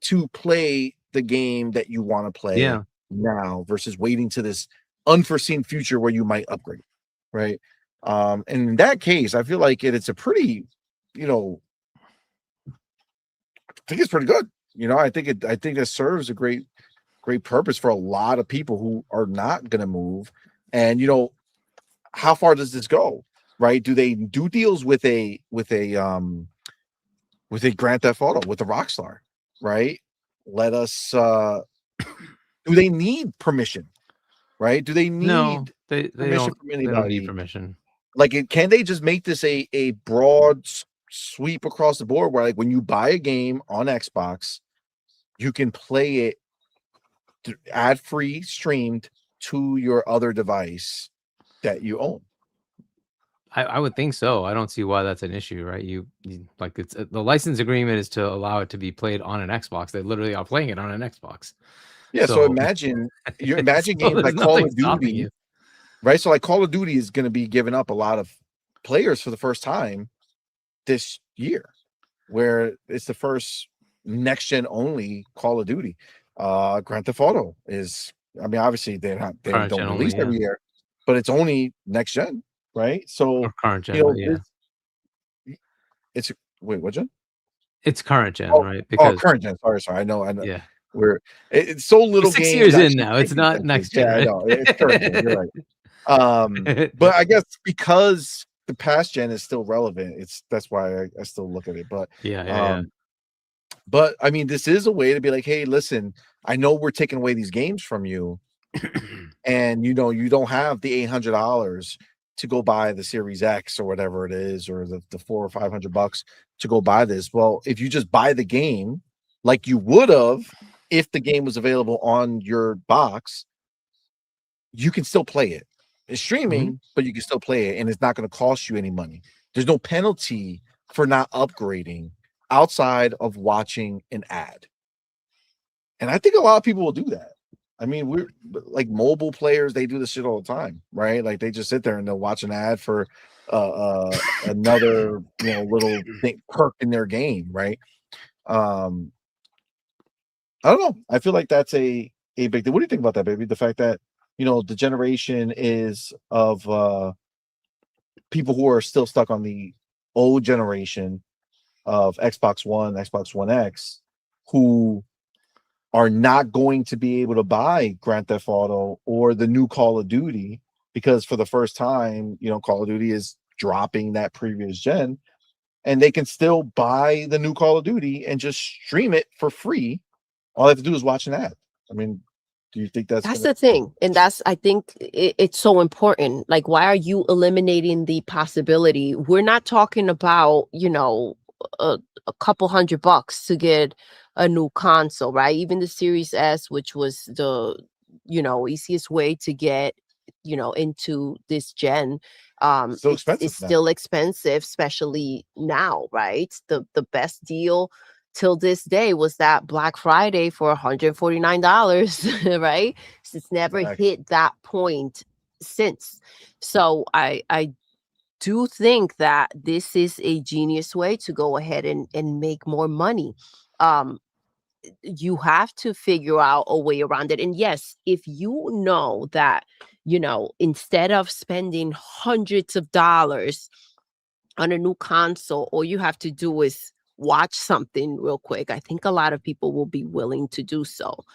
to play the game that you want to play now versus waiting to this unforeseen future where you might upgrade, right? And in that case, I feel like it's a pretty, I think it's pretty good. I think it serves a great purpose for a lot of people who are not going to move. And how far does this go, right? Do they do deals with a Grand Theft Auto, with a Rockstar, right? Let us do they need permission, right? Do they need they permission don't, from anybody? They don't need permission. Like, can they just make this a broad sweep across the board where, like, when you buy a game on Xbox, you can play it ad-free, streamed to your other device that you own? I would think so. I don't see why that's an issue, right? You like, it's the license agreement is to allow it to be played on an Xbox. They literally are playing it on an Xbox. Yeah, so imagine games like Call of Duty, right? So like Call of Duty is going to be giving up a lot of players for the first time this year, where it's the first next gen only Call of Duty. Grand Theft Auto is, obviously they don't release every year, but it's only next gen, right? So or current gen, it's wait, what gen? It's current gen, right? Because current gen. Sorry. I know. Yeah, it's so little. 6 years in now. It's not next gen. Yeah, right? I know. It's current gen. You're right. But I guess because the past gen is still relevant, that's why I still look at it. But But I mean, this is a way to be like, hey, listen, I know we're taking away these games from you, and you don't have the $800 to go buy the Series X or whatever it is, or the $400 or $500 to go buy this. Well, if you just buy the game like you would have if the game was available on your box, you can still play it. It's streaming, but you can still play it, and it's not going to cost you any money. There's no penalty for not upgrading outside of watching an ad. And I think a lot of people will do that. I mean, we're like mobile players, they do this shit all the time, right? Like they just sit there and they'll watch an ad for another little perk in their game, right? I don't know. I feel like that's a big thing. What do you think about that, baby? The fact that the generation is of people who are still stuck on the old generation of Xbox One, Xbox One X, who are not going to be able to buy Grand Theft Auto or the new Call of Duty, because for the first time, Call of Duty is dropping that previous gen, and they can still buy the new Call of Duty and just stream it for free. All they have to do is watch an ad. I mean, do you think that's the thing? And I think it's so important. Like, why are you eliminating the possibility? We're not talking about, a couple $100 to get a new console, right? Even the Series S, which was the easiest way to get into this gen, it's still expensive, especially now, right? The best deal till this day was that Black Friday for $149, right? So it's never hit that point since. So I do think that this is a genius way to go ahead and make more money. You have to figure out a way around it. And yes, if you know that, instead of spending hundreds of dollars on a new console, all you have to do is watch something real quick, I think a lot of people will be willing to do so,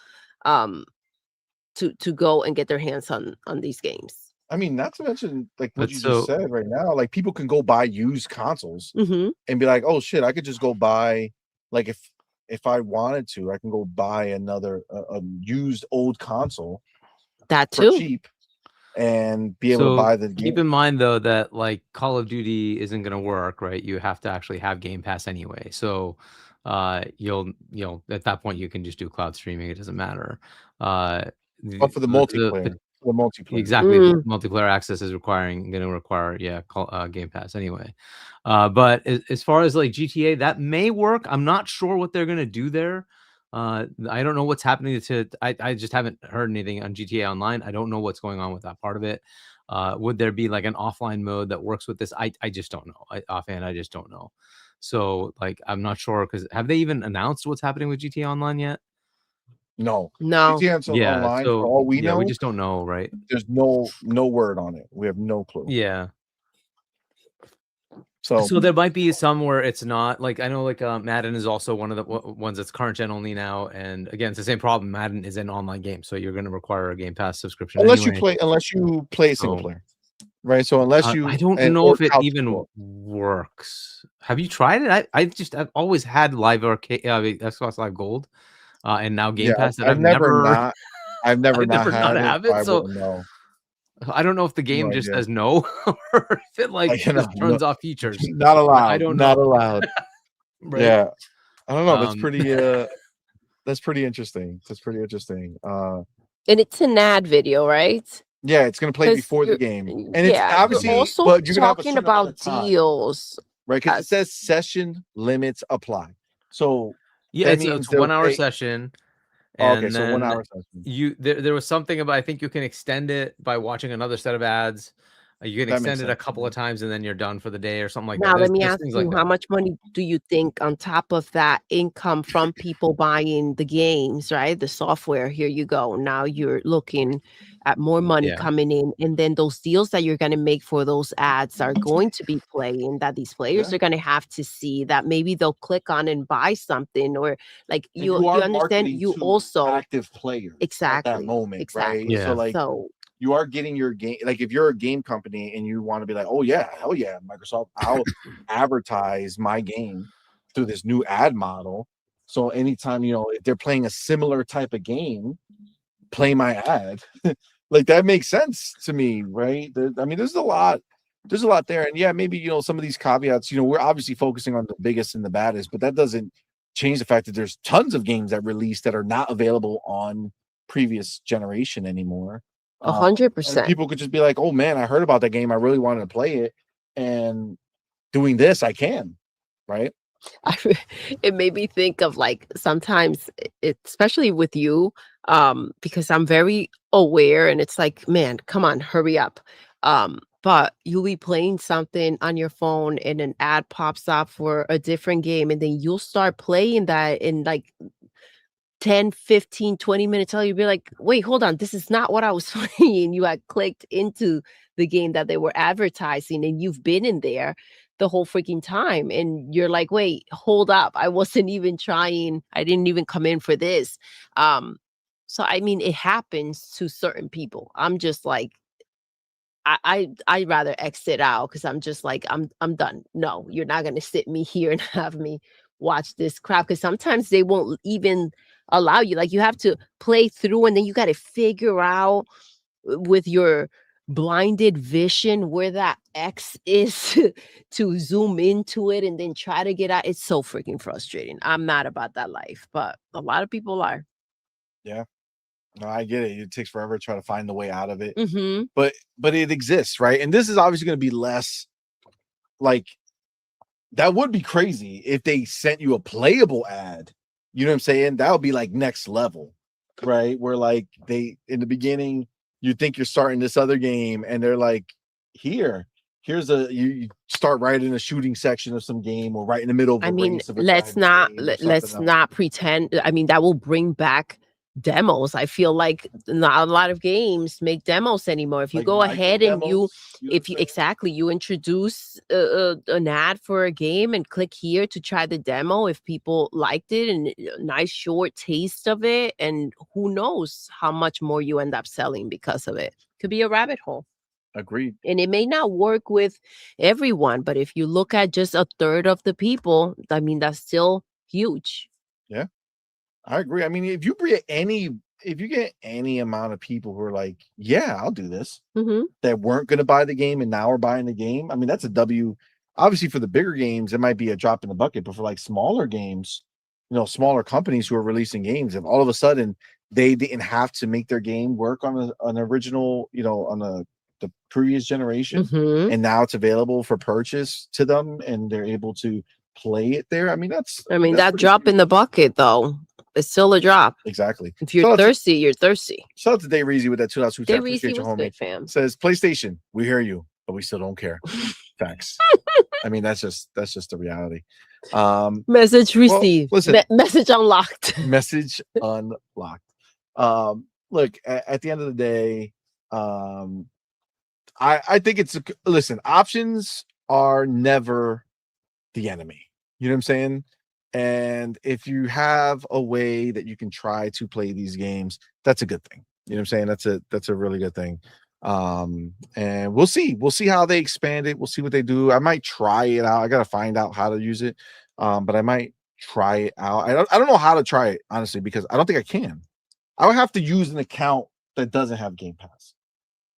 to go and get their hands on these games. I mean, not to mention, like what you just said right now, like people can go buy used consoles and be like, oh shit, I could just go buy, like if I wanted to, I can go buy another a used old console for cheap and be able to buy the game. Keep in mind though that like Call of Duty isn't going to work, right? You have to actually have Game Pass anyway. So you'll at that point you can just do cloud streaming. It doesn't matter. But for the multiplayer. The multiplayer. Exactly. Multiplayer access is going to require Game Pass anyway. But as far as like GTA, that may work. I'm not sure what they're going to do there. I don't know what's happening I just haven't heard anything on GTA Online. I don't know what's going on with that part of it. Would there be like an offline mode that works with this? I just don't know. Offhand, I just don't know. So like, I'm not sure, because have they even announced what's happening with GTA Online yet? No. No. GTA Online, so for all we know, we just don't know, right? There's no word on it. We have no clue. Yeah. So there might be some where it's not, like, I know like Madden is also one of the ones that's current gen only now, and again, it's the same problem. Madden is an online game, so you're going to require a Game Pass subscription unless anyway. you play single player, right? So unless you, I don't know if it even works. Have you tried it? I've always had Live Arcade, Xbox Live Gold, and now Game Pass. That I've never not had it. So wouldn't know. I don't know if the game just idea. says no, or if it like just turns off features. Not allowed. I don't know. Not allowed. Right? Yeah, I don't know. That's pretty. That's pretty interesting. And it's an ad video, right? Yeah, it's going to play before the game, and it's obviously also but you're talking about deals, right? Because it says session limits apply. So yeah, it's a 1 hour session. And okay, so 1 hour session. There was something about, I think you can extend it by watching another set of ads. You can extend it a couple of times, and then you're done for the day or something like that. Now, let me ask you, how much money do you think on top of that income from people buying the games, right? The software, here you go. Now you're looking at more money coming in, and then those deals that you're going to make for those ads are going to be playing, that these players are going to have to see, that maybe they'll click on and buy something, or like you understand, you also active players at that moment, right? Yeah. So you are getting your game. Like if you're a game company and you want to be like, oh yeah, hell yeah, Microsoft, I'll advertise my game through this new ad model. So anytime, if they're playing a similar type of game, play my ad. Like that makes sense to me, right? There's a lot there. And yeah, maybe, some of these caveats, we're obviously focusing on the biggest and the baddest, but that doesn't change the fact that there's tons of games that release that are not available on previous generation anymore. 100%. People could just be like, oh man, I heard about that game. I really wanted to play it. And doing this, I can, right? It made me think of like sometimes, especially with you, because I'm very aware, and it's like, man, come on, hurry up. But you'll be playing something on your phone and an ad pops up for a different game, and then you'll start playing that in like 10, 15, 20 minutes later, you'll be like, wait, hold on, this is not what I was playing. You had clicked into the game that they were advertising, and you've been in there the whole freaking time, and you're like, wait, hold up, I wasn't even trying, I didn't even come in for this. So it happens to certain people. I'm just like, I'd rather exit out, because I'm just like, I'm done. No, you're not gonna sit me here and have me watch this crap, because sometimes they won't even allow you. Like, you have to play through, and then you got to figure out with your blinded vision where that X is to zoom into it and then try to get out. It's so freaking frustrating. I'm not about that life, but a lot of people are. Yeah. No, I get it. It takes forever to try to find the way out of it. Mm-hmm. But it exists, right? And this is obviously going to be less, like, that would be crazy if they sent you a playable ad. You know what I'm saying? That would be like next level, right? Where like in the beginning, you think you're starting this other game, and they're like, here's you start right in a shooting section of some game, or right in the middle of let's not pretend. That will bring back demos. I feel like not a lot of games make demos anymore. If you go ahead and you introduce an ad for a game and click here to try the demo, if people liked it and a nice short taste of it, and who knows how much more you end up selling because of it. Could be a rabbit hole. Agreed. And it may not work with everyone, but if you look at just a third of the people, that's still huge. Yeah, I agree. If you get any amount of people who are like, yeah, I'll do this, that weren't going to buy the game and now are buying the game, that's a W. Obviously, for the bigger games, it might be a drop in the bucket, but for like smaller games, smaller companies who are releasing games, if all of a sudden they didn't have to make their game work on an original, on the previous generation, Mhm. and now it's available for purchase to them, and they're able to play it there. I mean, that's I mean, that's that pretty drop sweet. in the bucket, though, it's still a drop. Exactly. If you're Shout out to- thirsty, you're thirsty. Shout out to Dave Reezy with that 2 out 2 Dave Appreciate Reezy you, was homie. good, fam. Says PlayStation, we hear you, but we still don't care. Facts. I mean, that's just the reality. Message received. listen. Message unlocked. Message unlocked. Look, at the end of the day, I think listen, options are never the enemy. You know what I'm saying? And if you have a way that you can try to play these games, that's a good thing. You know what I'm saying? That's a really good thing. And we'll see how they expand it. We'll see what they do. I might try it out. I gotta find out how to use it. But I might try it out. I don't know how to try it, honestly, because I don't think I can. I would have to use an account that doesn't have Game Pass.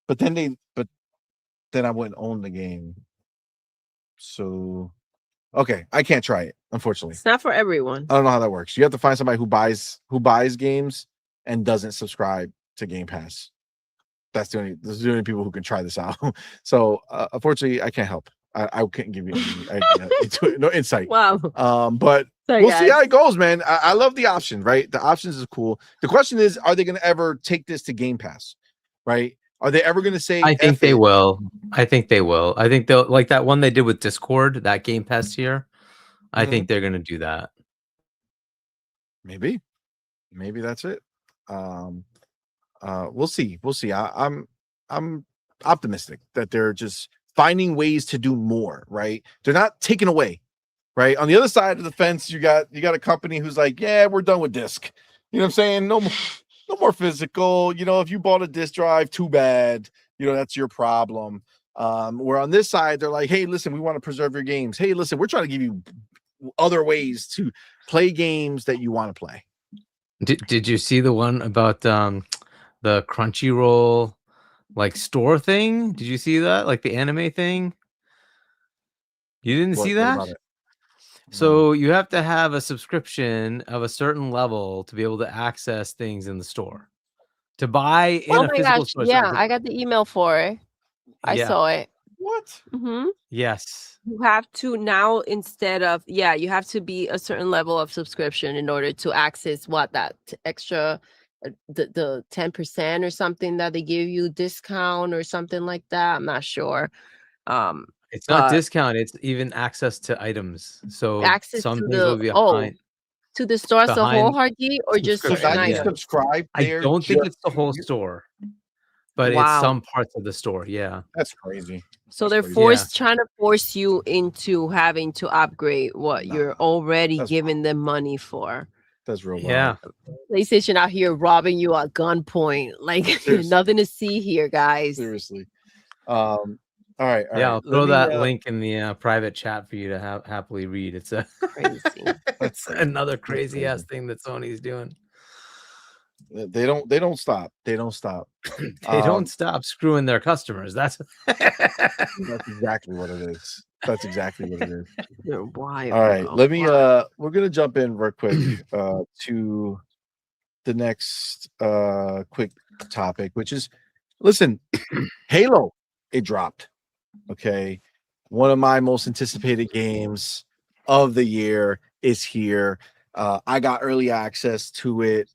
But then I wouldn't own the game. So okay, I can't try it, unfortunately. It's not for everyone. I don't know how that works. You have to find somebody who buys games and doesn't subscribe to Game Pass. Those are the only people who can try this out. So unfortunately, I can't help. I couldn't give you no insight. Wow. But Sorry, we'll see guys. how it goes, man. I love the option, right? The options is cool. The question is, are they going to ever take this to Game Pass, right? Are they ever going to say? I think F they it? will. I think they will. I think they'll, like that one they did with Discord, that Game Pass tier. I think they're going to do that. Maybe that's it. We'll see. I'm optimistic that they're just finding ways to do more, right? They're not taking away, right? On the other side of the fence, you got a company who's like, yeah, we're done with disc. You know what I'm saying? No more physical. If you bought a disc drive, too bad. That's your problem. Where on this side, they're like, hey, listen, we want to preserve your games. Hey, listen, we're trying to give you other ways to play games that you want to play. Did you see the one about the Crunchyroll like store thing? Did you see that? Like the anime thing? You didn't see What that? about it? So you have to have a subscription of a certain level to be able to access things in the store. To buy in Oh a my physical gosh. store. Yeah, I got the email for it. I Yeah. saw it. What? Mm-hmm. Yes. You have to now, instead of, you have to be a certain level of subscription in order to access that extra, the 10% or something that they give you discount or something like that. I'm not sure. It's not but discount, it's even access to items. So access some to things will be behind. to the store as a whole, behind Hardy, or just So subscription, certain now you yeah. items? subscribe I there. don't think just it's the to whole use- store, but Wow. it's some parts of the store. Yeah. That's crazy. So That's they're crazy. trying to force you into having to upgrade what you're already that's giving them money for. That's real. Yeah. PlayStation out here robbing you at gunpoint. Like Seriously. nothing to see here, guys. Seriously. All right. Yeah, I'll Let throw me, that link in the private chat for you to happily read. It's Crazy. it's crazy. another crazy ass crazy. thing that Sony's doing. They don't stop. They don't stop. They don't stop screwing their customers. That's That's exactly what it is. That's exactly what it is. They're wild. All right. bro. Let me Wild. we're gonna jump in real quick to the next quick topic, which is listen, Halo, it dropped. Okay. One of my most anticipated games of the year is here. I got early access to it.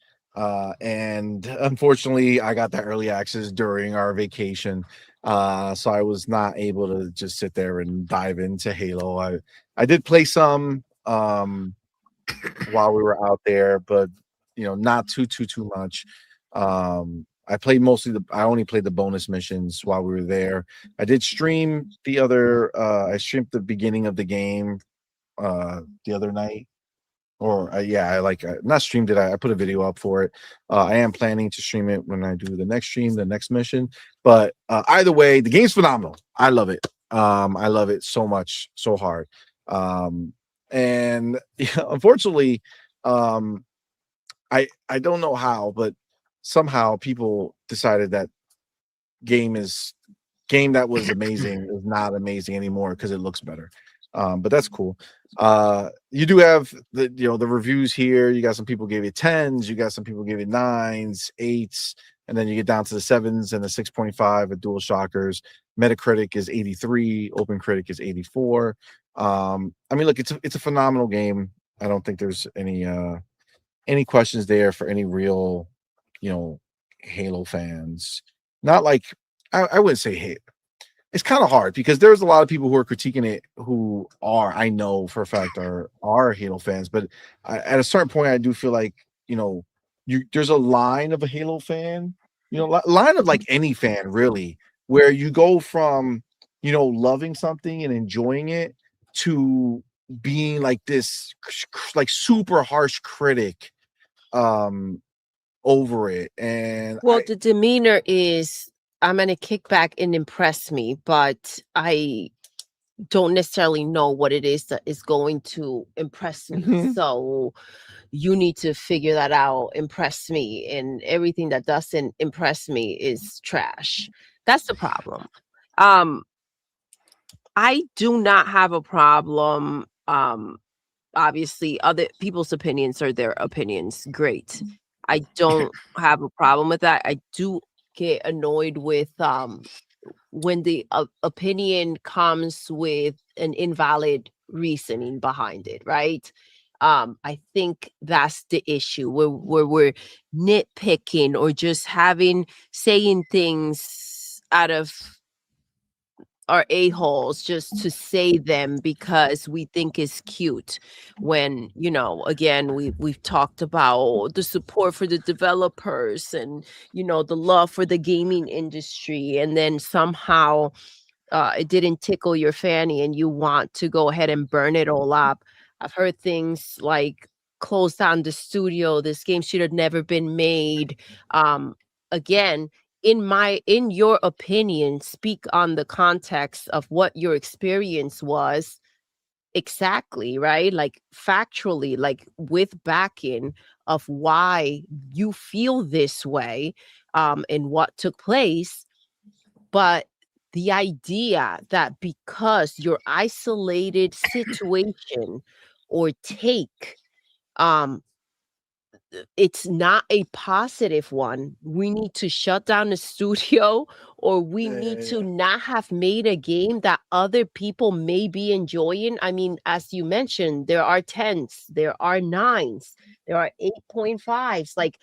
And unfortunately, I got that early access during our vacation. So I was not able to just sit there and dive into Halo. I did play some while we were out there, but not too much. I played I only played the bonus missions while we were there. I did stream I streamed the beginning of the game the other night. Or not streamed it. I put a video up for it. I am planning to stream it when I do the next stream, the next mission. But either way, the game's phenomenal. I love it. I love it so much, so hard. And unfortunately, I don't know how, but somehow people decided that game that was amazing is not amazing anymore because it looks better. But that's cool. You do have the the reviews here. You got some people gave it 10s, you got some people gave it 9s, 8s, and then you get down to the 7s and the 6.5 at Dual Shockers. Metacritic is 83, OpenCritic is 84. I mean, look, it's a phenomenal game. I don't think there's any questions there for any real, Halo fans. Not like I wouldn't say hate. It's kind of hard because there's a lot of people who are critiquing it who are, I know for a fact, are Halo fans. But at a certain point, I do feel like there's a line of a Halo fan, line of like any fan really, where you go from loving something and enjoying it to being like this like super harsh critic over it. And Well, the demeanor is, I'm going to kick back and impress me, but I don't necessarily know what it is that is going to impress me. Mhm. So you need to figure that out, impress me. And everything that doesn't impress me is trash. That's the problem. I do not have a problem. Obviously, other people's opinions are their opinions. Great. I don't have a problem with that. I do get annoyed with when the opinion comes with an invalid reasoning behind it, right? I think that's the issue where we're nitpicking or just saying things out of our a-holes just to say them because we think it's cute, when again, we've talked about the support for the developers and the love for the gaming industry, and then somehow it didn't tickle your fanny and you want to go ahead and burn it all up. I've heard things like, close down the studio, this game should have never been made. Again, in your opinion, speak on the context of what your experience was exactly, right? Like factually, like with backing of why you feel this way, and what took place. But the idea that because your isolated situation or take, it's not a positive one, we need to shut down the studio, or we need to not have made a game that other people may be enjoying. I mean, as you mentioned, there are 10s, there are 9s, there are 8.5s, like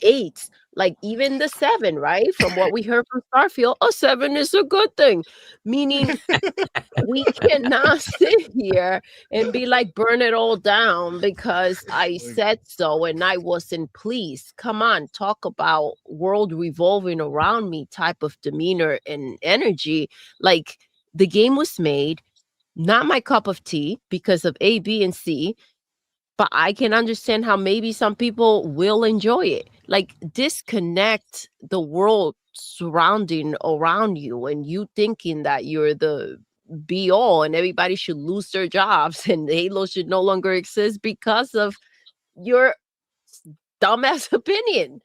8s, like even the 7, right? From what we heard from Starfield, a 7 is a good thing, meaning we cannot sit here and be like, burn it all down because I said so and I wasn't pleased. Come on, talk about world revolving around me type of demeanor and energy. Like, the game was made, not my cup of tea because of A, B, and C, but I can understand how maybe some people will enjoy it. Like, disconnect the world surrounding around you and you thinking that you're the be all and everybody should lose their jobs and Halo should no longer exist because of your dumbass opinion.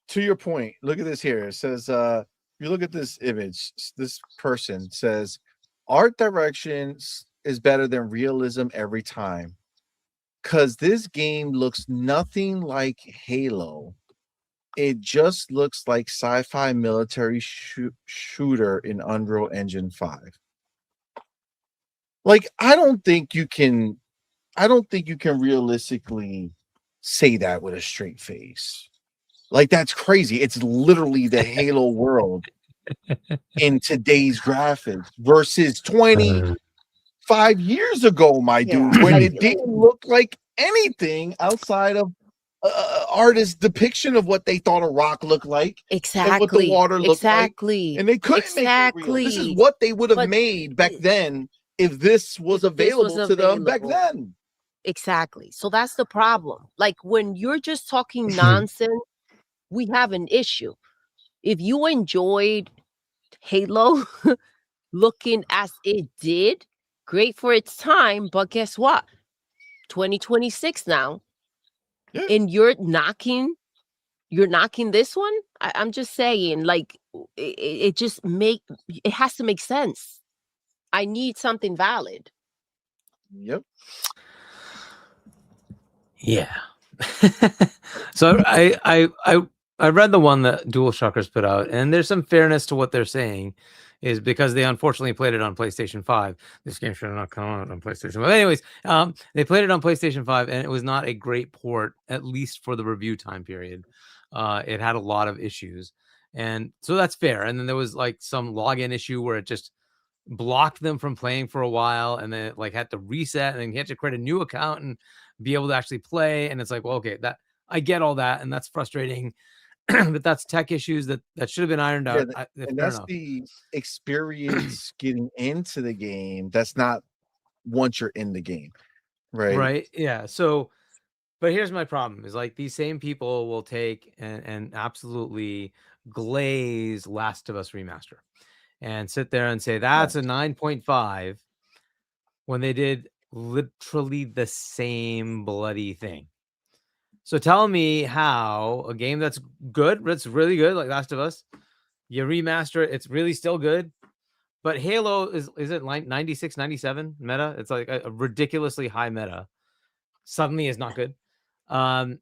To your point, look at this here. It says, you look at this image, this person says, art direction is better than realism every time. Because this game looks nothing like Halo. It just looks like sci-fi military shooter in Unreal Engine 5. Like, I don't think you can realistically say that with a straight face. Like, that's crazy. It's literally the Halo world in today's graphics versus 25 years ago, my dude, when it didn't look like anything outside of artist's depiction of what they thought a rock looked like, Exactly. and what the water looked like, and they couldn't make it real. This is what they would have made back then if this was available to them back then. Exactly. So that's the problem. Like, when you're just talking nonsense, we have an issue. If you enjoyed Halo looking as it did, great for its time, but guess what? 2026 now. Yeah. And you're knocking this one. I'm just saying, like, it has to make sense. I need something valid. Yep. Yeah. So I read the one that DualShockers put out, and there's some fairness to what they're saying, is because they unfortunately played it on PlayStation 5. This game should not come out on PlayStation. But anyways, they played it on PlayStation 5, and it was not a great port, at least for the review time period. It had a lot of issues, and so that's fair. And then there was like some login issue where it just blocked them from playing for a while, and then like had to reset, and then you had to create a new account and be able to actually play. And it's like, well, okay, that I get all that, and that's frustrating. But that's tech issues that should have been ironed out. And that's the experience getting into the game. That's not once you're in the game, right? Right. Yeah. So, but here's my problem: is like these same people will take and absolutely glaze Last of Us Remaster and sit there and say that's a 9.5 when they did literally the same bloody thing. So tell me how a game that's good, it's really good, like Last of Us, you remaster it, it's really still good. But Halo is it like 96, 97 meta? It's like a ridiculously high meta. Suddenly is not good. I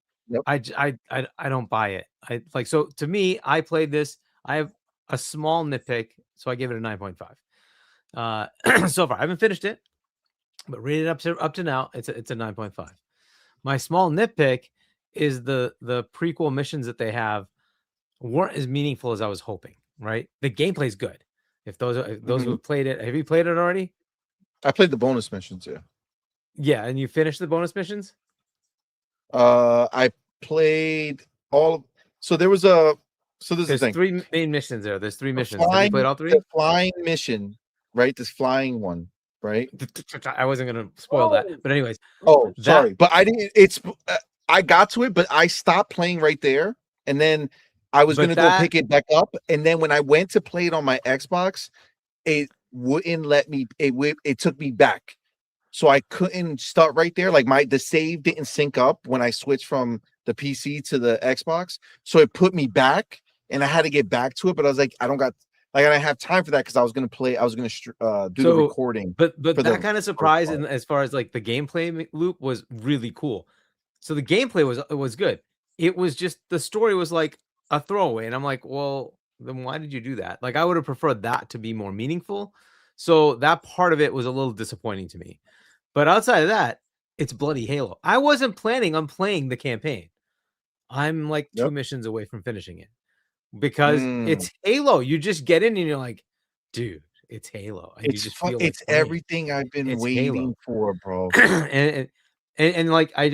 don't buy it. I like, so to me, I played this. I have a small nitpick, so I give it a 9.5. So far, I haven't finished it, but rated up to now, it's a 9.5. My small nitpick is the prequel missions that they have weren't as meaningful as I was hoping. Right, the gameplay is good. If those who have played it, have you played it already? I played the bonus missions. Yeah, and you finished the bonus missions. I played all. So there was a. So there's the thing. 3 main missions there. There's 3 missions. Have you played all 3? The flying mission, right? This flying one, right? I wasn't gonna spoil that, but anyways. Sorry, but I didn't. It's I got to it, but I stopped playing right there, and then I was gonna go pick it back up, and then when I went to play it on my Xbox, it wouldn't let me. It took me back, so I couldn't start right there. Like the save didn't sync up when I switched from the PC to the Xbox, so it put me back, and I had to get back to it. But I was like, I didn't have time for that because I was gonna play. I was gonna do the recording. But that kind of surprise, and as far as like the gameplay loop was really cool. So the gameplay was good. It was just the story was like a throwaway, and I'm like, well, then why did you do that? Like, I would have preferred that to be more meaningful. So that part of it was a little disappointing to me. But outside of that, it's bloody Halo. I wasn't planning on playing the campaign. I'm like 2 missions away from finishing it because it's Halo. You just get in and you're like, dude, it's Halo. And it's you just feel it's everything I've been waiting for, bro. And like I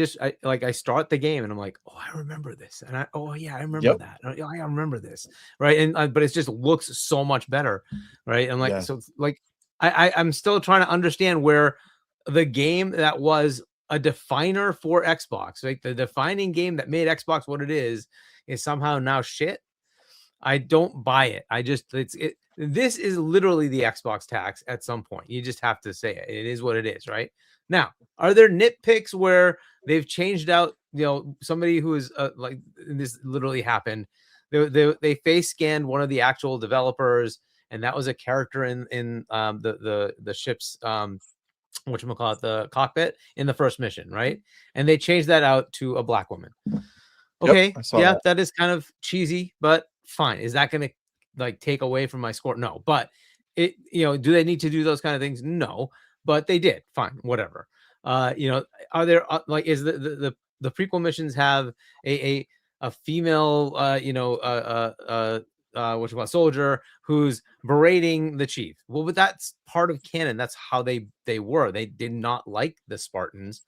start the game and I'm like, oh, I remember this, and I remember that. I remember this, right? And but it just looks so much better, right? And like so, like I'm still trying to understand where the game that was a definer for Xbox, like the defining game that made Xbox what it is somehow now shit. I don't buy it. This is literally the Xbox tax at some point. You just have to say it. It is what it is, right? Now, are there nitpicks where they've changed out, somebody who is like, this literally happened. They face scanned one of the actual developers, and that was a character in the ship's whatchamacallit, the cockpit in the first mission, right? And they changed that out to a black woman. Okay, that is kind of cheesy, but fine. Is that going to like take away from my score? No, but it, do they need to do those kind of things? No, but they did. Fine, whatever. Are there like, is the prequel missions have a female soldier who's berating the chief? Well, but that's part of canon. That's how they were. They did not like the Spartans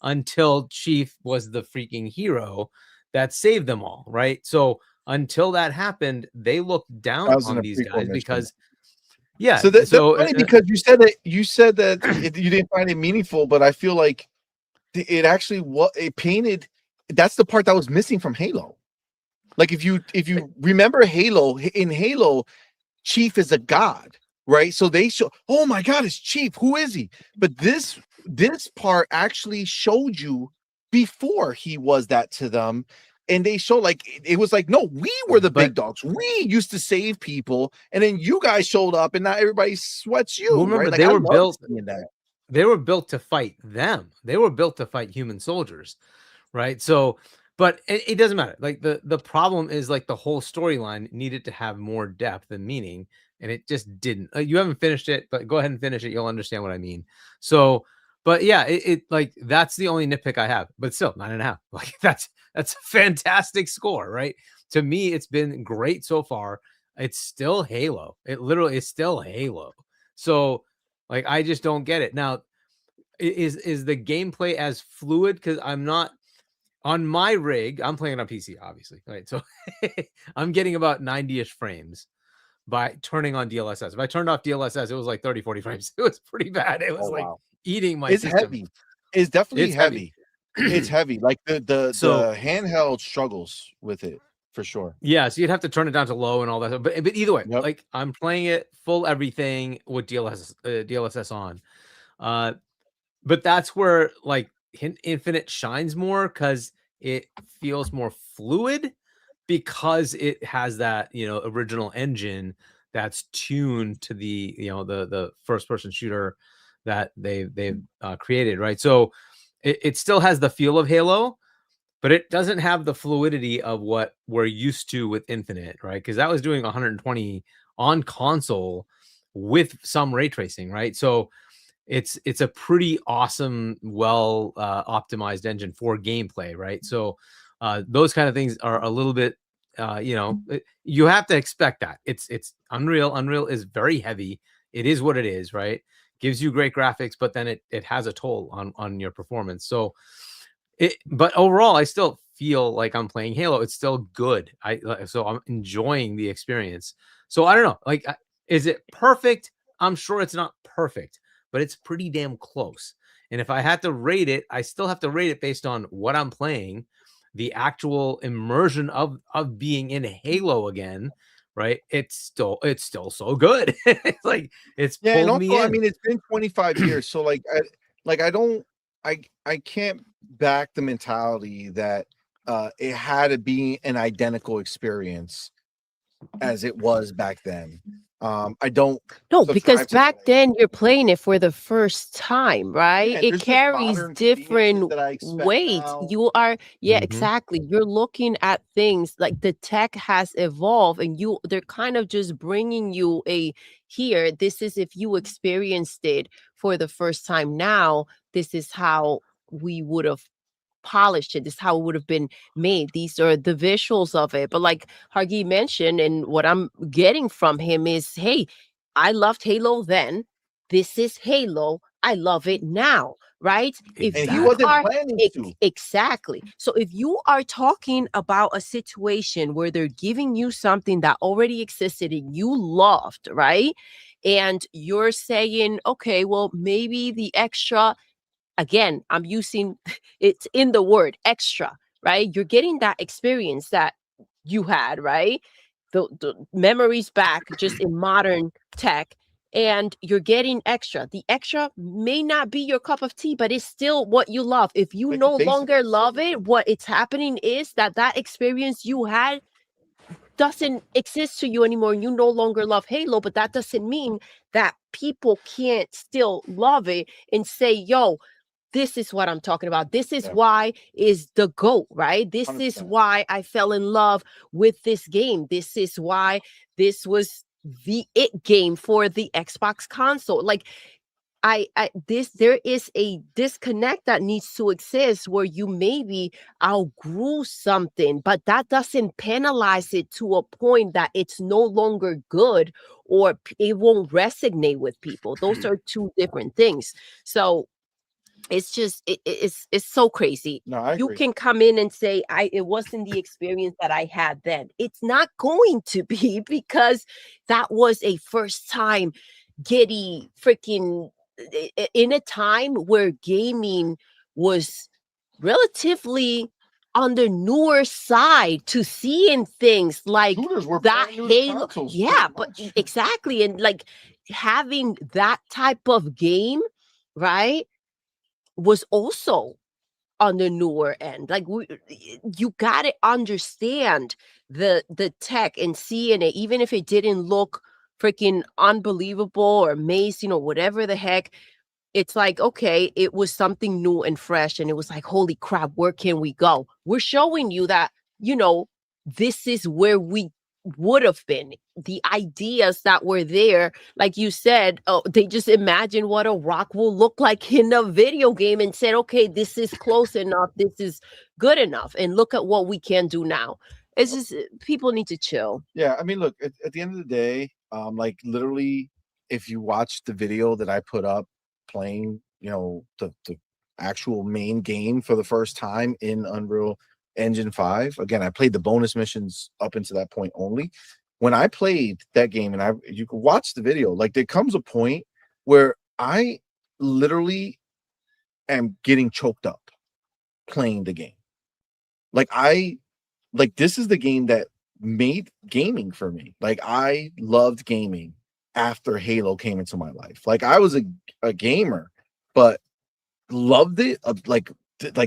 until Chief was the freaking hero that saved them all, right? So until that happened, they looked down on these guys because So that's funny because you said that you didn't find it meaningful, but I feel like it actually it painted. That's the part that was missing from Halo. Like if you remember Halo, in Halo, Chief is a god, right? So they show, oh my God, it's Chief. Who is he? But this part actually showed you before he was that to them. And they show like it was like, no, we were the big dogs. We used to save people, and then you guys showed up, and now everybody sweats you. Well, remember, right? Like, they were built. That. they were built to fight them. They were built to fight human soldiers, right? So, but it doesn't matter. Like the problem is like the whole storyline needed to have more depth and meaning, and it just didn't. You haven't finished it, but go ahead and finish it. You'll understand what I mean. So, but yeah, it like that's the only nitpick I have. But still, 9.5. Like that's a fantastic score, right? To me, it's been great so far. It's still Halo. It literally is still Halo. So, like, I just don't get it. Now, is the gameplay as fluid? Because I'm not on my rig. I'm playing it on PC, obviously, right? So I'm getting about 90-ish frames by turning on DLSS. If I turned off DLSS, it was like 30, 40 frames. It was pretty bad. It was eating my It's system. heavy. It's definitely heavy. It's heavy. Like the handheld struggles with it for sure. Yeah, so you'd have to turn it down to low and all that. But either way, like I'm playing it full everything with DLSS on. But that's where like Infinite shines more because it feels more fluid because it has that, you know, original engine that's tuned to the, you know, the first person shooter that they've created, right? So it still has the feel of Halo, but it doesn't have the fluidity of what we're used to with Infinite, right? Because that was doing 120 on console with some ray tracing, right? So it's a pretty awesome, well optimized engine for gameplay, right? So those kind of things are a little bit, you know, you have to expect that. It's Unreal. Unreal is very heavy. It is what it is, right? Gives you great graphics, but then it has a toll on your performance. So but overall, I still feel like I'm playing Halo. It's still good. So I'm enjoying the experience. So I don't know, like, is it perfect? I'm sure it's not perfect, but it's pretty damn close. And if I had to rate it, I still have to rate it based on what I'm playing, the actual immersion of being in Halo again, right? It's still so good. It's like it's and pulled me also, in. I mean, it's been 25 years, so I can't back the mentality that it had to be an identical experience as it was back then. I don't. No, because back then you're playing it for the first time, right? Yeah, it carries different weight. now. You are, exactly. You're looking at things like the tech has evolved, and they're kind of just bringing you here. This is if you experienced it for the first time. Now, this is how we would have polished it. This is how it would have been made. These are the visuals of it. But like Hargi mentioned, and what I'm getting from him is, hey, I loved Halo then. This is Halo. I love it now, right? And he wasn't planning to. Exactly. So if you are talking about a situation where they're giving you something that already existed and you loved, right? And you're saying, okay, well, maybe the extra, again, I'm using it's in the word extra, right? You're getting that experience that you had, right? The memories back just in modern tech, and you're getting extra. The extra may not be your cup of tea, but it's still what you love. If you no longer love it, what it's happening is that experience you had doesn't exist to you anymore. You no longer love Halo, but that doesn't mean that people can't still love it and say, yo, this is what I'm talking about. This is why is the GOAT, right? This 100%. Is why I fell in love with this game. This is why this was the it game for the Xbox console. Like, there is a disconnect that needs to exist where you maybe outgrew something, but that doesn't penalize it to a point that it's no longer good or it won't resonate with people. Those are two different things. So it's just it's so crazy. No, I agree. You can come in and say it wasn't the experience that I had then. It's not going to be, because that was a first time giddy freaking in a time where gaming was relatively on the newer side to seeing things like that Halo. Yeah, but exactly. And like having that type of game, right, was also on the newer end. Like you gotta understand the tech and seeing it, even if it didn't look freaking unbelievable or amazing or whatever the heck. it's like, okay, it was something new and fresh, and it was like, holy crap, where can we go? We're showing you that, this is where we would have been. The ideas that were there, like you said, they just imagined what a rock will look like in a video game and said, okay, this is close enough, this is good enough, and look at what we can do now. It's just people need to chill. Yeah, I mean, look, at the end of the day, like literally, if you watch the video that I put up playing, the actual main game for the first time in Unreal Engine 5. Again, I played the bonus missions up into that point only. When I played that game, and you can watch the video, like there comes a point where I literally am getting choked up playing the game. Like this is the game that made gaming for me. Like I loved gaming after Halo came into my life. Like I was a gamer, but loved it. Like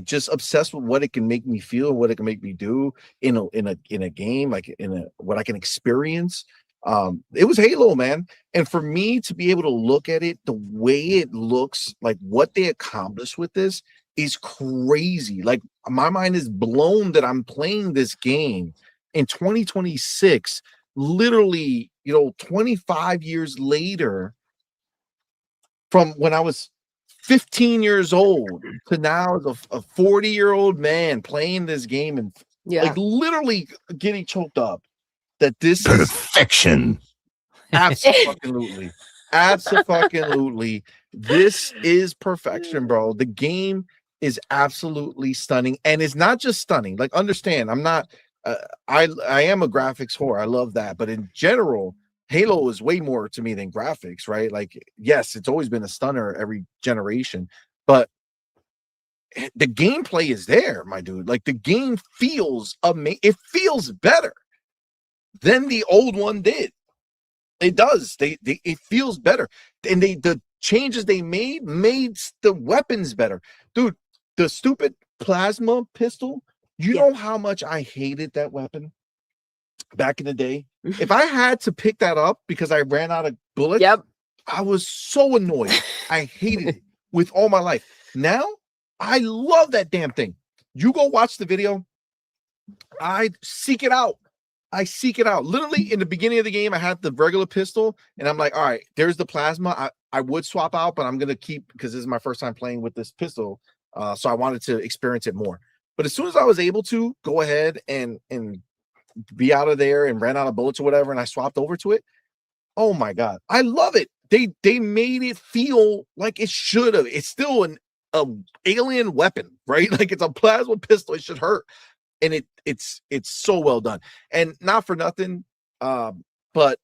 just obsessed with what it can make me feel, what it can make me do in a game, like what I can experience. It was Halo, man. And for me to be able to look at it the way it looks, like what they accomplished with this is crazy. Like my mind is blown that I'm playing this game in 2026, literally, 25 years later from when I was 15 years old to now as a 40-year-old man playing this game and like literally getting choked up that this Perfection. Absolutely. This is perfection, bro. The game is absolutely stunning, and it's not just stunning. Like, understand, I'm not I am a graphics whore. I love that, but in general, Halo is way more to me than graphics, right? Like, yes, it's always been a stunner every generation, but the gameplay is there, my dude. Like, the game feels amazing. It feels better than the old one did. It does. It feels better, and the changes they made the weapons better, dude. The stupid plasma pistol. You know how much I hated that weapon back in the day. If I had to pick that up because I ran out of bullets, I was so annoyed. I hated it with all my life. Now I love that damn thing. You go watch the video. I seek it out. Literally in the beginning of the game, I had the regular pistol, and I'm like, all right, there's the plasma. I would swap out, but I'm gonna keep because this is my first time playing with this pistol. So I wanted to experience it more. But as soon as I was able to go ahead and be out of there and ran out of bullets or whatever, and I swapped over to it, oh my god, I love it. They made it feel like it should have. It's still an alien weapon, right? Like it's a plasma pistol. It should hurt. And it's so well done. And not for nothing, but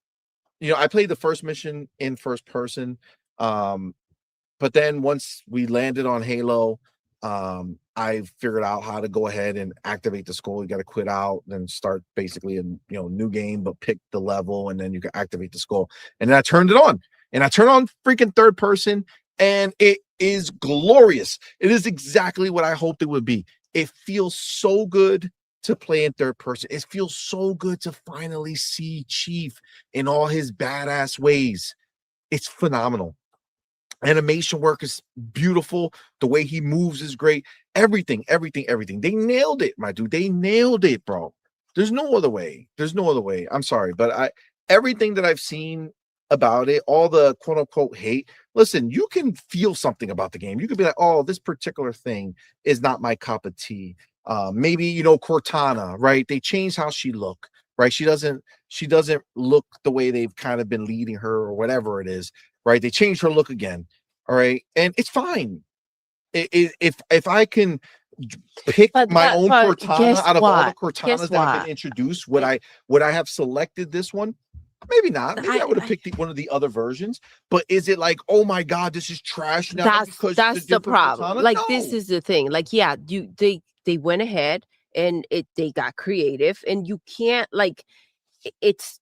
I played the first mission in first person. But then once we landed on Halo, I figured out how to go ahead and activate the skull. You got to quit out, then start basically a new game, but pick the level, and then you can activate the skull. And then I turned it on, and I turned on freaking third person, and it is glorious. It is exactly what I hoped it would be. It feels so good to play in third person. It feels so good to finally see Chief in all his badass ways. It's phenomenal. Animation work is beautiful. The way he moves is great. Everything. They nailed it, my dude. They nailed it, bro. There's no other way. I'm sorry, but everything that I've seen about it, all the quote unquote hate, listen, you can feel something about the game. You could be like, oh, this particular thing is not my cup of tea. Maybe Cortana, right? They changed how she look, right? She doesn't look the way they've kind of been leading her or whatever it is, right? They changed her look again, all right, and it's fine. If I can pick my own Cortana out of all the Cortanas that I can introduce, would I have selected this one? Maybe not. Maybe I would have picked one of the other versions. But is it like, oh my god, this is trash now? That's the problem. Cortana? Like, no. This is the thing. Like, yeah, they went ahead and they got creative, and you can't it's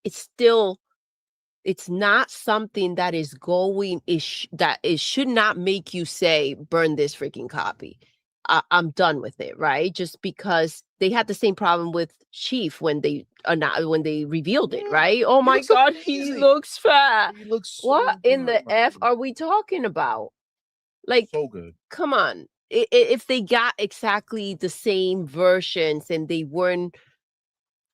still. It's not something that is it should not make you say, burn this freaking copy. I'm done with it, right? Just because they had the same problem with Chief when they revealed it, right? Oh my god, he looks fat. He looks so what in the good, F are we talking about? Like, So good. come on. If they got exactly the same versions and they weren't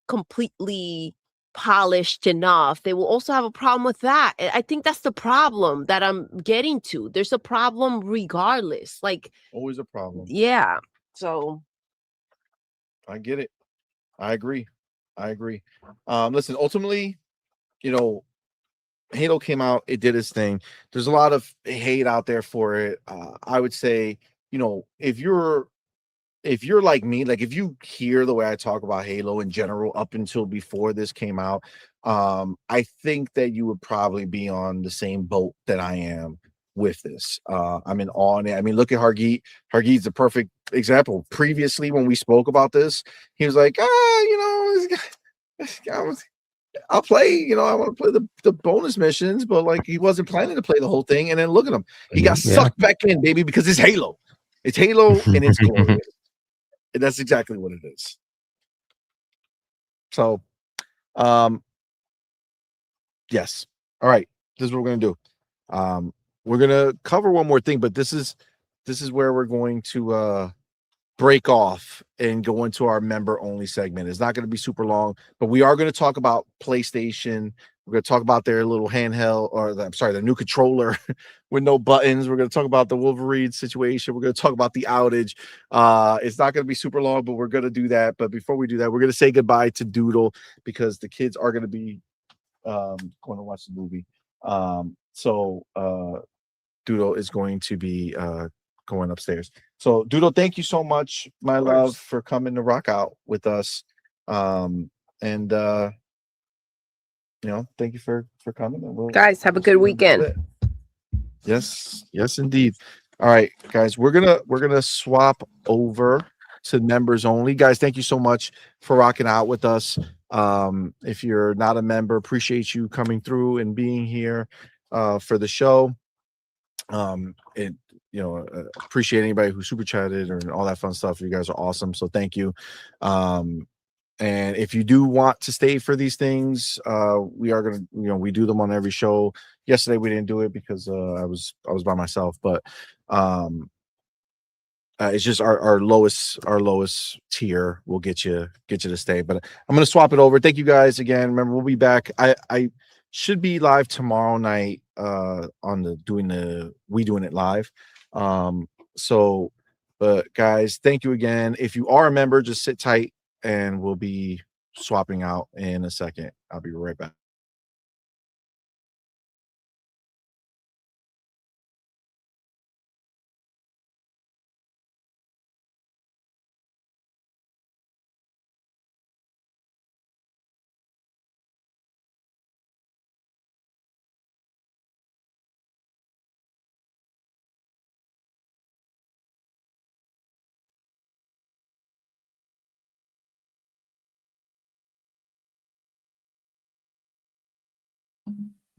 completely polished enough, they will also have a problem with that. I think that's the problem that I'm getting to. There's a problem regardless. Like, Always a problem. yeah. So I get it. I agree. Listen, ultimately, you know, Halo came out, it did its thing. There's a lot of hate out there for it. I would say, you know, if you're like me, like if you hear the way I talk about Halo in general up until before this came out, I think that you would probably be on the same boat that I am with this. I'm in awe. I mean, look at Hargeet. Hargeet's a perfect example. Previously, when we spoke about this, he was like, you know, this guy I'll play, you know, I want to play the bonus missions, but like he wasn't planning to play the whole thing. And then look at him. He got sucked back in, baby, because it's Halo. It's Halo and it's glorious. And that's exactly what it is. So, yes. All right. This is what we're gonna do. We're gonna cover one more thing, but this is where we're going to break off and go into our member only segment. It's not going to be super long, but we are going to talk about PlayStation. We're going to talk about their little handheld, or the new controller with no buttons. We're going to talk about the Wolverine situation. We're going to talk about the outage. It's not going to be super long, but we're going to do that. But before we do that, we're going to say goodbye to Doodle because the kids are going to be going to watch the movie. So Doodle is going to be going upstairs. So Doodle, thank you so much, my love, for coming to rock out with us. And you know, thank you for coming. And guys, have a good weekend. Yes, indeed. All right, guys, we're gonna swap over to members only. Guys, thank you so much for rocking out with us. If you're not a member, appreciate you coming through and being here for the show. Appreciate anybody who super chatted or all that fun stuff. You guys are awesome, so thank you. And if you do want to stay for these things, we are gonna, we do them on every show. Yesterday we didn't do it because I was by myself, but it's just our lowest tier will get you to stay. But I'm gonna swap it over. Thank you guys again. Remember, we'll be back. I should be live tomorrow night on doing it live. But guys, thank you again. If you are a member, just sit tight and we'll be swapping out in a second. I'll be right back.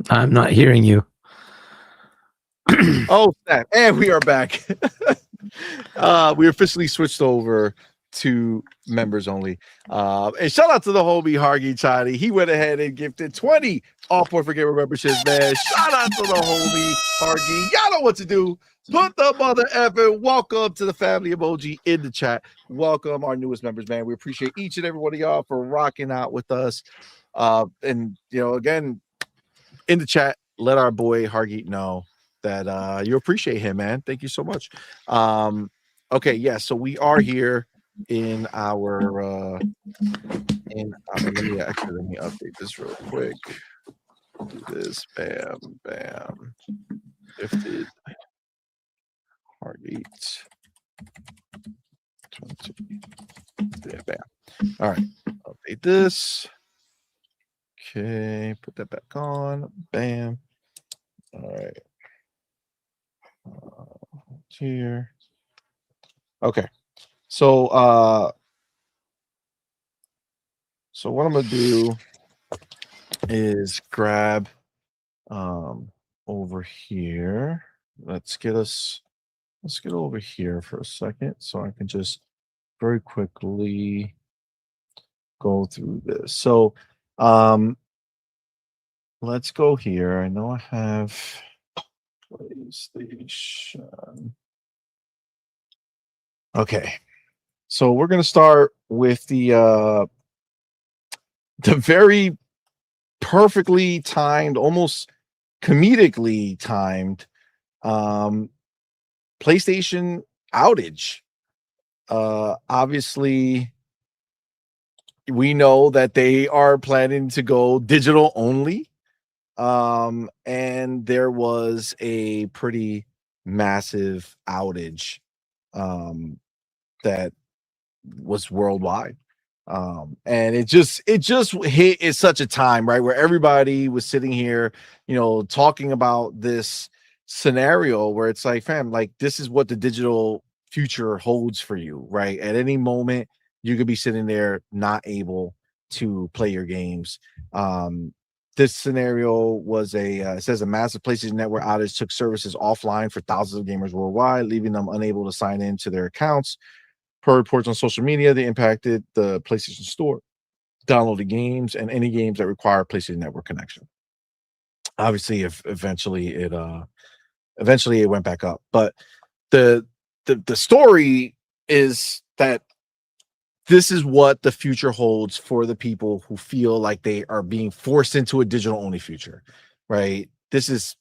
I'm not hearing you. Oh, snap. And we are back. We officially switched over to members only. And shout out to the homie Hargy Chadi. He went ahead and gifted 20 All-Point-For-Gamer memberships, man. Shout out to the homie Hargy. Y'all know what to do. Put the mother effort. Welcome to the family emoji in the chat. Welcome our newest members, man. We appreciate each and every one of y'all for rocking out with us. And again, in the chat, let our boy Hargeet know that you appreciate him, man. Thank you so much. Okay, yeah, so we are here in our let me update this real quick. Do this, bam. Gifted Hargeet 22. Yeah, bam. All right, update this. Okay, put that back on. Bam. All right. Here. Okay. So what I'm gonna do is grab over here. Let's get over here for a second so I can just very quickly go through this. So let's go here. I know I have PlayStation. Okay, so we're gonna start with the very perfectly timed, almost comedically timed PlayStation outage. Obviously, we know that they are planning to go digital only. And there was a pretty massive outage that was worldwide. And it just hit at such a time, right, where everybody was sitting here, talking about this scenario where it's like, fam, like this is what the digital future holds for you, right? At any moment, you could be sitting there not able to play your games. This scenario was it says a massive PlayStation Network outage took services offline for thousands of gamers worldwide, leaving them unable to sign in to their accounts. Per reports on social media, they impacted the PlayStation Store, downloaded games, and any games that require a PlayStation Network connection. Obviously, if eventually it went back up, but the story is that this is what the future holds for the people who feel like they are being forced into a digital only future, right? This is,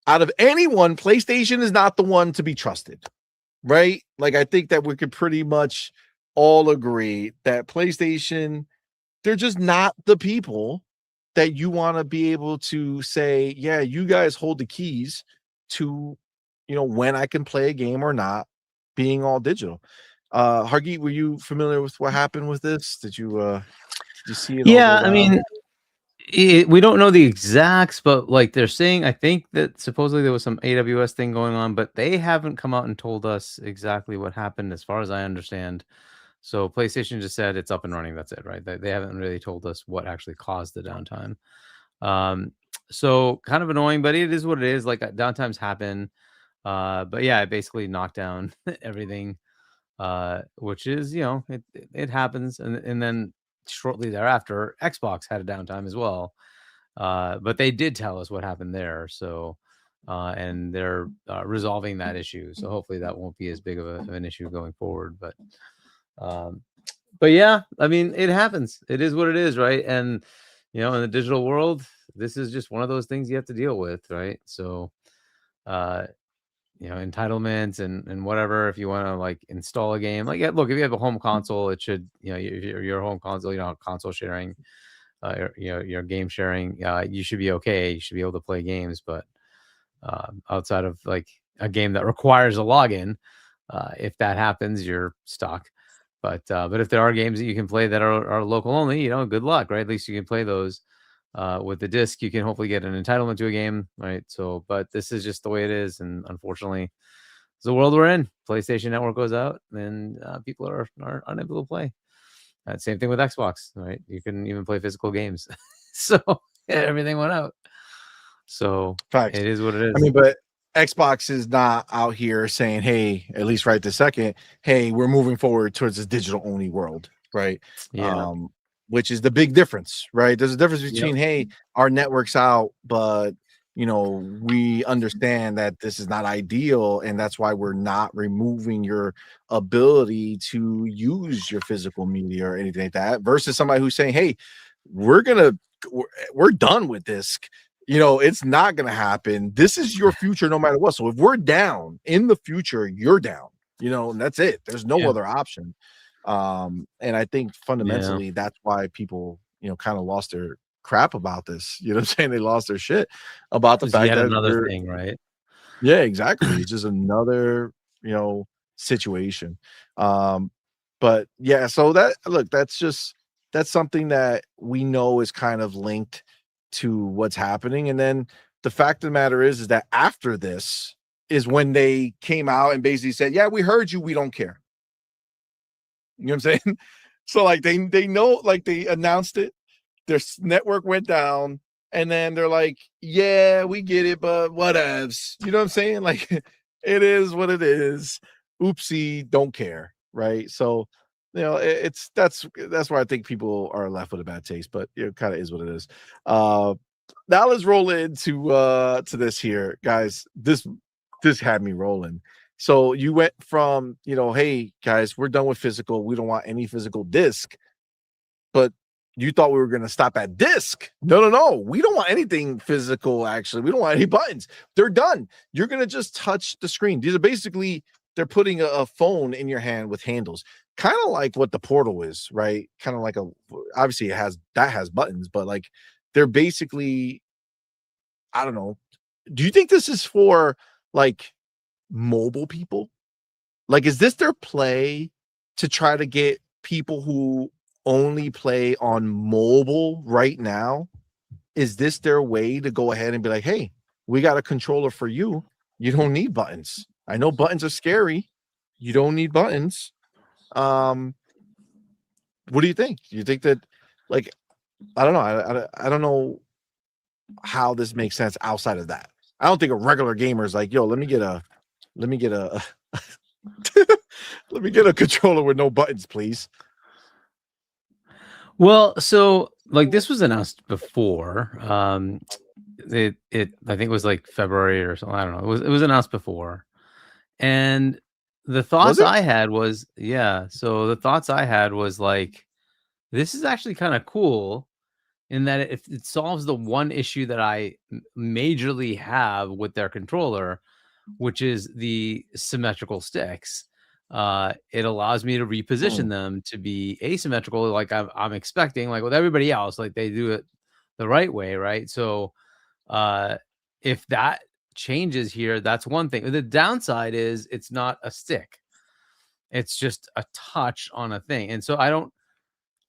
out of anyone, PlayStation is not the one to be trusted, right? Like, I think that we could pretty much all agree that PlayStation, they're just not the people that you want to be able to say, yeah, you guys hold the keys to, when I can play a game or not, being all digital. Hargeet, were you familiar with what happened with this? Did you see it? Yeah, I mean, we don't know the exacts, but like they're saying, I think that supposedly there was some AWS thing going on, but they haven't come out and told us exactly what happened, as far as I understand. So PlayStation just said it's up and running. That's it, right? They haven't really told us what actually caused the downtime. So kind of annoying, but it is what it is. Like, downtimes happen. But yeah, it basically knocked down everything, which is, it happens. And then shortly thereafter, Xbox had a downtime as well. But they did tell us what happened there. So, and they're resolving that issue. So hopefully that won't be as big of an issue going forward. But yeah, I mean, it happens. It is what it is, right? And, in the digital world, this is just one of those things you have to deal with, right? So, entitlements and whatever. If you want to like install a game, like, look, if you have a home console, it should, your home console, console sharing, your game sharing, you should be okay. You should be able to play games, but outside of like a game that requires a login, if that happens, you're stuck. But if there are games that you can play that are local only, good luck, right? At least you can play those. With the disc, you can hopefully get an entitlement to a game, right? So, but this is just the way it is, and unfortunately, it's the world we're in. PlayStation Network goes out, and people are unable to play. Same thing with Xbox, right? You couldn't even play physical games, so everything went out. So Facts. It is what it is. I mean, but Xbox is not out here saying, hey, at least right this second, hey, we're moving forward towards this digital only world, right? Yeah. Which is the big difference, right? There's a difference between, hey, our network's out, but we understand that this is not ideal, and that's why we're not removing your ability to use your physical media or anything like that, versus somebody who's saying, hey, we're done with this. It's not going to happen. This is your future no matter what. So if we're down in the future, you're down, and that's it. There's no other option. And I think fundamentally that's why people, kind of lost their crap about this. You know what I'm saying? They lost their shit about the fact that another thing, right? Yeah, exactly. It's just another, situation. But yeah, so that's something that we know is kind of linked to what's happening. And then the fact of the matter is that after this is when they came out and basically said, yeah, we heard you, we don't care. You know what I'm saying? So like they know, like they announced it, their network went down, and then they're like, yeah, we get it, but whatevs. You know what I'm saying? Like, it is what it is. Oopsie, don't care, right? So, that's where I think people are left with a bad taste, but it kind of is what it is. now let's roll into to this here, guys. This had me rolling. So you went from, hey guys, we're done with physical. We don't want any physical disc. But you thought we were going to stop at disc. No. We don't want anything physical, actually. We don't want any buttons. They're done. You're going to just touch the screen. These are basically, they're putting a phone in your hand with handles. Kind of like what the Portal is, right? Kind of like obviously has buttons, but like they're basically, I don't know. Do you think this is for like mobile people? Like, is this their play to try to get people who only play on mobile right now? Is this their way to go ahead and be like, hey, we got a controller for you. You don't need buttons. I know buttons are scary. You don't need buttons. What do you think? Do you think that, like, I don't know. I don't know how this makes sense outside of that. I don't think a regular gamer is like, yo, let me get a let me get a controller with no buttons, please. Well, so like this was announced before. It I think it was like February or something. I don't know. It was announced before. And the thoughts I had was, so the thoughts I had was like, this is actually kind of cool in that it solves the one issue that I majorly have with their controller, which is the symmetrical sticks. It allows me to reposition them to be asymmetrical, like I'm expecting, like with everybody else, like they do it the right way, right? So if that changes here, that's one thing. The downside is it's not a stick. It's just a touch on a thing. And so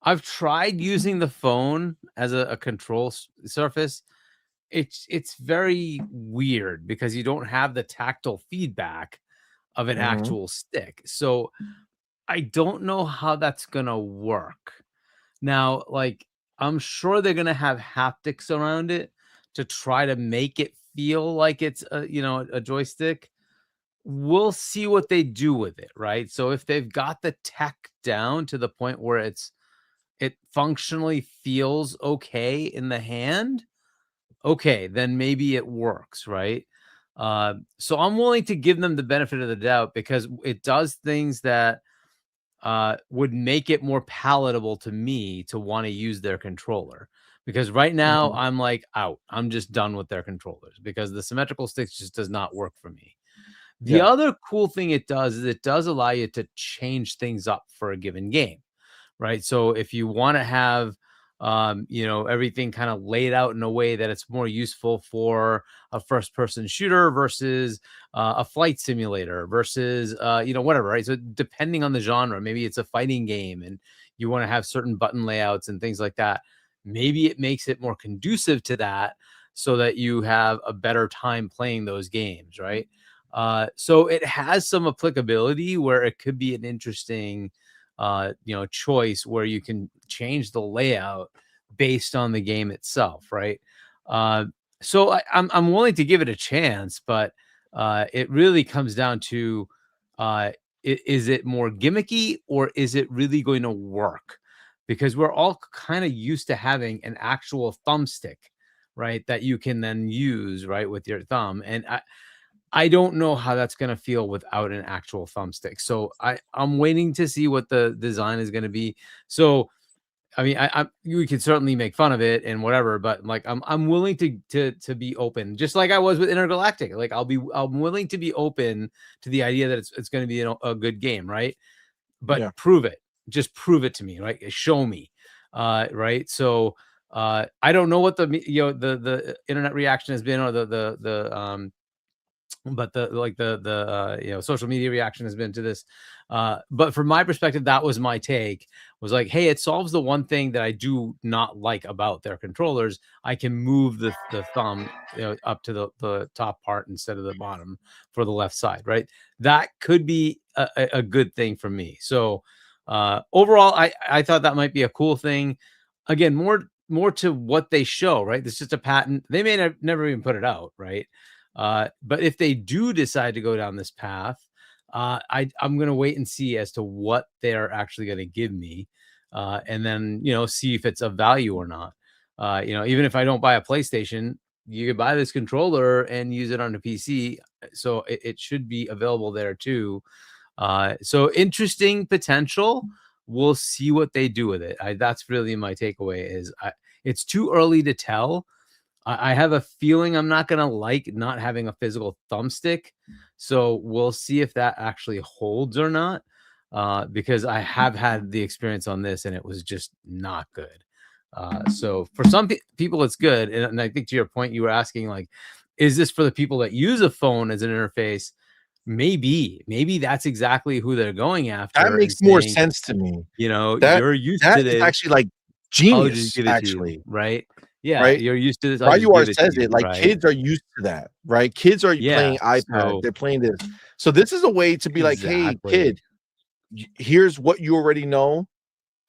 I've tried using the phone as a control surface. It's very weird because you don't have the tactile feedback of an actual stick. So I don't know how that's going to work. Now, like, I'm sure they're going to have haptics around it to try to make it feel like it's a joystick. We'll see what they do with it, right? So if they've got the tech down to the point where it functionally feels okay in the hand, okay, then maybe it works, right? So I'm willing to give them the benefit of the doubt because it does things that would make it more palatable to me to want to use their controller. Because right now I'm like out. I'm just done with their controllers because the symmetrical sticks just does not work for me. The other cool thing it does is it does allow you to change things up for a given game, right? So if you want to have everything kind of laid out in a way that it's more useful for a first person shooter versus a flight simulator versus whatever, right? So depending on the genre, maybe it's a fighting game and you want to have certain button layouts and things like that. Maybe it makes it more conducive to that so that you have a better time playing those games, right? So it has some applicability where it could be an interesting choice where you can change the layout based on the game itself, right? So I'm willing to give it a chance, but it really comes down to is it more gimmicky or is it really going to work? Because we're all kind of used to having an actual thumbstick, right? That you can then use, right, with your thumb. And I don't know how that's going to feel without an actual thumbstick. So I'm waiting to see what the design is going to be. So, I mean, we could certainly make fun of it and whatever, but like, I'm willing to be open, just like I was with Intergalactic. Like I'm willing to be open to the idea that it's going to be a good game. Right. But prove it, just prove it to me. Right. Show me. Right. So, I don't know what the internet reaction has been or but the social media reaction has been to this. But from my perspective, that was my take, was like, hey, it solves the one thing that I do not like about their controllers. I can move the thumb up to the top part instead of the bottom for the left side, right? That could be a good thing for me. So overall, I thought that might be a cool thing. Again, more to what they show, right? This is just a patent. They may never even put it out, right? But if they do decide to go down this path, I'm going to wait and see as to what they're actually going to give me, and then see if it's of value or not. Even if I don't buy a PlayStation, you could buy this controller and use it on a PC. So it should be available there too. So interesting potential. We'll see what they do with it. That's really my takeaway is it's too early to tell. I have a feeling I'm not going to like not having a physical thumbstick. So we'll see if that actually holds or not. Because I have had the experience on this and it was just not good. So for some people, it's good. And I think to your point, you were asking, like, is this for the people that use a phone as an interface? Maybe that's exactly who they're going after. That makes more sense to me. You're used to this. Is actually like genius, actually. Right? Yeah, right? You're used to this. YUR says it, like, kids are used to that, right? Kids are playing iPad, they're playing this. So this is a way to be like, hey, kid, here's what you already know.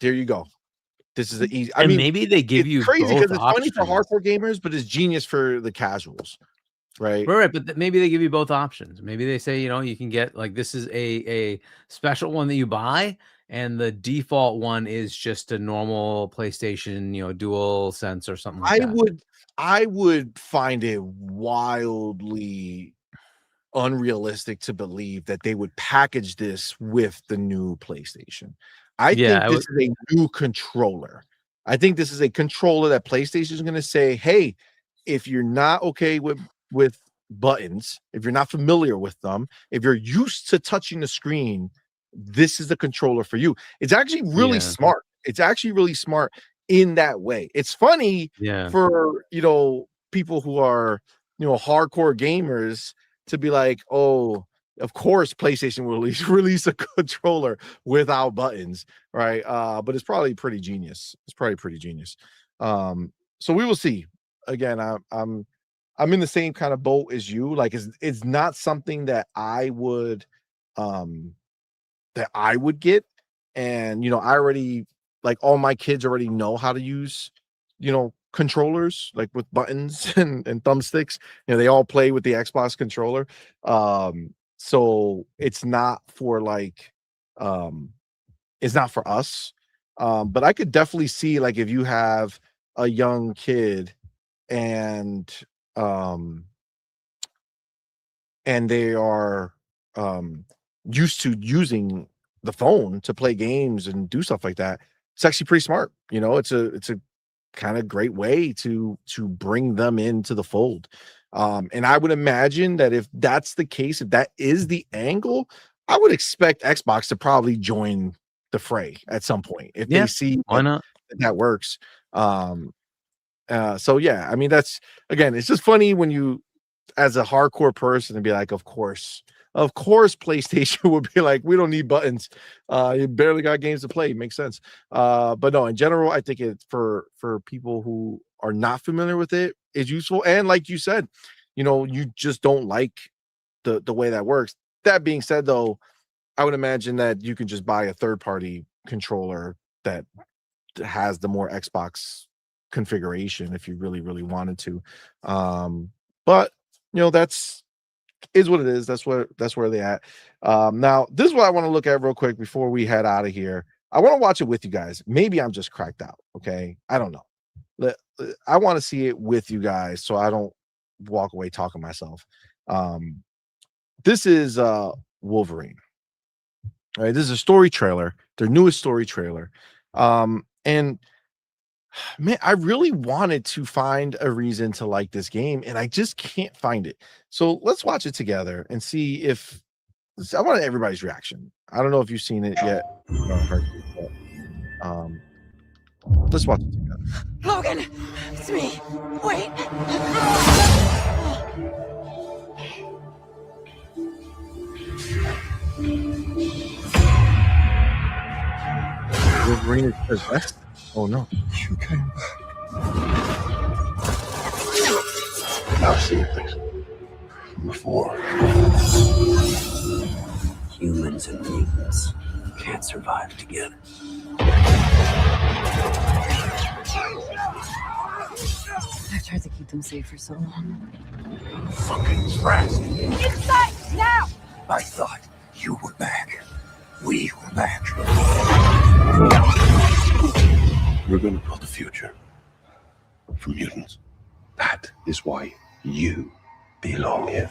There you go. This is the easy. I mean, maybe they give you crazy because it's options. funny for hardcore gamers, but it's genius for the casuals, right? Right, but maybe they give you both options. Maybe they say, you can get, like, this is a special one that you buy, and the default one is just a normal PlayStation, dual sense or something like that. I would find it wildly unrealistic to believe that they would package this with the new PlayStation. I think this is a new controller. I think this is a controller that PlayStation is going to say, hey, if you're not okay with buttons, if you're not familiar with them, if you're used to touching the screen, this is the controller for you. It's actually really smart. It's actually really smart in that way. It's funny for, people who are, hardcore gamers to be like, oh, of course PlayStation will release a controller without buttons, right? But it's probably pretty genius. So we will see. Again, I'm in the same kind of boat as you. Like, it's not something that I would get. And I already, like, all my kids already know how to use controllers, like with buttons and thumbsticks. They all play with the Xbox controller. So it's not for it's not for us. But I could definitely see, like, if you have a young kid and they are used to using the phone to play games and do stuff like that, it's actually pretty smart. It's a kind of great way to bring them into the fold. And I would imagine that if that's the case, if that is the angle, I would expect Xbox to probably join the fray at some point if they see why not that works. So yeah, I mean, that's, again, it's just funny when you, as a hardcore person, and be like, of course PlayStation would be like, we don't need buttons. You barely got games to play. Makes sense. But no, in general, I think it's for people who are not familiar with it, is useful. And like you said, you just don't like the way that works. That being said, though, I would imagine that you can just buy a third-party controller that has the more Xbox configuration if you really, really wanted to. But that's is what it is. That's where they at. Now, this is what I want to look at real quick before we head out of here. I want to watch it with you guys. Maybe I'm just cracked out. Okay, I don't know. I want to see it with you guys so I don't walk away talking myself. This is Wolverine. All right, this is a story trailer, their newest story trailer. And man, I really wanted to find a reason to like this game, and I just can't find it. So let's watch it together and see if I want everybody's reaction. I don't know if you've seen it yet. Let's watch it together. Logan, it's me. Wait. Wolverine is possessed. Oh no. You came back. I've seen things before. Humans and mutants can't survive together. I've tried to keep them safe for so long. Fucking trash. Inside, now! I thought you were back. We were back. We're gonna build the future. from mutants. That is why you belong here.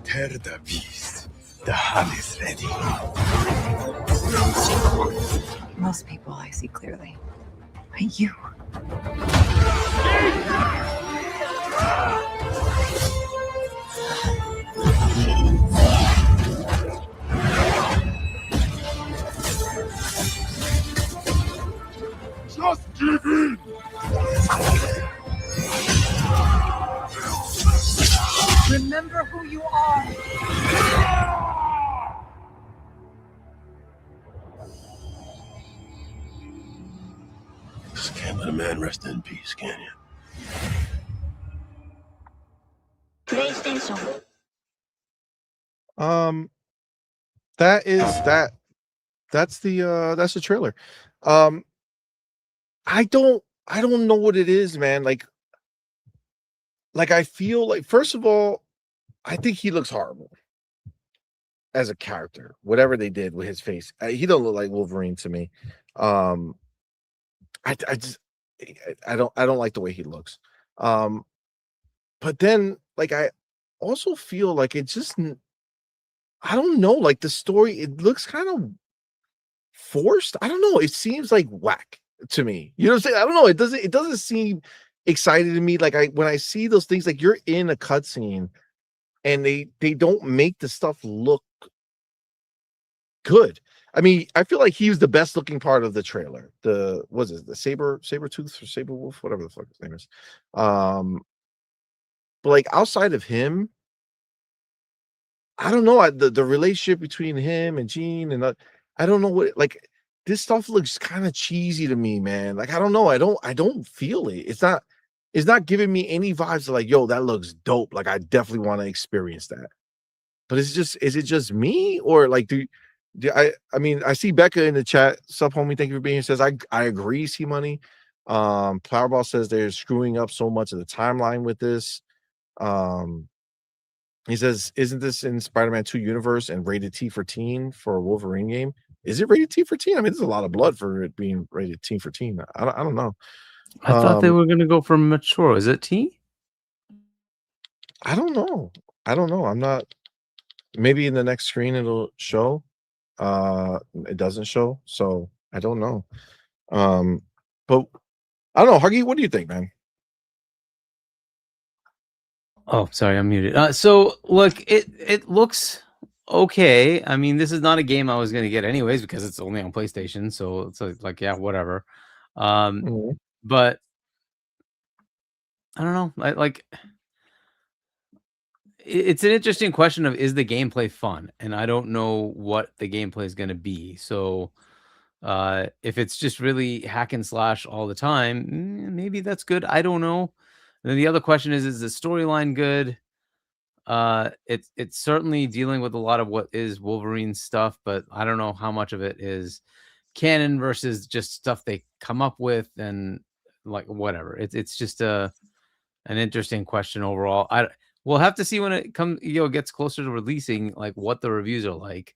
Tear the beast. The hunt is ready. Most people I see clearly. But you. Just give in! Remember who you are. Just can't let a man rest in peace, can you? PlayStation. That's the trailer. I don't know what it is, man. Like I feel like, first of all, I think he looks horrible as a character. Whatever they did with his face, he don't look like Wolverine to me. I don't like the way he looks. But then, like, I also feel like it just, I don't know, like the story, it looks kind of forced. I don't know. It seems like whack to me. You know what I'm saying? I don't know. It doesn't seem excited to me. Like when I see those things, like you're in a cutscene and they don't make the stuff look good. I mean, I feel like he was the best looking part of the trailer. The saber tooth or saber wolf, whatever the fuck his name is. But like outside of him, I don't know. The relationship between him and Jean and I don't know what, like, this stuff looks kind of cheesy to me, man. Like, I don't know. I don't feel it. It's not giving me any vibes of like, yo, that looks dope. Like, I definitely want to experience that. But is it just me, or like I mean, I see Becca in the chat. Sup, homie, thank you for being here. Says I agree, C Money. Powerball says they're screwing up so much of the timeline with this. He says, isn't this in Spider-Man 2 universe and rated T for teen for a Wolverine game? Is it rated T for teen? I mean, there's a lot of blood for it being rated T for teen. I don't know. I thought they were going to go for mature. Is it T? I don't know. I'm not. Maybe in the next screen it'll show. It doesn't show, so I don't know. But I don't know. Huggy, what do you think, man? Oh, sorry, I'm muted. So look, it looks okay. I mean, this is not a game I was going to get anyways because it's only on PlayStation. So it's like, yeah, whatever. But I don't know. It's an interesting question of, is the gameplay fun? And I don't know what the gameplay is going to be. So if it's just really hack and slash all the time, maybe that's good. I don't know. And then the other question is the storyline good? It's certainly dealing with a lot of what is Wolverine stuff, but I don't know how much of it is canon versus just stuff they come up with and like whatever. It's just an interesting question overall. We'll have to see when it gets closer to releasing, like what the reviews are like.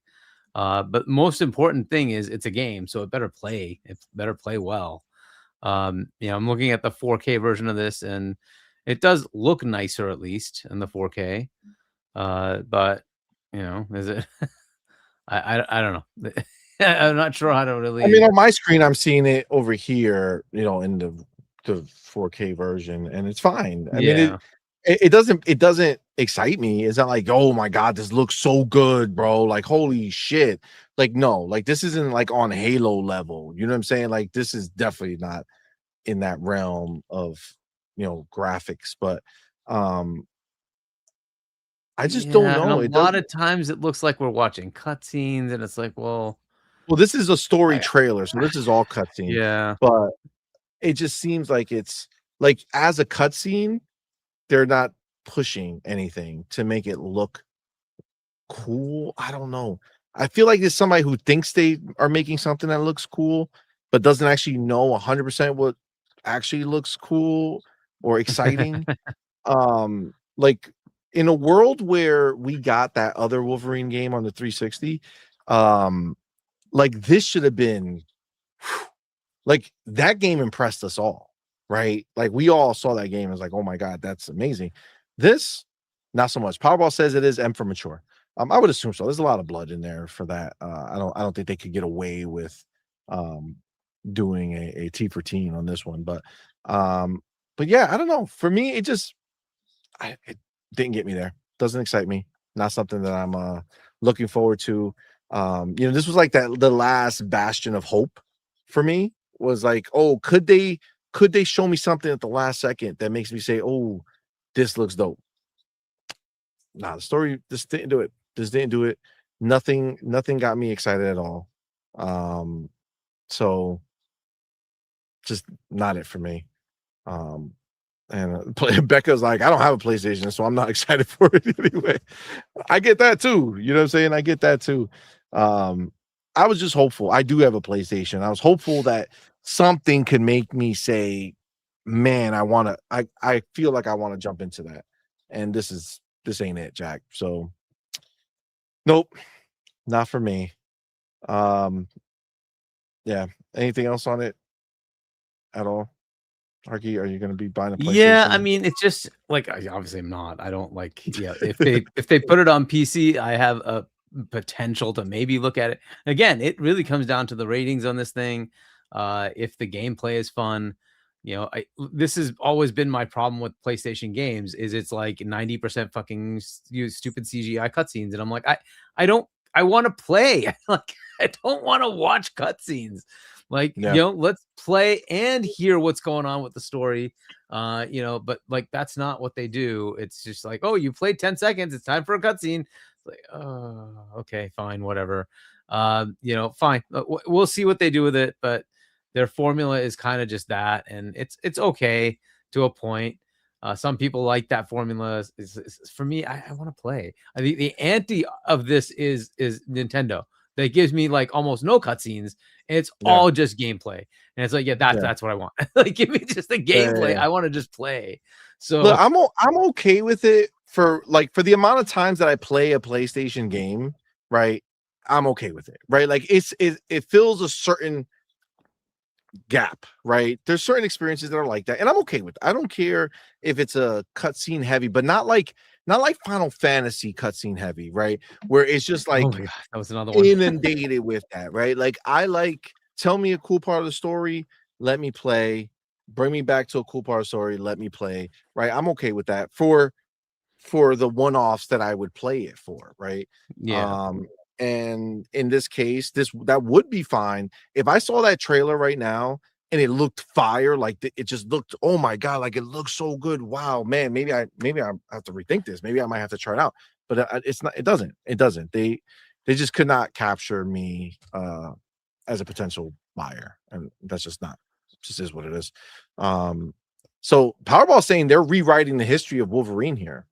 But most important thing is it's a game, so it better play. It better play well. I'm looking at the 4K version of this, and it does look nicer, at least in the 4K. But is it? I don't know. I'm not sure how to really. I mean, on my screen, I'm seeing it over here, in the 4K version, and it's fine. I mean, it doesn't excite me. It's not like, oh my god, this looks so good, bro. Like, holy shit. Like, no, like this isn't like on Halo level. You know what I'm saying? Like, this is definitely not in that realm of graphics, but I just don't know. A lot of times it looks like we're watching cutscenes, and it's like, well, this is a story trailer, so this is all cutscene. Yeah, but it just seems like it's like, as a cutscene, they're not pushing anything to make it look cool. I don't know. I feel like there's somebody who thinks they are making something that looks cool, but doesn't actually know 100% what actually looks cool or exciting. Like, in a world where we got that other Wolverine game on the 360, Like this should have been like that game impressed us all, right? Like we all saw that game and was like, oh my god, that's amazing. This, not so much. Powerball says it is M for mature. I would assume so. There's a lot of blood in there for that. I don't think they could get away with doing a T for teen on this one, but yeah, I don't know. For me, it didn't get me there. Doesn't excite me. Not something that I'm looking forward to. This was like the last bastion of hope for me. Was like, oh, could they show me something at the last second that makes me say, oh, this looks dope? Nah, the story just didn't do it. Just didn't do it. Nothing got me excited at all. So just not it for me. And Becca's like, I don't have a PlayStation, so I'm not excited for it anyway. I get that too. You know what I'm saying? I get that too. I was just hopeful. I do have a PlayStation. I was hopeful that something could make me say, man, I feel like I want to jump into that. And this ain't it, Jack. So nope, not for me. Yeah. Anything else on it at all? Arky, are you going to be buying a PlayStation? Yeah, I mean, it's just like obviously I'm not. I don't like. Yeah, if they put it on PC, I have a potential to maybe look at it. Again, it really comes down to the ratings on this thing. If the gameplay is fun, this has always been my problem with PlayStation games. Is it's like 90% fucking stupid CGI cutscenes, and I'm like, I want to play. Like, I don't want to watch cutscenes. Like, let's play and hear what's going on with the story. But like that's not what they do. It's just like, oh, you played 10 seconds, it's time for a cutscene. Like, oh, okay, fine, whatever. Fine. We'll see what they do with it, but their formula is kind of just that, and it's okay to a point. Some people like that formula. For me, I want to play. I think the anti of this is Nintendo. That gives me like almost no cutscenes. It's all just gameplay, and it's like, that's what I want. Like, give me just the gameplay. I want to just play. So look, I'm okay with it for the amount of times that I play a PlayStation game, right? I'm okay with it, right? Like it fills a certain gap, right? There's certain experiences that are like that, and I'm okay with it. I don't care if it's a cutscene heavy, but not like Final Fantasy cutscene heavy, right? Where it's just like, oh my God, that was another one. Inundated with that, right? Like tell me a cool part of the story, let me play. Bring me back to a cool part of the story, let me play, right? I'm okay with that for the one-offs that I would play it for, right? Yeah. And in this case, that would be fine if I saw that trailer right now and it looked fire, like it just looked, oh my god, like it looks so good. Wow, man, maybe I have to rethink this. Maybe I might have to try it out. But it's not. It doesn't. They just could not capture me as a potential buyer, and that's just not. It just is what it is. So Powerball saying they're rewriting the history of Wolverine here.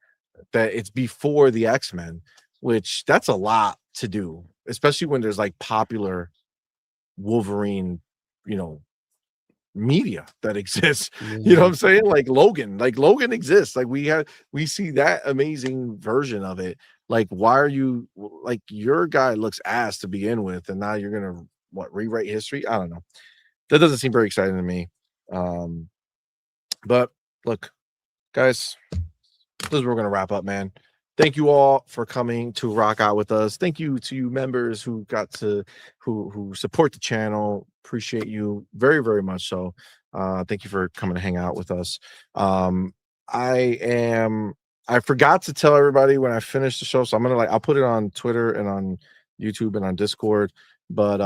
That it's before the X-Men, which that's a lot to do, especially when there's like popular Wolverine, media that exists. You know what I'm saying? Like Logan exists. Like we see that amazing version of it. Like, why are you like, your guy looks ass to begin with, and now you're gonna rewrite history? I don't know. That doesn't seem very exciting to me. But look, guys, this is where we're gonna wrap up, man. Thank you all for coming to rock out with us. Thank you to you members who who support the channel. Appreciate you very, very much. So thank you for coming to hang out with us. I forgot to tell everybody when I finished the show, so I'm gonna I'll put it on Twitter and on YouTube and on Discord. But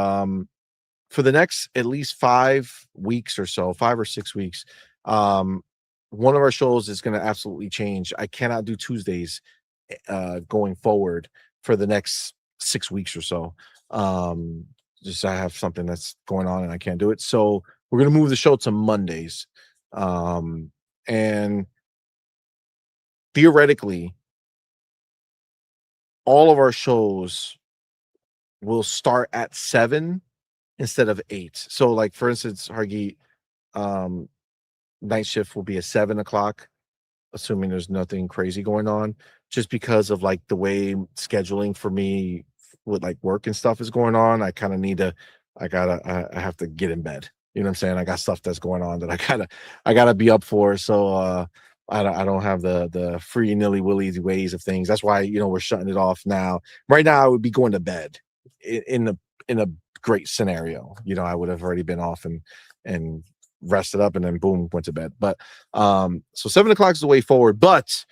for the next at least 5 weeks or so, 5 or 6 weeks, one of our shows is going to absolutely change. I cannot do Tuesdays going forward for the next 6 weeks or so. Just I have something that's going on and I can't do it. So we're going to move the show to Mondays. And theoretically, all of our shows will start at 7 instead of 8. So like, for instance, Hargi, night shift will be at 7 o'clock, assuming there's nothing crazy going on, just because of like the way scheduling for me with like work and stuff is going on, I kind of need to, I have to get in bed. You know what I'm saying? I got stuff that's going on that I gotta be up for. So I don't have the free nilly willy ways of things. That's why, you know, we're shutting it off now. Right now I would be going to bed in a great scenario. You know, I would have already been off and rested up and then boom, went to bed. But so 7 o'clock is the way forward, but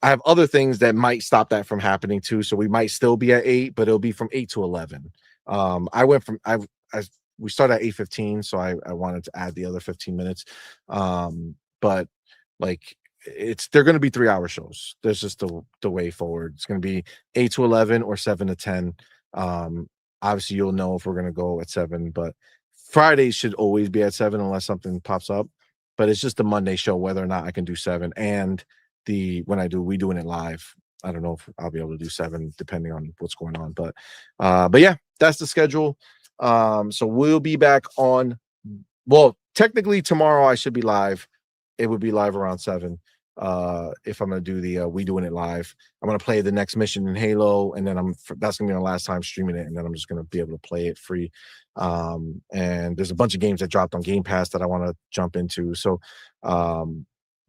I have other things that might stop that from happening too. So we might still be at 8, but it'll be from 8 to 11. We start at 8:15, so I wanted to add the other 15 minutes. But like they're going to be 3-hour shows. There's just the way forward. It's going to be 8 to 11 or 7 to 10. Obviously you'll know if we're going to go at 7, but Fridays should always be at 7 unless something pops up. But it's just the Monday show whether or not I can do 7, and we doing it live. I don't know if I'll be able to do 7 depending on what's going on. But yeah, that's the schedule. So we'll be back on. Well, technically tomorrow I should be live. It would be live around 7. If I'm gonna do the we doing it live, I'm gonna play the next mission in Halo, and then that's gonna be my last time streaming it, and then I'm just gonna be able to play it free. And there's a bunch of games that dropped on Game Pass that I want to jump into. So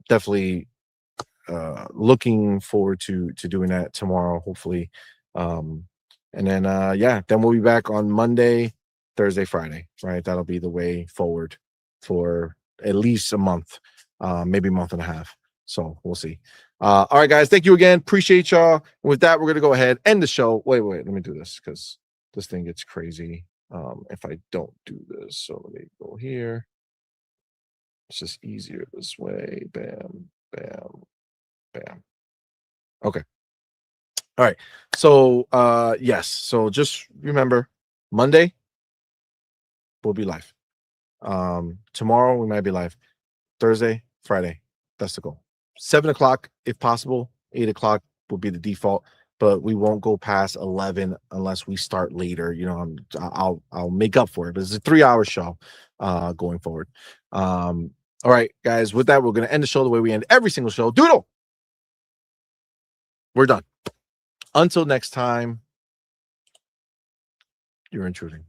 definitely looking forward to doing that tomorrow, hopefully. And then then we'll be back on Monday, Thursday, Friday, right? That'll be the way forward for at least a month, maybe a month and a half. So we'll see. All right, guys, thank you again. Appreciate y'all. With that, we're gonna go ahead end the show. Wait, let me do this because this thing gets crazy if I don't do this. So let me go here. It's just easier this way. Bam, bam, bam. Okay. All right. So yes. So just remember, Monday we'll be live. Tomorrow we might be live. Thursday, Friday. That's the goal. 7 o'clock if possible. 8 o'clock will be the default, but we won't go past 11 unless we start later. You know, I'll make up for it. But it's a 3-hour show going forward. All right, guys. With that, we're gonna end the show the way we end every single show. Doodle. We're done. Until next time, you're intruding.